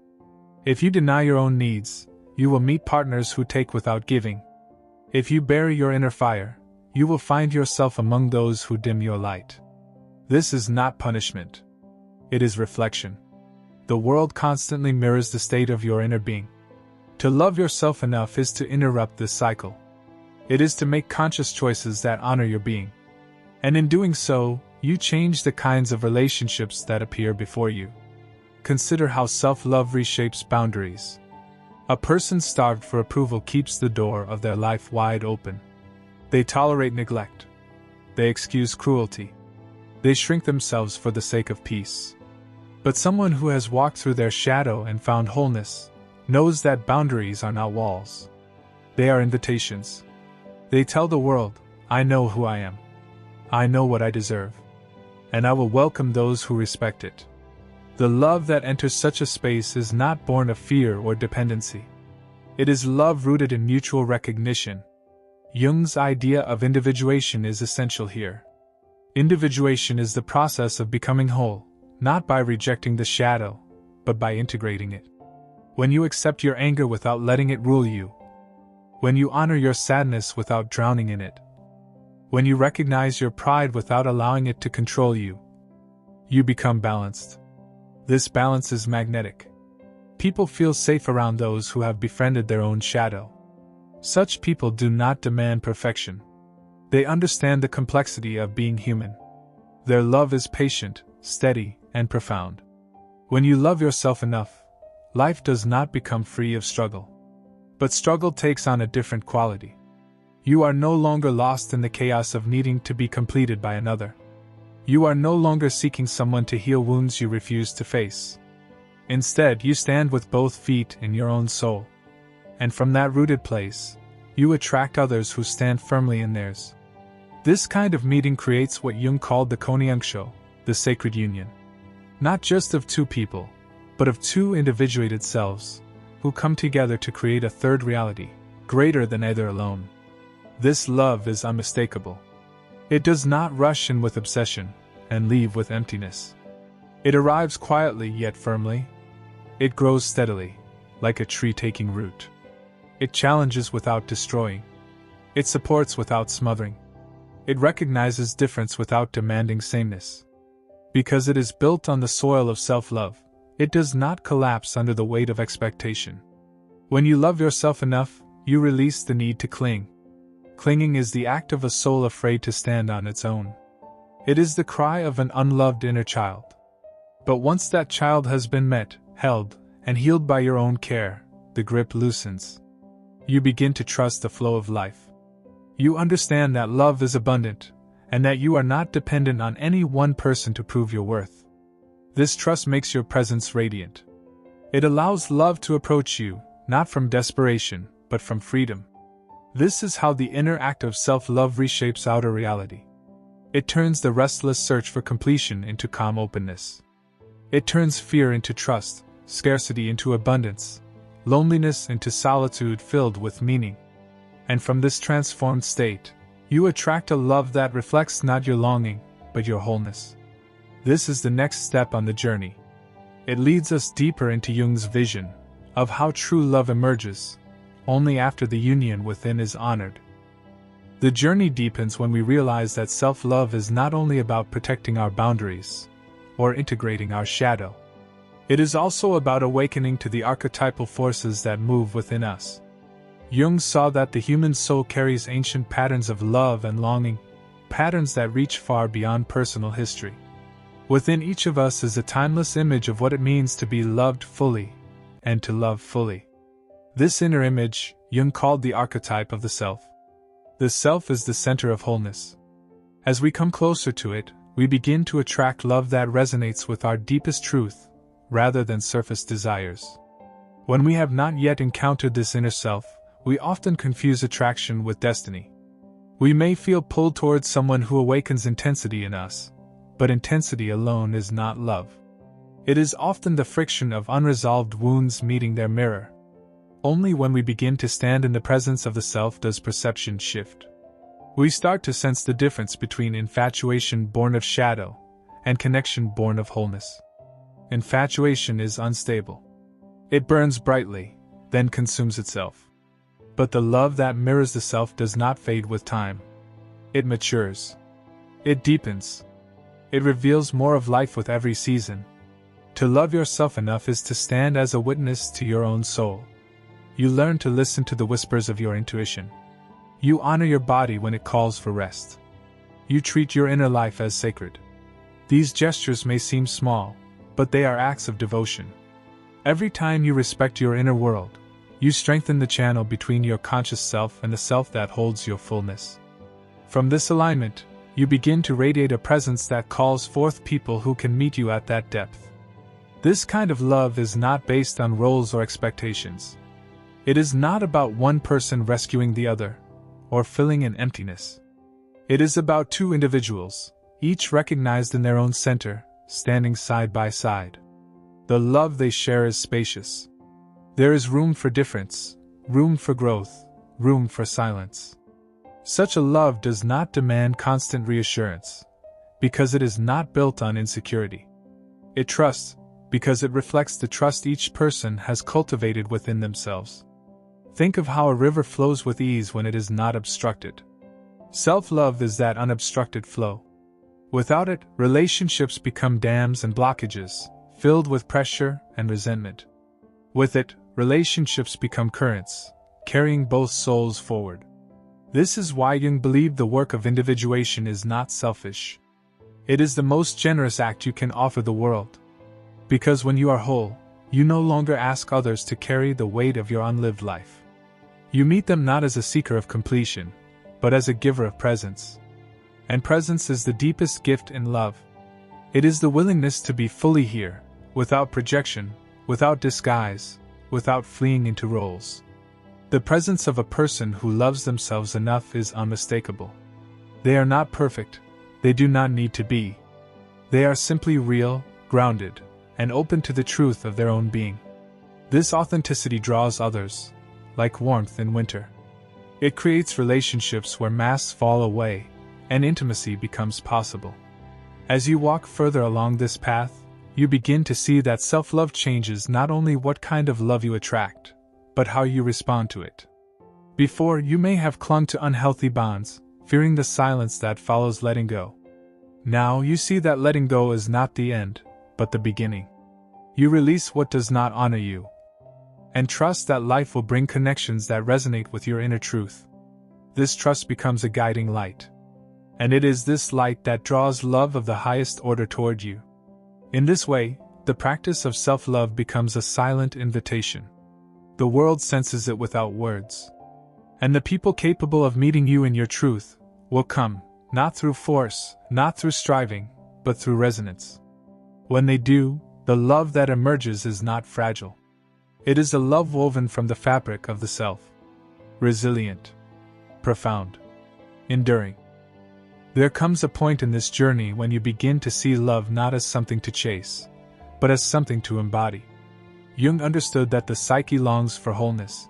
If you deny your own needs, you will meet partners who take without giving. If you bury your inner fire, you will find yourself among those who dim your light. This is not punishment. It is reflection. The world constantly mirrors the state of your inner being. To love yourself enough is to interrupt this cycle. It is to make conscious choices that honor your being. And in doing so, you change the kinds of relationships that appear before you. Consider how self-love reshapes boundaries. A person starved for approval keeps the door of their life wide open. They tolerate neglect. They excuse cruelty. They shrink themselves for the sake of peace. But someone who has walked through their shadow and found wholeness knows that boundaries are not walls. They are invitations. They tell the world, I know who I am. I know what I deserve. And I will welcome those who respect it. The love that enters such a space is not born of fear or dependency. It is love rooted in mutual recognition. Jung's idea of individuation is essential here. Individuation is the process of becoming whole, not by rejecting the shadow, but by integrating it. When you accept your anger without letting it rule you, when you honor your sadness without drowning in it, when you recognize your pride without allowing it to control you, you become balanced. This balance is magnetic. People feel safe around those who have befriended their own shadow. Such people do not demand perfection. They understand the complexity of being human. Their love is patient, steady, and profound. When you love yourself enough, life does not become free of struggle. But struggle takes on a different quality. You are no longer lost in the chaos of needing to be completed by another. You are no longer seeking someone to heal wounds you refuse to face. Instead, you stand with both feet in your own soul. And from that rooted place, you attract others who stand firmly in theirs. This kind of meeting creates what Jung called the Konyangsho, the sacred union. Not just of two people, but of two individuated selves, who come together to create a third reality, greater than either alone. This love is unmistakable. It does not rush in with obsession, and leave with emptiness. It arrives quietly yet firmly. It grows steadily, like a tree taking root. It challenges without destroying. It supports without smothering. It recognizes difference without demanding sameness. Because it is built on the soil of self-love, it does not collapse under the weight of expectation. When you love yourself enough, you release the need to cling. Clinging is the act of a soul afraid to stand on its own. It is the cry of an unloved inner child. But once that child has been met, held, and healed by your own care, the grip loosens. You begin to trust the flow of life. You understand that love is abundant, and that you are not dependent on any one person to prove your worth. This trust makes your presence radiant. It allows love to approach you, not from desperation, but from freedom. This is how the inner act of self-love reshapes outer reality. It turns the restless search for completion into calm openness. It turns fear into trust, scarcity into abundance, loneliness into solitude filled with meaning. And from this transformed state, you attract a love that reflects not your longing, but your wholeness. This is the next step on the journey. It leads us deeper into Jung's vision of how true love emerges, only after the union within is honored. The journey deepens when we realize that self-love is not only about protecting our boundaries, or integrating our shadow. It is also about awakening to the archetypal forces that move within us. Jung saw that the human soul carries ancient patterns of love and longing, patterns that reach far beyond personal history. Within each of us is a timeless image of what it means to be loved fully, and to love fully. This inner image, Jung called the archetype of the self. The self is the center of wholeness. As we come closer to it, we begin to attract love that resonates with our deepest truth, rather than surface desires. When we have not yet encountered this inner self, we often confuse attraction with destiny. We may feel pulled towards someone who awakens intensity in us, but intensity alone is not love. It is often the friction of unresolved wounds meeting their mirror. Only when we begin to stand in the presence of the self does perception shift. We start to sense the difference between infatuation born of shadow and connection born of wholeness. Infatuation is unstable. It burns brightly, then consumes itself. But the love that mirrors the self does not fade with time. It matures. It deepens. It reveals more of life with every season. To love yourself enough is to stand as a witness to your own soul. You learn to listen to the whispers of your intuition. You honor your body when it calls for rest. You treat your inner life as sacred. These gestures may seem small, but they are acts of devotion. Every time you respect your inner world, you strengthen the channel between your conscious self and the self that holds your fullness. From this alignment, you begin to radiate a presence that calls forth people who can meet you at that depth. This kind of love is not based on roles or expectations. It is not about one person rescuing the other, or filling an emptiness. It is about two individuals, each recognized in their own center, standing side by side. The love they share is spacious. There is room for difference, room for growth, room for silence. Such a love does not demand constant reassurance, because it is not built on insecurity. It trusts, because it reflects the trust each person has cultivated within themselves. Think of how a river flows with ease when it is not obstructed. Self-love is that unobstructed flow. Without it, relationships become dams and blockages, filled with pressure and resentment. With it, relationships become currents, carrying both souls forward. This is why Jung believed the work of individuation is not selfish. It is the most generous act you can offer the world. Because when you are whole, you no longer ask others to carry the weight of your unlived life. You meet them not as a seeker of completion, but as a giver of presence. And presence is the deepest gift in love. It is the willingness to be fully here, without projection, without disguise, without fleeing into roles. The presence of a person who loves themselves enough is unmistakable. They are not perfect, they do not need to be. They are simply real, grounded, and open to the truth of their own being. This authenticity draws others, like warmth in winter. It creates relationships where masks fall away, and intimacy becomes possible. As you walk further along this path, you begin to see that self-love changes not only what kind of love you attract, but how you respond to it. Before, you may have clung to unhealthy bonds, fearing the silence that follows letting go. Now you see that letting go is not the end, but the beginning. You release what does not honor you, and trust that life will bring connections that resonate with your inner truth. This trust becomes a guiding light. And it is this light that draws love of the highest order toward you. In this way, the practice of self-love becomes a silent invitation. The world senses it without words. And the people capable of meeting you in your truth will come, not through force, not through striving, but through resonance. When they do, the love that emerges is not fragile. It is a love woven from the fabric of the self. Resilient. Profound. Enduring. There comes a point in this journey when you begin to see love not as something to chase, but as something to embody. Jung understood that the psyche longs for wholeness.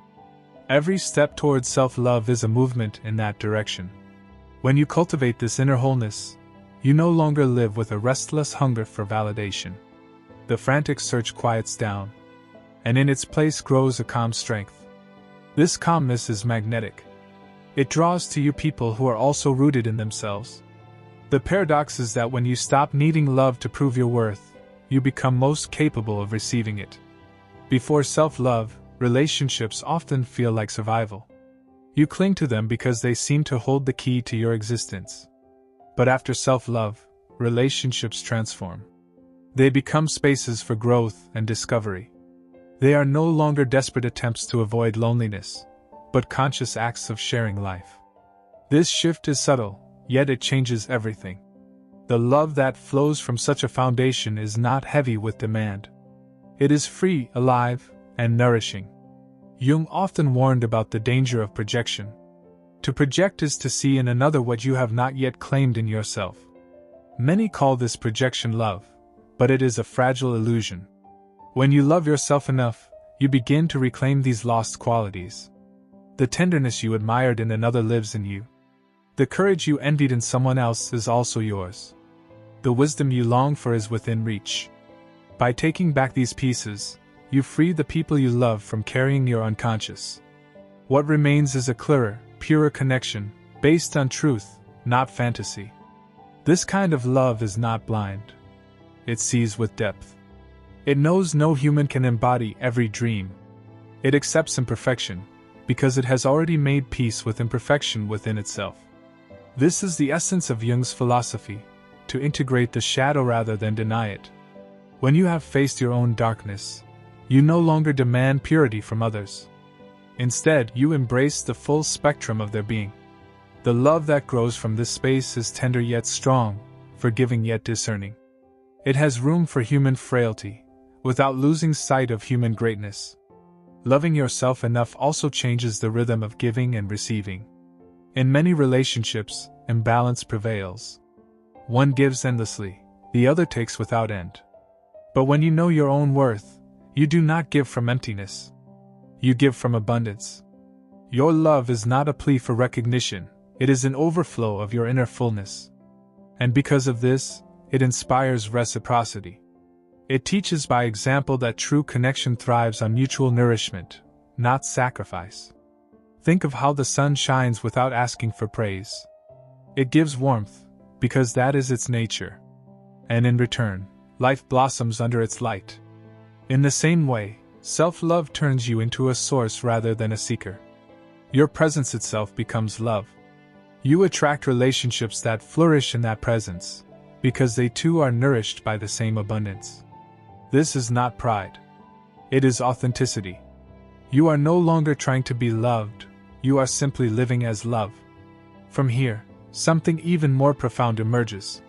Every step towards self-love is a movement in that direction. When you cultivate this inner wholeness, you no longer live with a restless hunger for validation. The frantic search quiets down, and in its place grows a calm strength. This calmness is magnetic. It draws to you people who are also rooted in themselves. The paradox is that when you stop needing love to prove your worth, you become most capable of receiving it. Before self-love, relationships often feel like survival. You cling to them because they seem to hold the key to your existence. But after self-love, relationships transform. They become spaces for growth and discovery. They are no longer desperate attempts to avoid loneliness, but conscious acts of sharing life. This shift is subtle, yet it changes everything. The love that flows from such a foundation is not heavy with demand. It is free, alive, and nourishing. Jung often warned about the danger of projection. To project is to see in another what you have not yet claimed in yourself. Many call this projection love, but it is a fragile illusion. When you love yourself enough, you begin to reclaim these lost qualities. The tenderness you admired in another lives in you. The courage you envied in someone else is also yours. The wisdom you long for is within reach. By taking back these pieces, you free the people you love from carrying your unconscious. What remains is a clearer, purer connection, based on truth, not fantasy. This kind of love is not blind. It sees with depth. It knows no human can embody every dream. It accepts imperfection, because it has already made peace with imperfection within itself. This is the essence of Jung's philosophy, to integrate the shadow rather than deny it. When you have faced your own darkness, you no longer demand purity from others. Instead, you embrace the full spectrum of their being. The love that grows from this space is tender yet strong, forgiving yet discerning. It has room for human frailty, without losing sight of human greatness. Loving yourself enough also changes the rhythm of giving and receiving. In many relationships, imbalance prevails. One gives endlessly, the other takes without end. But when you know your own worth, you do not give from emptiness. You give from abundance. Your love is not a plea for recognition, it is an overflow of your inner fullness. And because of this, it inspires reciprocity. It teaches by example that true connection thrives on mutual nourishment, not sacrifice. Think of how the sun shines without asking for praise. It gives warmth, because that is its nature. And in return, life blossoms under its light. In the same way, self-love turns you into a source rather than a seeker. Your presence itself becomes love. You attract relationships that flourish in that presence, because they too are nourished by the same abundance. This is not pride. It is authenticity. You are no longer trying to be loved, you are simply living as love. From here, something even more profound emerges.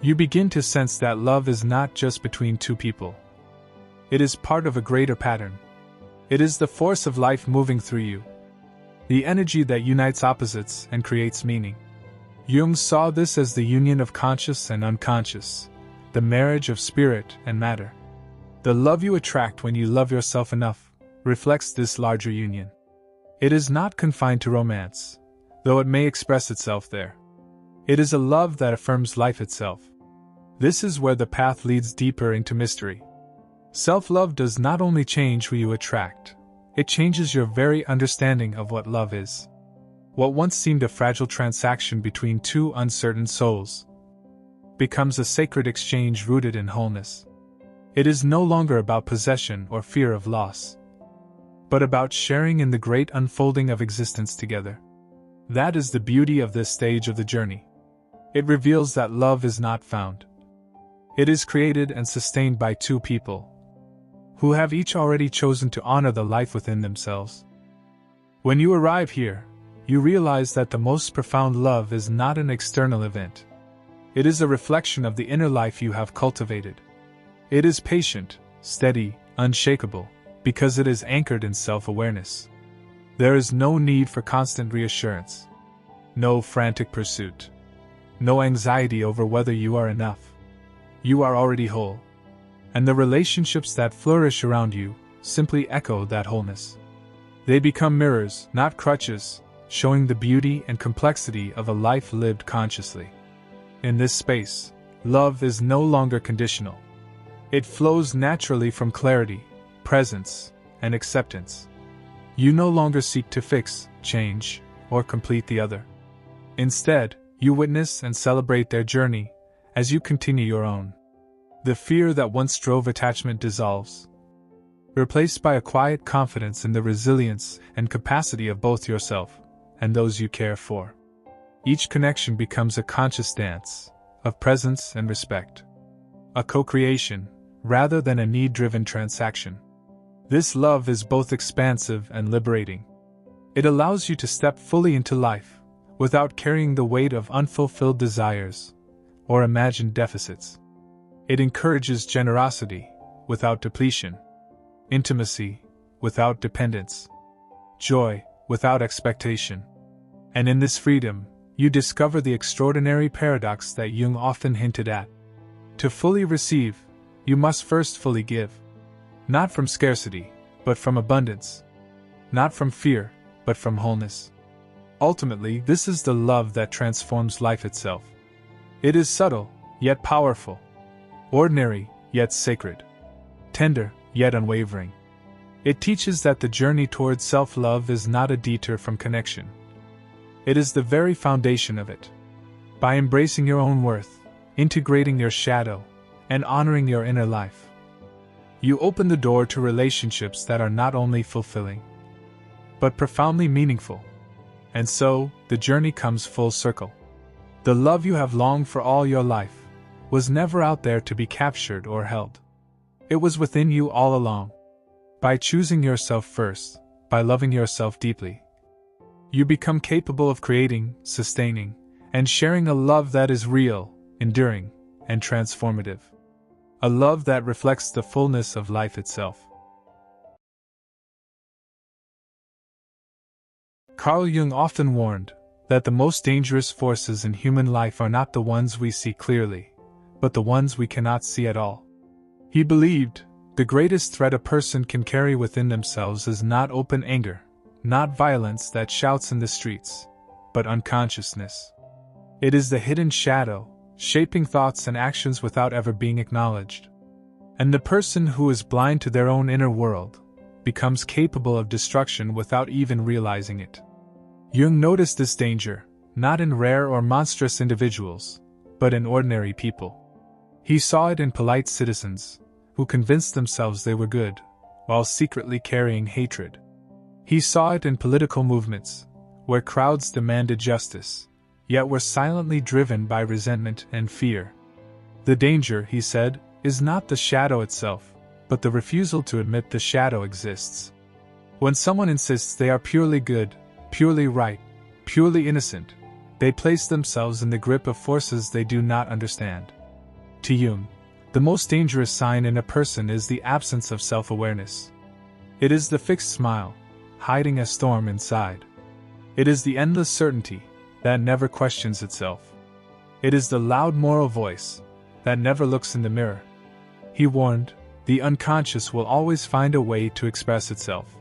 You begin to sense that love is not just between two people. It is part of a greater pattern. It is the force of life moving through you. The energy that unites opposites and creates meaning. Jung saw this as the union of conscious and unconscious, the marriage of spirit and matter. The love you attract when you love yourself enough reflects this larger union. It is not confined to romance, though it may express itself there. It is a love that affirms life itself. This is where the path leads deeper into mystery. Self-love does not only change who you attract, it changes your very understanding of what love is. What once seemed a fragile transaction between two uncertain souls becomes a sacred exchange rooted in wholeness. It is no longer about possession or fear of loss, but about sharing in the great unfolding of existence together. That is the beauty of this stage of the journey. It reveals that love is not found. It is created and sustained by two people who have each already chosen to honor the life within themselves. When you arrive here, you realize that the most profound love is not an external event. It is a reflection of the inner life you have cultivated. It is patient, steady, unshakable, because it is anchored in self-awareness. There is no need for constant reassurance, no frantic pursuit, no anxiety over whether you are enough. You are already whole. And the relationships that flourish around you simply echo that wholeness. They become mirrors, not crutches, showing the beauty and complexity of a life lived consciously. In this space, love is no longer conditional. It flows naturally from clarity, presence, and acceptance. You no longer seek to fix, change, or complete the other. Instead, you witness and celebrate their journey as you continue your own. The fear that once drove attachment dissolves, replaced by a quiet confidence in the resilience and capacity of both yourself and those you care for. Each connection becomes a conscious dance of presence and respect. A co-creation, rather than a need-driven transaction. This love is both expansive and liberating. It allows you to step fully into life, without carrying the weight of unfulfilled desires or imagined deficits. It encourages generosity, without depletion. Intimacy, without dependence. Joy, without expectation. And in this freedom, you discover the extraordinary paradox that Jung often hinted at. To fully receive, you must first fully give. Not from scarcity, but from abundance. Not from fear, but from wholeness. Ultimately, this is the love that transforms life itself. It is subtle, yet powerful. Ordinary, yet sacred. Tender, yet unwavering. It teaches that the journey towards self-love is not a detour from connection. It is the very foundation of it. By embracing your own worth, integrating your shadow, and honoring your inner life, you open the door to relationships that are not only fulfilling, but profoundly meaningful. And so, the journey comes full circle. The love you have longed for all your life was never out there to be captured or held. It was within you all along. By choosing yourself first, by loving yourself deeply, you become capable of creating, sustaining, and sharing a love that is real, enduring, and transformative. A love that reflects the fullness of life itself. Carl Jung often warned that the most dangerous forces in human life are not the ones we see clearly, but the ones we cannot see at all. He believed the greatest threat a person can carry within themselves is not open anger, not violence that shouts in the streets, but unconsciousness. It is the hidden shadow, shaping thoughts and actions without ever being acknowledged. And the person who is blind to their own inner world becomes capable of destruction without even realizing it. Jung noticed this danger, not in rare or monstrous individuals, but in ordinary people. He saw it in polite citizens, who convinced themselves they were good, while secretly carrying hatred. He saw it in political movements, where crowds demanded justice, yet were silently driven by resentment and fear. The danger, he said, is not the shadow itself, but the refusal to admit the shadow exists. When someone insists they are purely good, purely right, purely innocent, they place themselves in the grip of forces they do not understand. To Jung, the most dangerous sign in a person is the absence of self-awareness. It is the fixed smile, hiding a storm inside. It is the endless certainty that never questions itself. It is the loud moral voice that never looks in the mirror. He warned, the unconscious will always find a way to express itself.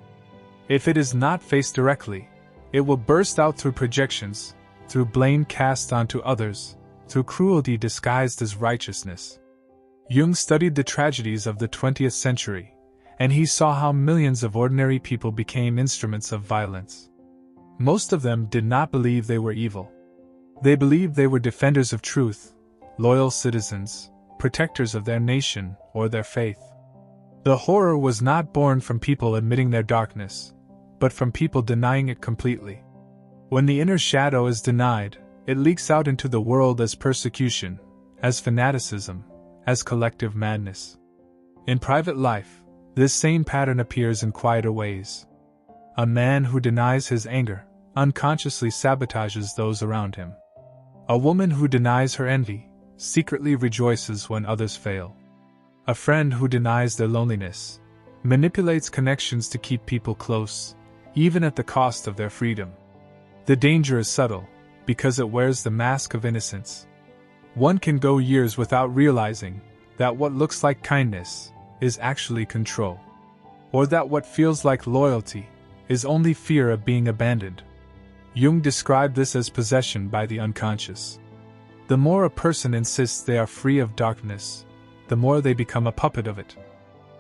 If it is not faced directly, it will burst out through projections, through blame cast onto others, through cruelty disguised as righteousness. Jung studied the tragedies of the 20th century, and he saw how millions of ordinary people became instruments of violence. Most of them did not believe they were evil. They believed they were defenders of truth, loyal citizens, protectors of their nation or their faith. The horror was not born from people admitting their darkness, but from people denying it completely. When the inner shadow is denied, it leaks out into the world as persecution, as fanaticism, as collective madness. In private life, this same pattern appears in quieter ways. A man who denies his anger unconsciously sabotages those around him. A woman who denies her envy secretly rejoices when others fail. A friend who denies their loneliness manipulates connections to keep people close, even at the cost of their freedom. The danger is subtle, because it wears the mask of innocence. One can go years without realizing that what looks like kindness is actually control, or that what feels like loyalty is only fear of being abandoned. Jung described this as possession by the unconscious. The more a person insists they are free of darkness, the more they become a puppet of it.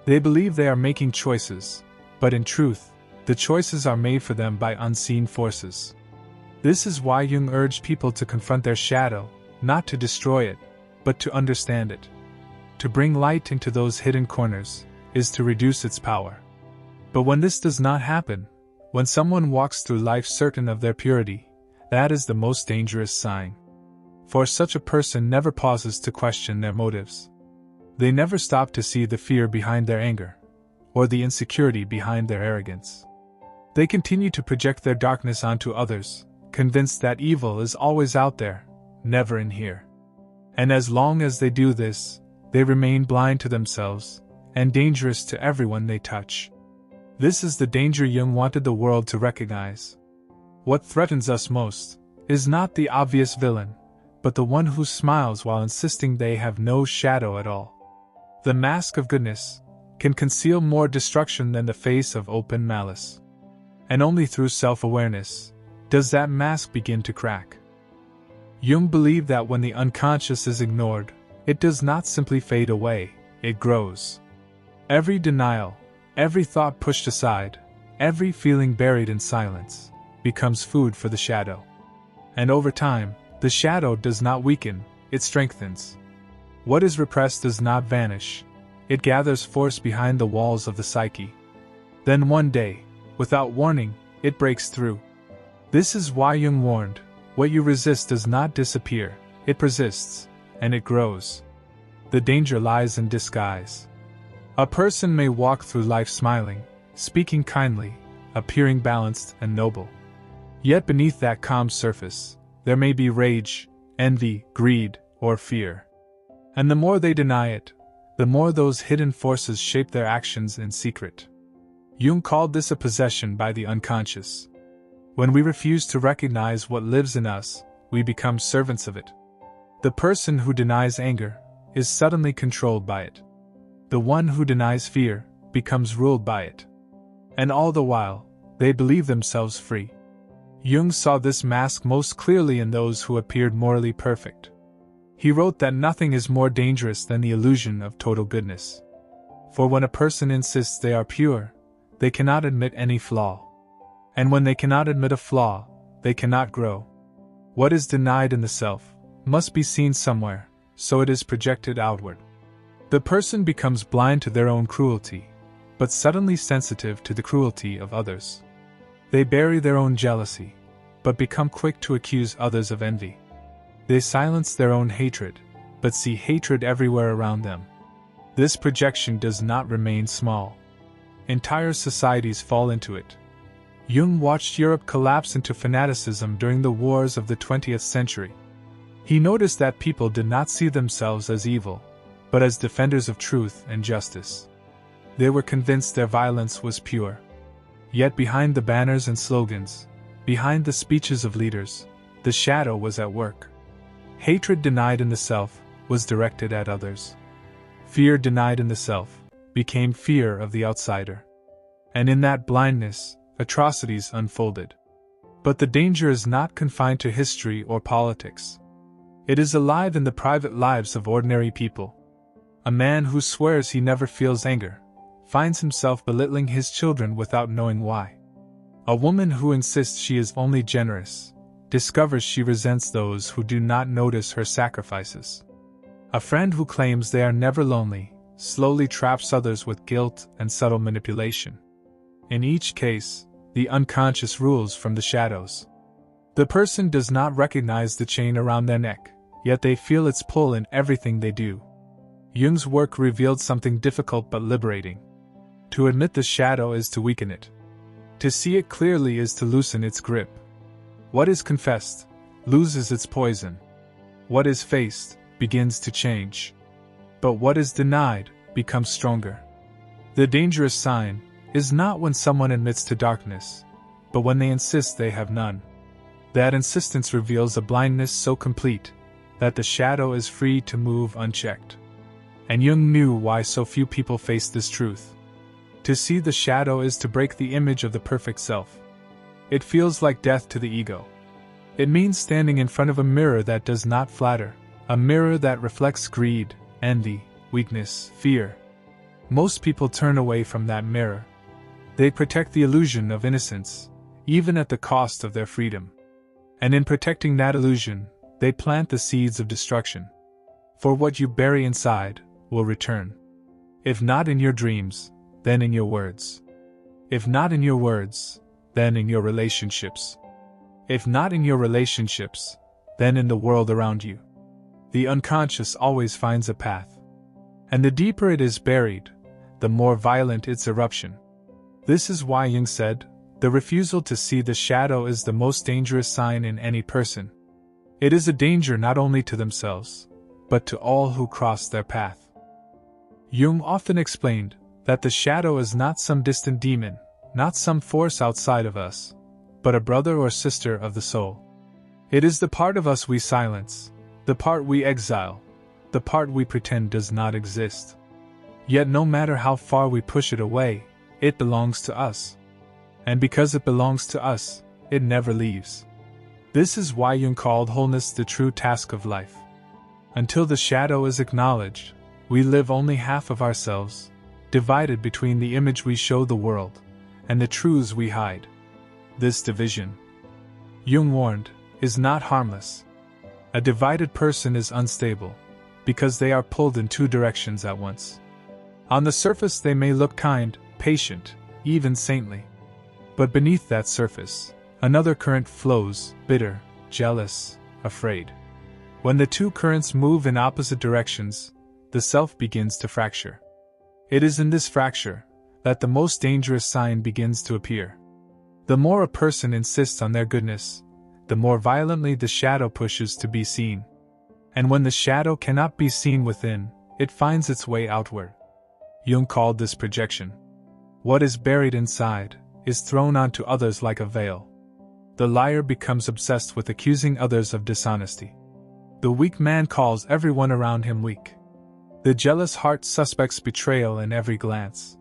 They believe they are making choices, but in truth, the choices are made for them by unseen forces. This is why Jung urged people to confront their shadow, not to destroy it, but to understand it. To bring light into those hidden corners is to reduce its power. But when this does not happen, when someone walks through life certain of their purity, That is the most dangerous sign. For such a person never pauses to question their motives. They never stop to see the fear behind their anger, or the insecurity behind their arrogance. They continue to project their darkness onto others, convinced that evil is always out there, never in here. And as long as they do this, they remain blind to themselves, and dangerous to everyone they touch. This is the danger Jung wanted the world to recognize. What threatens us most is not the obvious villain, but the one who smiles while insisting they have no shadow at all. The mask of goodness can conceal more destruction than the face of open malice. And only through self-awareness does that mask begin to crack. Jung believed that when the unconscious is ignored, it does not simply fade away, it grows. Every denial, every thought pushed aside, every feeling buried in silence, becomes food for the shadow. And over time, the shadow does not weaken, it strengthens. What is repressed does not vanish, it gathers force behind the walls of the psyche. Then one day, without warning, it breaks through. This is why Jung warned, what you resist does not disappear, it persists, and it grows. The danger lies in disguise. A person may walk through life smiling, speaking kindly, appearing balanced and noble. Yet beneath that calm surface, there may be rage, envy, greed, or fear. And the more they deny it, the more those hidden forces shape their actions in secret. Jung called this a possession by the unconscious. When we refuse to recognize what lives in us, we become servants of it. The person who denies anger is suddenly controlled by it. The one who denies fear becomes ruled by it. And all the while, they believe themselves free. Jung saw this mask most clearly in those who appeared morally perfect. He wrote that nothing is more dangerous than the illusion of total goodness. For when a person insists they are pure, they cannot admit any flaw. And when they cannot admit a flaw, they cannot grow. What is denied in the self must be seen somewhere, so it is projected outward. The person becomes blind to their own cruelty, but suddenly sensitive to the cruelty of others. They bury their own jealousy, but become quick to accuse others of envy. They silence their own hatred, but see hatred everywhere around them. This projection does not remain small. Entire societies fall into it. Jung watched Europe collapse into fanaticism during the wars of the 20th century. He noticed that people did not see themselves as evil, but as defenders of truth and justice. They were convinced their violence was pure. Yet behind the banners and slogans, behind the speeches of leaders, the shadow was at work. Hatred denied in the self was directed at others. Fear denied in the self became fear of the outsider. And in that blindness, atrocities unfolded. But the danger is not confined to history or politics. It is alive in the private lives of ordinary people. A man who swears he never feels anger finds himself belittling his children without knowing why. A woman who insists she is only generous discovers she resents those who do not notice her sacrifices. A friend who claims they are never lonely slowly traps others with guilt and subtle manipulation. In each case, the unconscious rules from the shadows. The person does not recognize the chain around their neck, yet they feel its pull in everything they do. Jung's work revealed something difficult but liberating. To admit the shadow is to weaken it. To see it clearly is to loosen its grip. What is confessed loses its poison. What is faced begins to change. But what is denied becomes stronger. The dangerous sign is not when someone admits to darkness, but when they insist they have none. That insistence reveals a blindness so complete that the shadow is free to move unchecked. And Jung knew why so few people face this truth. To see the shadow is to break the image of the perfect self. It feels like death to the ego. It means standing in front of a mirror that does not flatter, a mirror that reflects greed, envy, weakness, fear. Most people turn away from that mirror. They protect the illusion of innocence, even at the cost of their freedom. And in protecting that illusion, they plant the seeds of destruction. For what you bury inside will return. If not in your dreams, then in your words. If not in your words, then in your relationships. If not in your relationships, then in the world around you. The unconscious always finds a path. And the deeper it is buried, the more violent its eruption. This is why Jung said, the refusal to see the shadow is the most dangerous sign in any person. It is a danger not only to themselves, but to all who cross their path. Jung often explained that the shadow is not some distant demon, not some force outside of us, but a brother or sister of the soul. It is the part of us we silence, the part we exile, the part we pretend does not exist. Yet no matter how far we push it away, it belongs to us. And because it belongs to us, it never leaves. This is why Jung called wholeness the true task of life. Until the shadow is acknowledged, we live only half of ourselves, divided between the image we show the world and the truths we hide. This division, Jung warned, is not harmless. A divided person is unstable, because they are pulled in two directions at once. On the surface they may look kind, patient, even saintly. But beneath that surface, another current flows, bitter, jealous, afraid. When the two currents move in opposite directions, the self begins to fracture. It is in this fracture that the most dangerous sign begins to appear. The more a person insists on their goodness, the more violently the shadow pushes to be seen. And when the shadow cannot be seen within, it finds its way outward. Jung called this projection. What is buried inside is thrown onto others like a veil. The liar becomes obsessed with accusing others of dishonesty. The weak man calls everyone around him weak. The jealous heart suspects betrayal in every glance.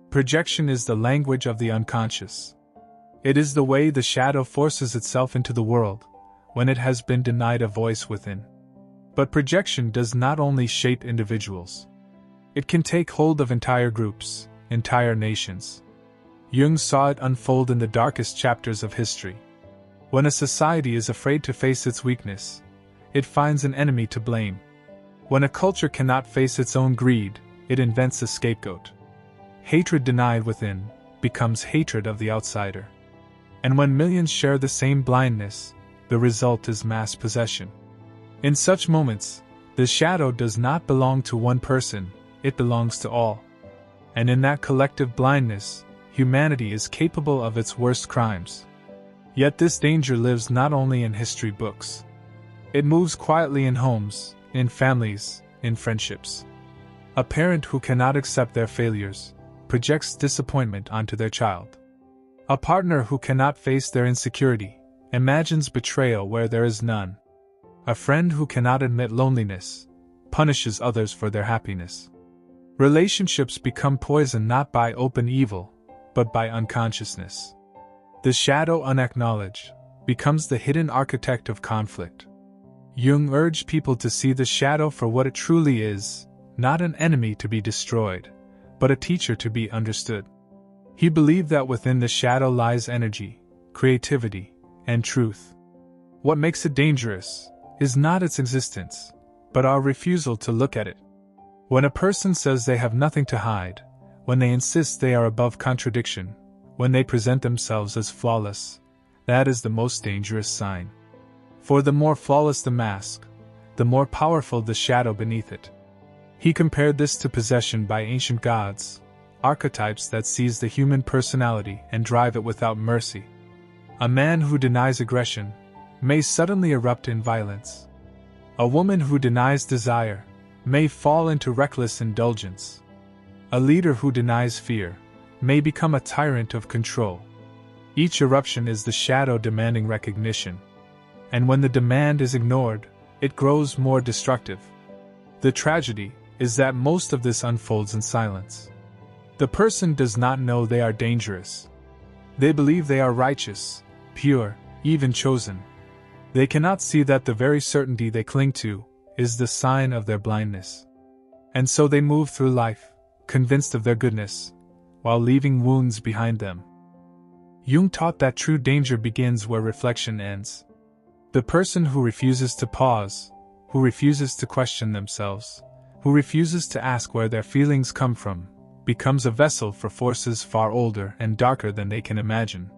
Projection is the language of the unconscious. It is the way the shadow forces itself into the world, when it has been denied a voice within. But projection does not only shape individuals. It can take hold of entire groups, entire nations. Jung saw it unfold in the darkest chapters of history. When a society is afraid to face its weakness, it finds an enemy to blame. When a culture cannot face its own greed, it invents a scapegoat. Hatred denied within becomes hatred of the outsider. And when millions share the same blindness, the result is mass possession. In such moments, the shadow does not belong to one person, it belongs to all. And in that collective blindness, humanity is capable of its worst crimes. Yet this danger lives not only in history books. It moves quietly in homes, in families, in friendships. A parent who cannot accept their failures projects disappointment onto their child. A partner who cannot face their insecurity imagines betrayal where there is none. A friend who cannot admit loneliness punishes others for their happiness. Relationships become poisoned not by open evil, but by unconsciousness. The shadow unacknowledged becomes the hidden architect of conflict. Jung urged people to see the shadow for what it truly is, not an enemy to be destroyed, but a teacher to be understood. He believed that within the shadow lies energy, creativity, and truth. What makes it dangerous is not its existence, but our refusal to look at it. When a person says they have nothing to hide, when they insist they are above contradiction, when they present themselves as flawless, that is the most dangerous sign. For the more flawless the mask, the more powerful the shadow beneath it. He compared this to possession by ancient gods, archetypes that seize the human personality and drive it without mercy. A man who denies aggression may suddenly erupt in violence. A woman who denies desire may fall into reckless indulgence. A leader who denies fear may become a tyrant of control. Each eruption is the shadow demanding recognition. And when the demand is ignored, it grows more destructive. The tragedy is that most of this unfolds in silence. The person does not know they are dangerous. They believe they are righteous, pure, even chosen. They cannot see that the very certainty they cling to is the sign of their blindness. And so they move through life, convinced of their goodness, while leaving wounds behind them. Jung taught that true danger begins where reflection ends. The person who refuses to pause, who refuses to question themselves, who refuses to ask where their feelings come from, becomes a vessel for forces far older and darker than they can imagine.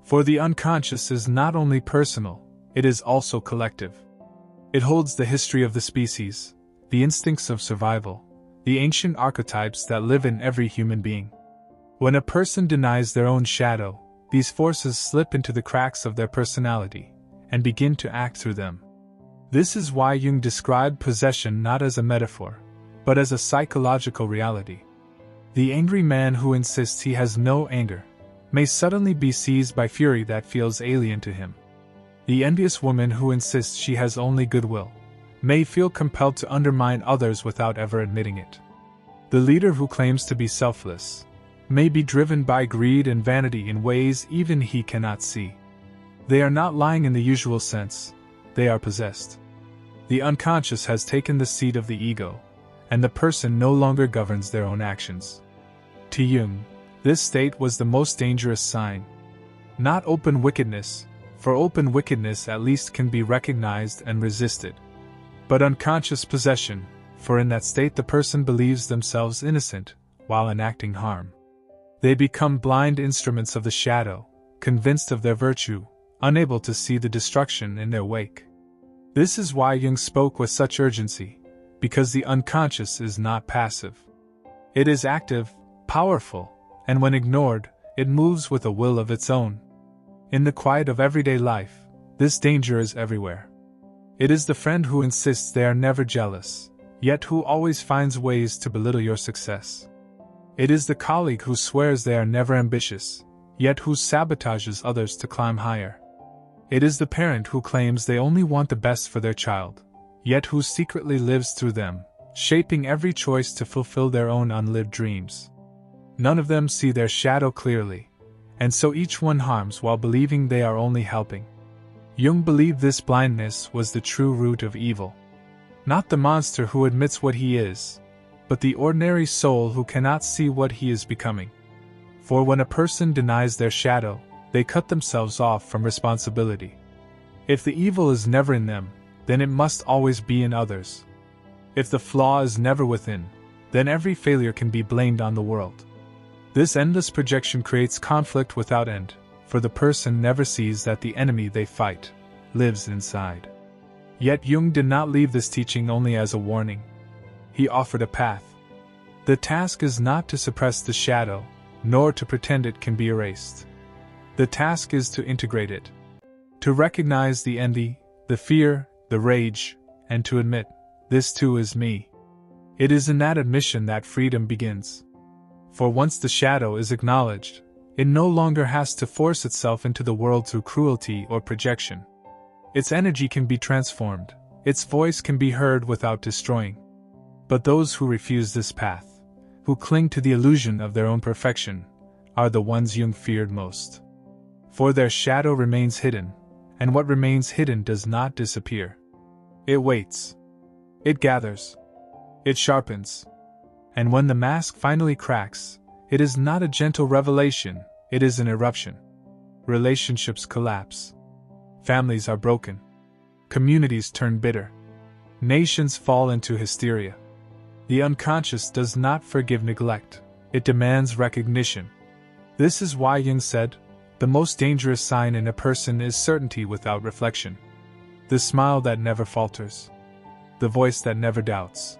For the unconscious is not only personal, it is also collective. It holds the history of the species, the instincts of survival, the ancient archetypes that live in every human being. When a person denies their own shadow, these forces slip into the cracks of their personality and begin to act through them. This is why Jung described possession not as a metaphor, but as a psychological reality. The angry man who insists he has no anger may suddenly be seized by fury that feels alien to him. The envious woman who insists she has only goodwill may feel compelled to undermine others without ever admitting it. The leader who claims to be selfless may be driven by greed and vanity in ways even he cannot see. They are not lying in the usual sense, they are possessed. The unconscious has taken the seat of the ego, and the person no longer governs their own actions. To Jung, this state was the most dangerous sign. Not open wickedness, for open wickedness at least can be recognized and resisted. But unconscious possession, for in that state the person believes themselves innocent, while enacting harm. They become blind instruments of the shadow, convinced of their virtue, unable to see the destruction in their wake. This is why Jung spoke with such urgency, because the unconscious is not passive. It is active, powerful, and when ignored, it moves with a will of its own. In the quiet of everyday life, this danger is everywhere. It is the friend who insists they are never jealous, yet who always finds ways to belittle your success. It is the colleague who swears they are never ambitious, yet who sabotages others to climb higher. It is the parent who claims they only want the best for their child, yet who secretly lives through them, shaping every choice to fulfill their own unlived dreams. None of them see their shadow clearly, and so each one harms while believing they are only helping. Jung believed this blindness was the true root of evil. Not the monster who admits what he is, but the ordinary soul who cannot see what he is becoming. For when a person denies their shadow, they cut themselves off from responsibility. If the evil is never in them, then it must always be in others. If the flaw is never within, then every failure can be blamed on the world. This endless projection creates conflict without end, for the person never sees that the enemy they fight lives inside. Yet Jung did not leave this teaching only as a warning. He offered a path. The task is not to suppress the shadow, nor to pretend it can be erased. The task is to integrate it, to recognize the envy, the fear, the rage, and to admit, this too is me. It is in that admission that freedom begins. For once the shadow is acknowledged, it no longer has to force itself into the world through cruelty or projection. Its energy can be transformed, its voice can be heard without destroying. But those who refuse this path, who cling to the illusion of their own perfection, are the ones Jung feared most. For their shadow remains hidden, and what remains hidden does not disappear. It waits. It gathers. It sharpens. And when the mask finally cracks, it is not a gentle revelation, it is an eruption. Relationships collapse. Families are broken. Communities turn bitter. Nations fall into hysteria. The unconscious does not forgive neglect, it demands recognition. This is why Jung said, the most dangerous sign in a person is certainty without reflection. The smile that never falters. The voice that never doubts.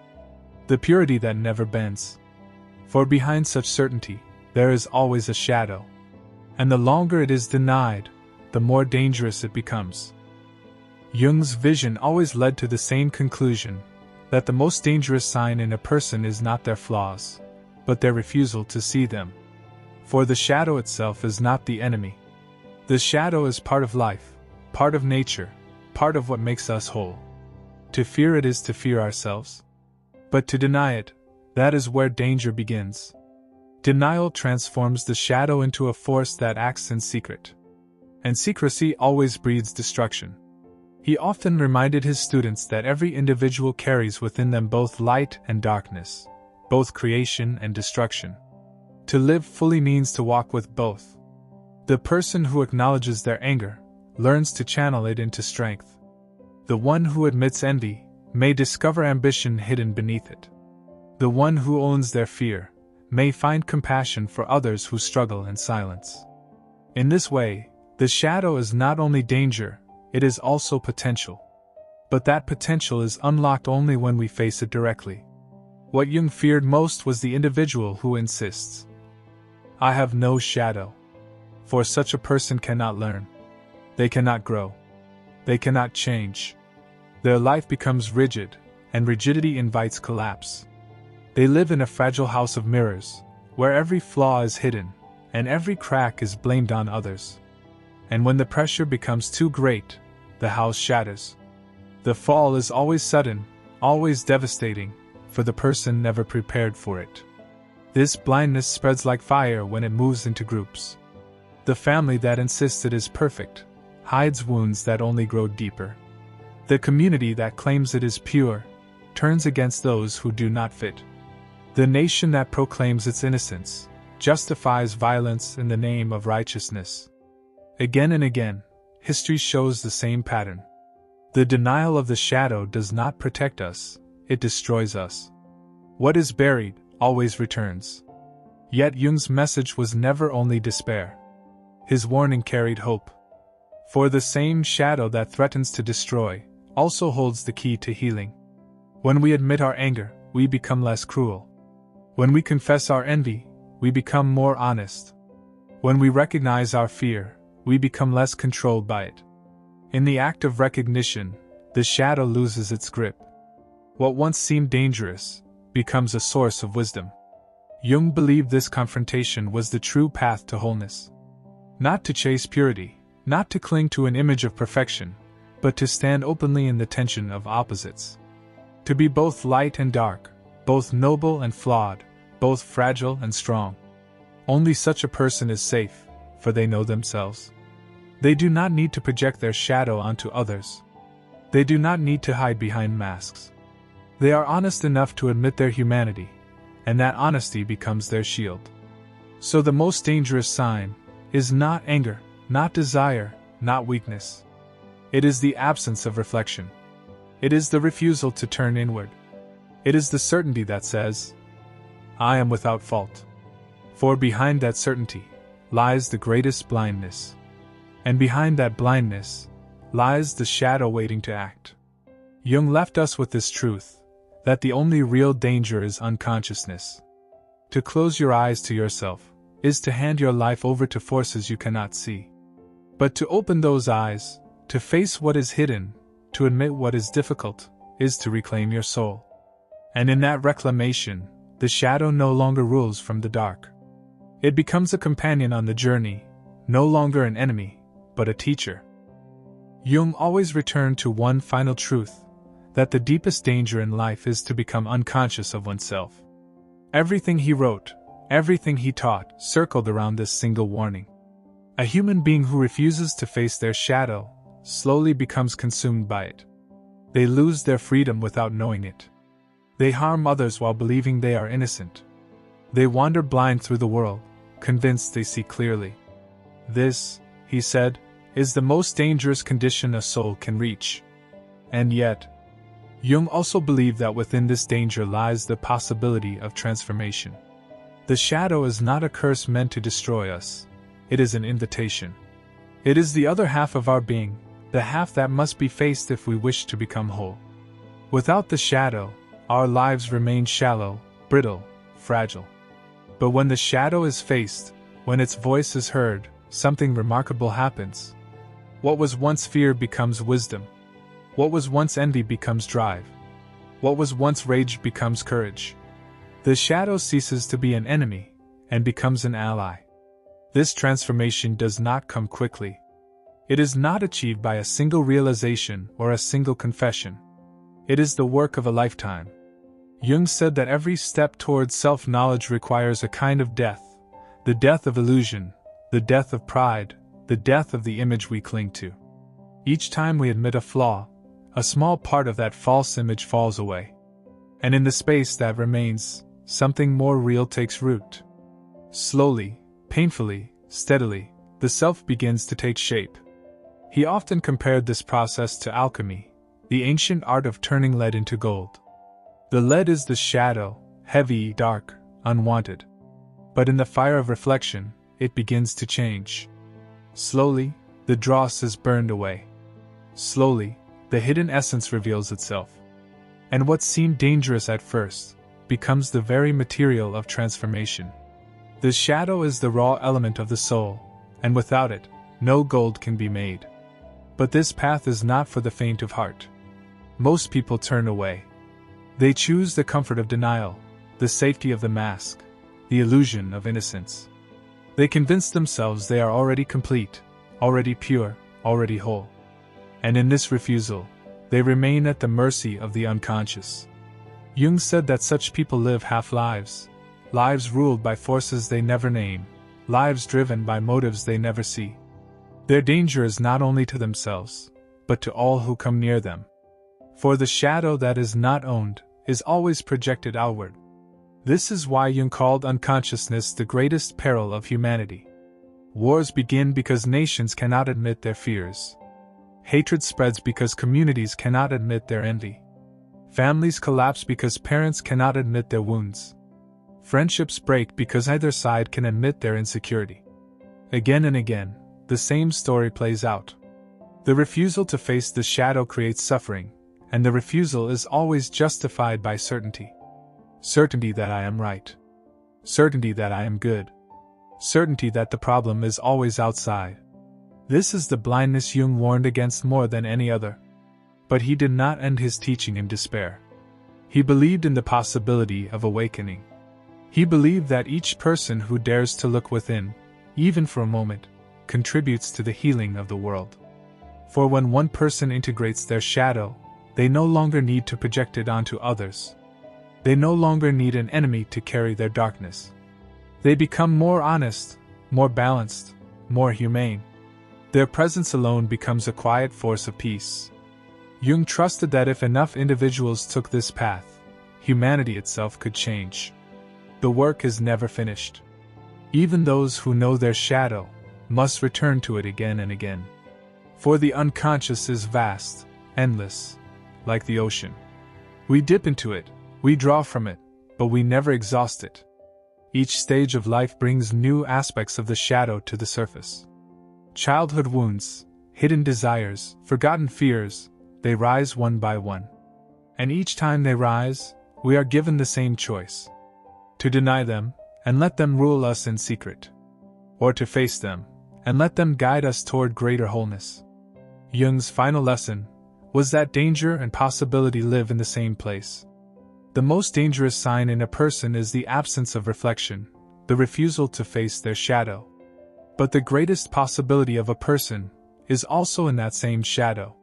The purity that never bends. For behind such certainty, there is always a shadow. And the longer it is denied, the more dangerous it becomes. Jung's vision always led to the same conclusion, that the most dangerous sign in a person is not their flaws, but their refusal to see them. For the shadow itself is not the enemy. The shadow is part of life, part of nature, part of what makes us whole. To fear it is to fear ourselves. But to deny it, that is where danger begins. Denial transforms the shadow into a force that acts in secret. And secrecy always breeds destruction. He often reminded his students that every individual carries within them both light and darkness, both creation and destruction. To live fully means to walk with both. The person who acknowledges their anger learns to channel it into strength. The one who admits envy may discover ambition hidden beneath it. The one who owns their fear may find compassion for others who struggle in silence. In this way, The shadow is not only danger, it is also potential. But that potential is unlocked only when we face it directly. What Jung feared most was the individual who insists, "I have no shadow." For such a person cannot learn. They cannot grow. They cannot change. Their life becomes rigid, and rigidity invites collapse. They live in a fragile house of mirrors, where every flaw is hidden, and every crack is blamed on others. And when the pressure becomes too great, the house shatters. The fall is always sudden, always devastating, for the person never prepared for it. This blindness spreads like fire when it moves into groups. The family that insists it is perfect hides wounds that only grow deeper. The community that claims it is pure turns against those who do not fit. The nation that proclaims its innocence justifies violence in the name of righteousness. Again and again, history shows the same pattern. The denial of the shadow does not protect us, it destroys us. What is buried always returns. Yet Jung's message was never only despair. His warning carried hope. For the same shadow that threatens to destroy also holds the key to healing. When we admit our anger, we become less cruel. When we confess our envy, we become more honest. When we recognize our fear, we become less controlled by it. In the act of recognition, the shadow loses its grip. What once seemed dangerous becomes a source of wisdom. Jung believed this confrontation was the true path to wholeness. Not to chase purity, not to cling to an image of perfection, but to stand openly in the tension of opposites. To be both light and dark, both noble and flawed, both fragile and strong. Only such a person is safe, for they know themselves. They do not need to project their shadow onto others. They do not need to hide behind masks. They are honest enough to admit their humanity, and that honesty becomes their shield. So the most dangerous sign is not anger, not desire, not weakness. It is the absence of reflection. It is the refusal to turn inward. It is the certainty that says, "I am without fault." For behind that certainty lies the greatest blindness. And behind that blindness lies the shadow waiting to act. Jung left us with this truth, that the only real danger is unconsciousness. To close your eyes to yourself is to hand your life over to forces you cannot see. But to open those eyes, to face what is hidden, to admit what is difficult, is to reclaim your soul. And in that reclamation, the shadow no longer rules from the dark. It becomes a companion on the journey, no longer an enemy, but a teacher. Jung always returned to one final truth, that the deepest danger in life is to become unconscious of oneself. Everything he wrote, everything he taught, circled around this single warning. A human being who refuses to face their shadow slowly becomes consumed by it. They lose their freedom without knowing it. They harm others while believing they are innocent. They wander blind through the world, convinced they see clearly. This, he said, is the most dangerous condition a soul can reach. And yet, Jung also believed that within this danger lies the possibility of transformation. The shadow is not a curse meant to destroy us. It is an invitation. It is the other half of our being, the half that must be faced if we wish to become whole. Without the shadow, our lives remain shallow, brittle, fragile. But when the shadow is faced, when its voice is heard, something remarkable happens. What was once fear becomes wisdom. What was once envy becomes drive. What was once rage becomes courage. The shadow ceases to be an enemy and becomes an ally. This transformation does not come quickly. It is not achieved by a single realization or a single confession. It is the work of a lifetime. Jung said that every step towards self-knowledge requires a kind of death, the death of illusion, the death of pride, the death of the image we cling to. Each time we admit a flaw, a small part of that false image falls away. And in the space that remains, something more real takes root. Slowly, painfully, steadily, the self begins to take shape. He often compared this process to alchemy, the ancient art of turning lead into gold. The lead is the shadow, heavy, dark, unwanted. But in the fire of reflection, it begins to change. Slowly, The dross is burned away. Slowly, the hidden essence reveals itself. And what seemed dangerous at first becomes the very material of transformation. The shadow is the raw element of the soul, and without it, no gold can be made. But this path is not for the faint of heart. Most people turn away. They choose the comfort of denial, the safety of the mask, the illusion of innocence. They convince themselves they are already complete, already pure, already whole. And in this refusal, they remain at the mercy of the unconscious. Jung said that such people live half-lives, lives ruled by forces they never name, lives driven by motives they never see. Their danger is not only to themselves, but to all who come near them. For the shadow that is not owned is always projected outward. This is why Jung called unconsciousness the greatest peril of humanity. Wars begin because nations cannot admit their fears. Hatred spreads because communities cannot admit their envy. Families collapse because parents cannot admit their wounds. Friendships break because either side can admit their insecurity. Again and again, the same story plays out. The refusal to face the shadow creates suffering, and the refusal is always justified by certainty. Certainty that I am right. Certainty that I am good. Certainty that the problem is always outside. This is the blindness Jung warned against more than any other. But he did not end his teaching in despair. He believed in the possibility of awakening. He believed that each person who dares to look within, even for a moment, contributes to the healing of the world. For when one person integrates their shadow, they no longer need to project it onto others. They no longer need an enemy to carry their darkness. They become more honest, more balanced, more humane. Their presence alone becomes a quiet force of peace. Jung trusted that if enough individuals took this path, humanity itself could change. The work is never finished. Even those who know their shadow must return to it again and again. For the unconscious is vast, endless, like the ocean. We dip into it, we draw from it, but we never exhaust it. Each stage of life brings new aspects of the shadow to the surface. Childhood wounds, hidden desires, forgotten fears, they rise one by one. And each time they rise, we are given the same choice. To deny them, and let them rule us in secret. Or to face them, and let them guide us toward greater wholeness. Jung's final lesson was that danger and possibility live in the same place. The most dangerous sign in a person is the absence of reflection, the refusal to face their shadow. But the greatest possibility of a person is also in that same shadow.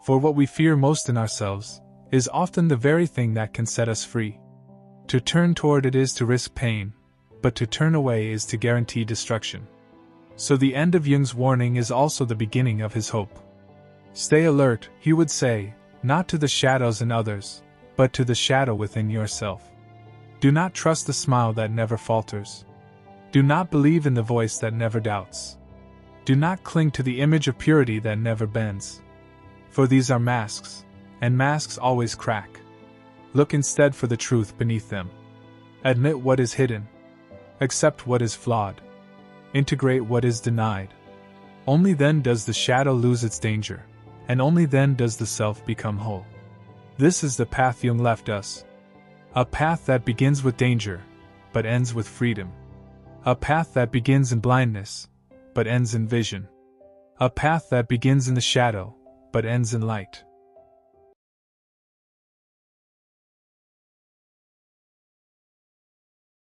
For what we fear most in ourselves is often the very thing that can set us free. To turn toward it is to risk pain, but to turn away is to guarantee destruction. So the end of Jung's warning is also the beginning of his hope. Stay alert, he would say, not to the shadows in others, but to the shadow within yourself. Do not trust the smile that never falters. Do not believe in the voice that never doubts. Do not cling to the image of purity that never bends. For these are masks, and masks always crack. Look instead for the truth beneath them. Admit what is hidden. Accept what is flawed. Integrate what is denied. Only then does the shadow lose its danger, and only then does the self become whole. This is the path Jung left us. A path that begins with danger, but ends with freedom. A path that begins in blindness, but ends in vision. A path that begins in the shadow, but ends in light.